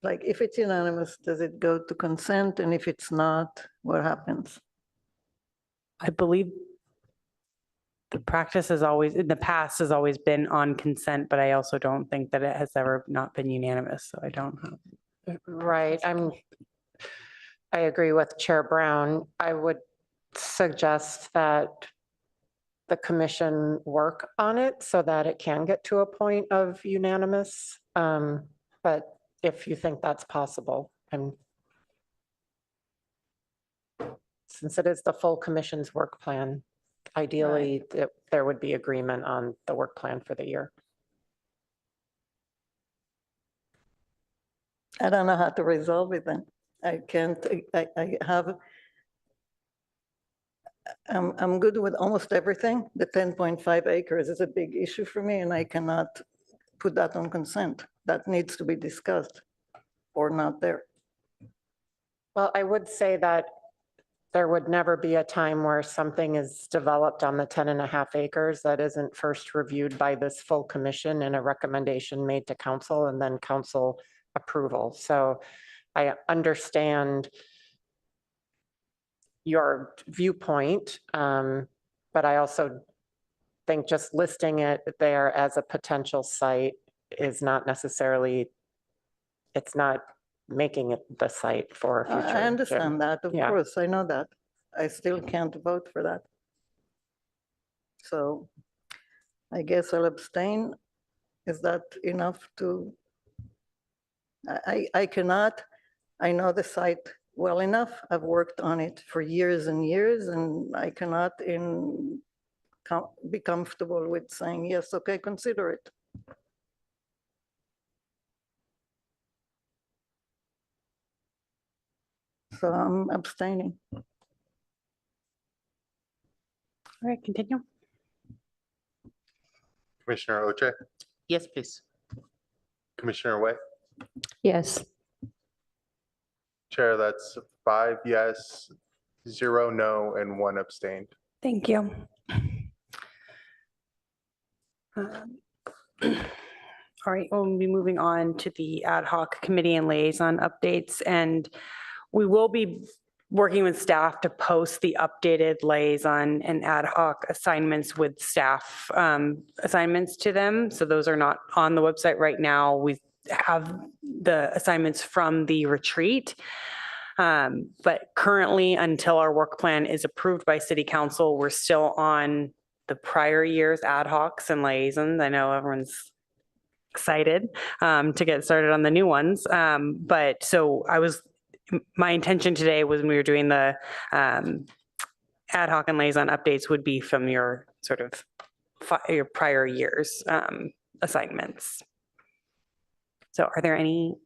like, if it's unanimous, does it go to consent? And if it's not, what happens? I believe the practice has always, in the past, has always been on consent, but I also don't think that it has ever not been unanimous, so I don't know. Right. I agree with Chair Brown. I would suggest that the commission work on it so that it can get to a point of unanimous. But if you think that's possible, since it is the full commission's work plan, ideally there would be agreement on the work plan for the year. I don't know how to resolve it then. I can't, I have, I'm good with almost everything. The 10.5 acres is a big issue for me and I cannot put that on consent. That needs to be discussed or not there. Well, I would say that there would never be a time where something is developed on the 10.5 acres that isn't first reviewed by this full commission and a recommendation made to council and then council approval. So I understand your viewpoint, but I also think just listing it there as a potential site is not necessarily, it's not making it the site for a future. I understand that, of Yeah. course, I know that. I still can't vote for that. So I guess I'll abstain. Is that enough to? I cannot, I know the site well enough. I've worked on it for years and years, and I cannot be comfortable with saying, yes, okay, consider it. So I'm abstaining. All right, continue. Commissioner Oche, Yes, please. Commissioner Wei, Yes. Chair, that's 5 yes, 0 no, and 1 abstained. Thank you. All right, we'll be moving on to the ad hoc committee and liaison updates, and we will be working with staff to post the updated liaison and ad hoc assignments with staff assignments to them. So those are not on the website right now. We have the assignments from the retreat. But currently, until our work plan is approved by city council, we're still on the prior year's ad hocs and liaisons. I know everyone's excited to get started on the new ones. But so my intention today was when we were doing the ad hoc and liaison updates would be from your sort of your prior year's assignments. So are there any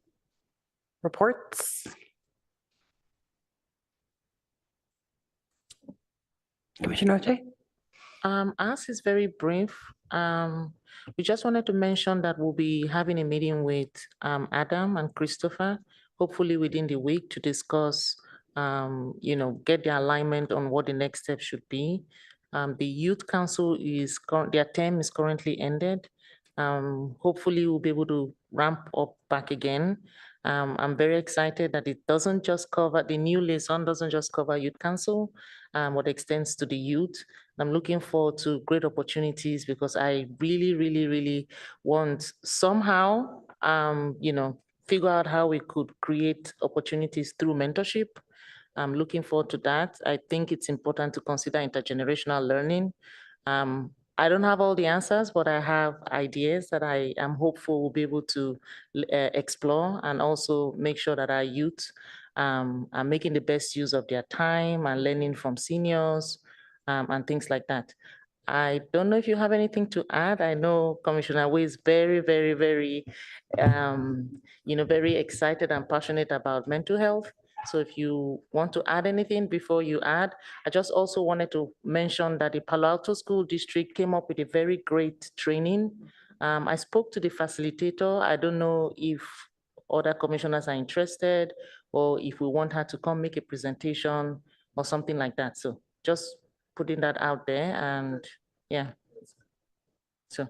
reports? Commissioner Oche? Ours is very brief. We just wanted to mention that we'll be having a meeting with Adam and Christopher, hopefully within the week, to discuss, get the alignment on what the next step should be. The youth council their term is currently ended. Hopefully we'll be able to ramp up back again. I'm very excited that it doesn't just cover, the new liaison doesn't just cover youth council, what extends to the youth. I'm looking forward to great opportunities because I really, really, really want somehow, figure out how we could create opportunities through mentorship. I'm looking forward to that. I think it's important to consider intergenerational learning. I don't have all the answers, but I have ideas that I am hopeful we'll be able to explore and also make sure that our youth are making the best use of their time and learning from seniors and things like that. I don't know if you have anything to add. I know Commissioner Wei is very, very, very, very excited and passionate about mental health. So if you want to add anything before you add, I just also wanted to mention that the Palo Alto School District came up with a very great training. I spoke to the facilitator. I don't know if other commissioners are interested or if we want her to come make a presentation or something like that. So just putting that out there and yeah. So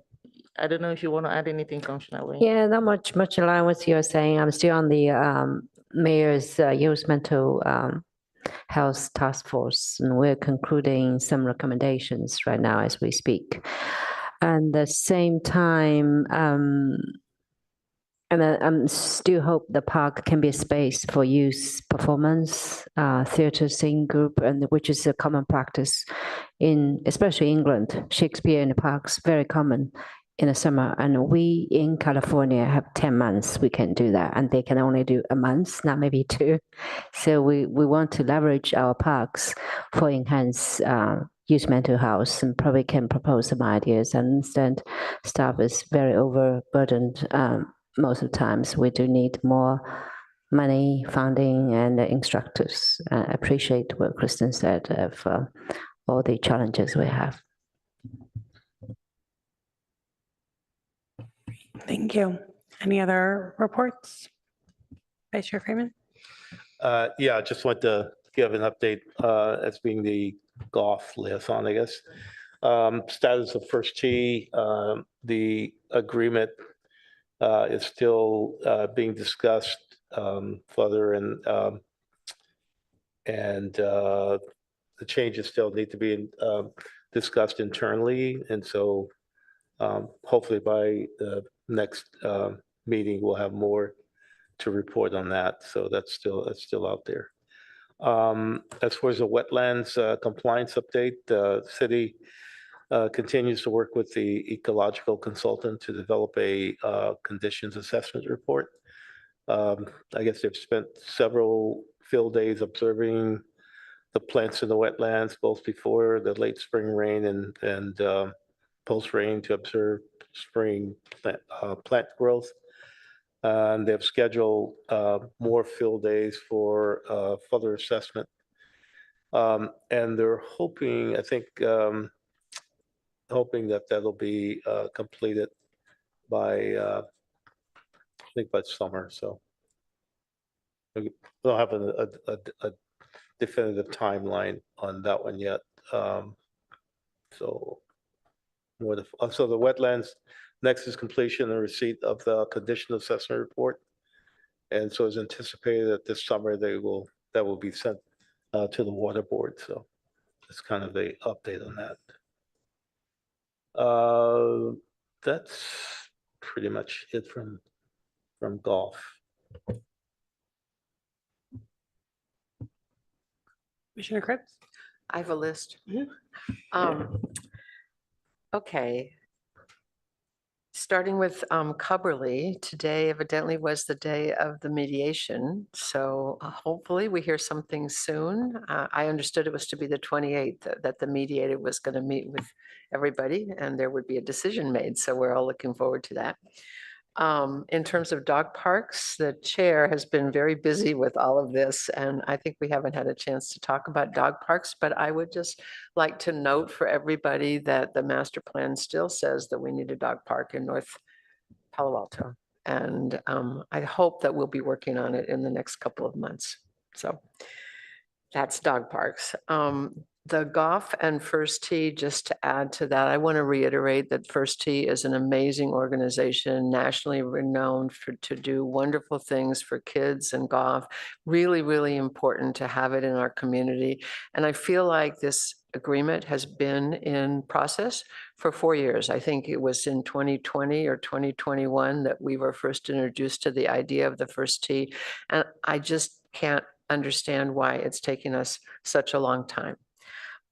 I don't know if you want to add anything, Commissioner Wei. Yeah, not much in line with what you're saying. I'm still on the mayor's youth mental health task force, and we're concluding some recommendations right now as we speak. And at the same time, and I still hope the park can be a space for youth performance, theatre, singing group, and which is a common practice in especially England. Shakespeare in the parks, very common in the summer. And we in California have 10 months we can do that, and they can only do a month, not maybe 2. So we want to leverage our parks for enhanced youth mental health, and probably can propose some ideas. I understand staff is very overburdened. Most of the times we do need more money, funding, and instructors. I appreciate what Kristen said of all the challenges we have. Thank you. Any other reports? Vice Chair Freeman? Yeah, I just want to give an update as being the golf liaison, I guess. Status of first tee, the agreement is still being discussed further, and the changes still need to be discussed internally. And so hopefully by the next meeting, we'll have more to report on that. So that's still out there. As far as the wetlands compliance update, city continues to work with the ecological consultant to develop a conditions assessment report. I guess they've spent several field days observing the plants in the wetlands, both before the late spring rain and post rain, to observe spring plant growth. And they've scheduled more field days for further assessment. And they're hoping, I think, hoping that that'll be completed by, I think by summer, so. We don't have a definitive timeline on that one yet. So the wetlands, next is completion and receipt of the condition assessment report. And so it's anticipated that this summer that will be sent to the water board. So that's kind of the update on that. That's pretty much it from golf. Commissioner Krebs? I have a list. Okay. Starting with Cubberley, today evidently was the day of the mediation. So hopefully we hear something soon. I understood it was to be the 28th that the mediator was going to meet with everybody and there would be a decision made. So we're all looking forward to that. In terms of dog parks, the chair has been very busy with all of this, and I think we haven't had a chance to talk about dog parks, but I would just like to note for everybody that the master plan still says that we need a dog park in North Palo Alto. And I hope that we'll be working on it in the next couple of months. So that's dog parks. The golf and First Tee, just to add to that, I want to reiterate that First Tee is an amazing organization, nationally renowned to do wonderful things for kids and golf. Really, really important to have it in our community. And I feel like this agreement has been in process for 4 years. I think it was in 2020 or 2021 that we were first introduced to the idea of the First Tee. And I just can't understand why it's taking us such a long time.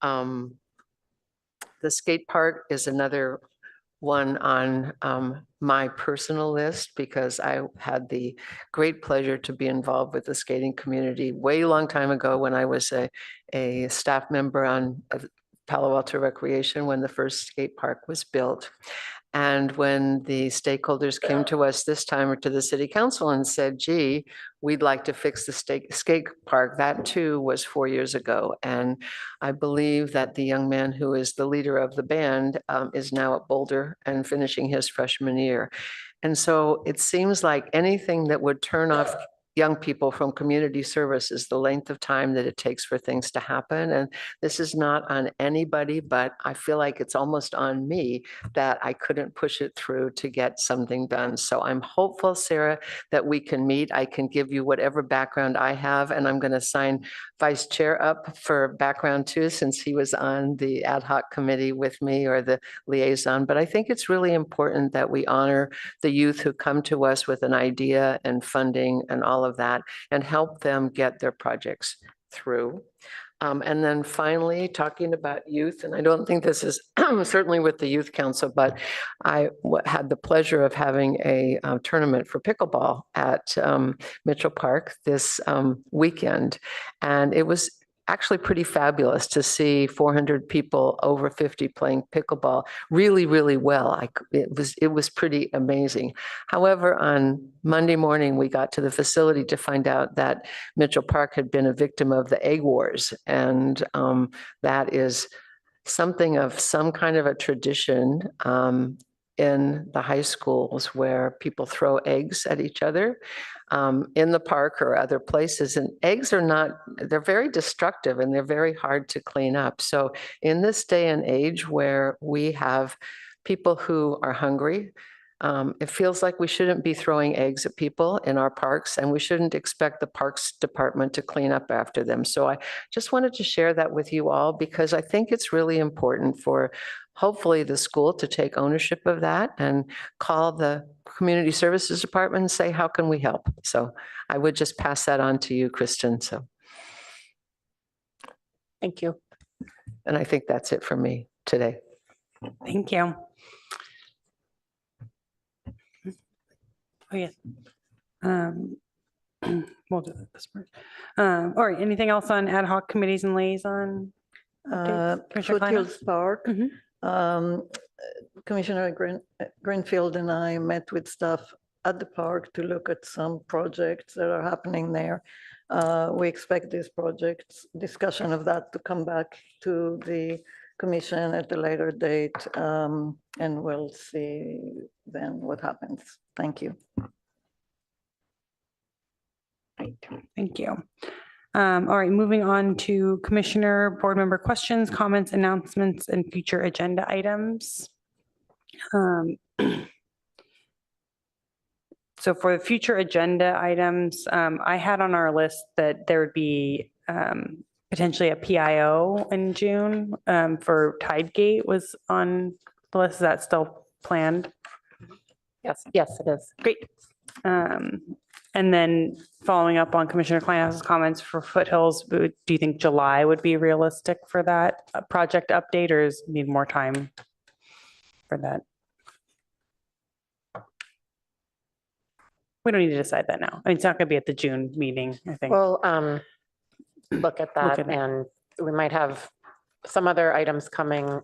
The skate park is another one on my personal list because I had the great pleasure to be involved with the skating community way long time ago when I was a staff member on Palo Alto Recreation when the first skate park was built. And when the stakeholders came to us this time or to the city council and said, gee, we'd like to fix the skate park, that too was 4 years ago. And I believe that the young man who is the leader of the band is now at Boulder and finishing his freshman year. And so it seems like anything that would turn off young people from community service is the length of time that it takes for things to happen. And this is not on anybody, but I feel like it's almost on me that I couldn't push it through to get something done. So I'm hopeful, Sarah, that we can meet. I can give you whatever background I have, and I'm going to sign Vice Chair up for background too, since he was on the ad hoc committee with me or the liaison. But I think it's really important that we honor the youth who come to us with an idea and funding and all of that and help them get their projects through. And then finally, talking about youth, and I don't think this is certainly with the Youth Council, but I had the pleasure of having a tournament for pickleball at Mitchell Park this weekend. And it was actually pretty fabulous to see 400 people over 50 playing pickleball really, really well. It was pretty amazing. However, on Monday morning, we got to the facility to find out that Mitchell Park had been a victim of the egg wars. And that is something of some kind of a tradition in the high schools where people throw eggs at each other in the park or other places. And eggs they're very destructive and they're very hard to clean up. So in this day and age where we have people who are hungry, it feels like we shouldn't be throwing eggs at people in our parks, and we shouldn't expect the Parks Department to clean up after them. So I just wanted to share that with you all because I think it's really important for hopefully the school to take ownership of that and call the Community Services Department and say, how can we help? So I would just pass that on to you, Kristen. So thank you. And I think that's it for me today. Thank you. Oh, yes. We'll do this first. All right, anything else on ad hoc committees and liaison? Commissioner Foothills Park. Mhm. Commissioner Greenfield and I met with staff at the park to look at some projects that are happening there. We expect these projects, discussion of that to come back to the commission at a later date, and we'll see then what happens. Thank you. Thank you. All right, moving on to commissioner board member questions, comments, announcements, and future agenda items. So for the future agenda items, I had on our list that there would be potentially a PIO in June for Tidegate was on the list. Is that still planned? Yes, yes, it is. Great. And then following up on Commissioner Kleinhouse's comments for Foothills, do you think July would be realistic for that project update, or is need more time for that? We don't need to decide that now. I mean, it's not going to be at the June meeting, I think. We'll look at that, at it. and we might have some other items coming.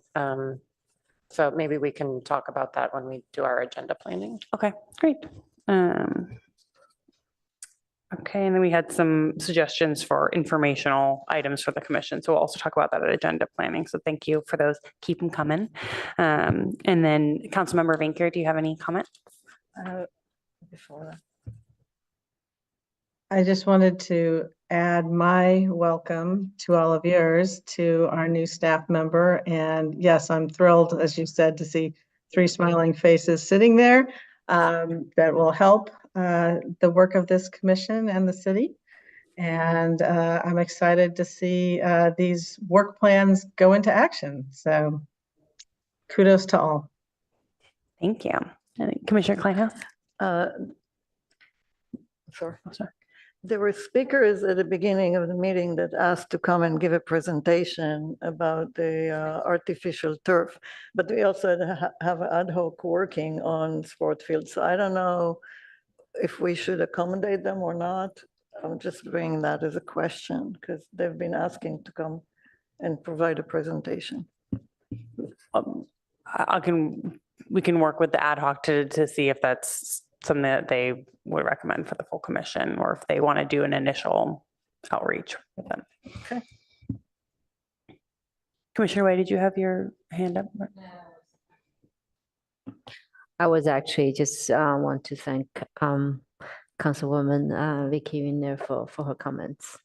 So maybe we can talk about that when we do our agenda planning. Okay, great. Okay, and then we had some suggestions for informational items for the commission. So we'll also talk about that at agenda planning. So thank you for those. Keep them coming. And then Councilmember Vinker, do you have any comments? Before that. I just wanted to add my welcome to all of yours to our new staff member. And yes, I'm thrilled, as you said, to see 3 smiling faces sitting there that will help the work of this commission and the city. And I'm excited to see these work plans go into action. So kudos to all. Thank you. Commissioner Kleinhouse? Sorry. There were speakers at the beginning of the meeting that asked to come and give a presentation about the artificial turf, but we also have ad hoc working on sport fields. So I don't know if we should accommodate them or not. I'm just bringing that as a question because they've been asking to come and provide a presentation. We can work with the ad hoc to see if that's something that they would recommend for the full commission, or if they want to do an initial outreach with them. Okay. Commissioner Wade, did you have your hand up? I was actually just want to thank Councilwoman Vicky Wiener for her comments.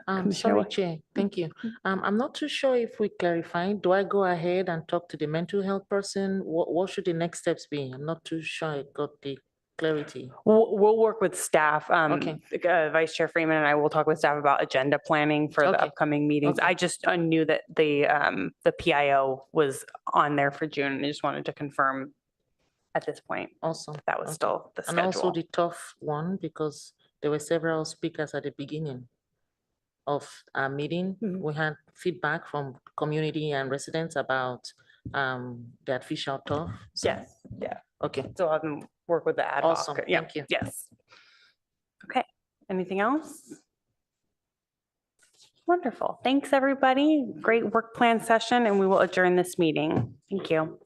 Commissioner Sorry, Wade. Chair. Thank you. I'm not too sure if we clarified. Do I go ahead and talk to the mental health person? What should the next steps be? I'm not too sure I got the clarity. We'll work with staff. Okay. Vice Chair Freeman and I will talk with staff about agenda planning for the Okay. upcoming meetings. Okay. I just knew that the PIO was on there for June, and I just wanted to confirm at this point Awesome. that was Okay. still the And also schedule. the tough one, because there were several speakers at the beginning of our meeting. We had feedback from community and residents about the artificial turf. So- Yes, yeah. Okay. So I'll have them work with the ad hoc. Awesome. Yeah, Thank you. yes. Okay, anything else? Wonderful. Thanks, everybody. Great work plan session, and we will adjourn this meeting. Thank you.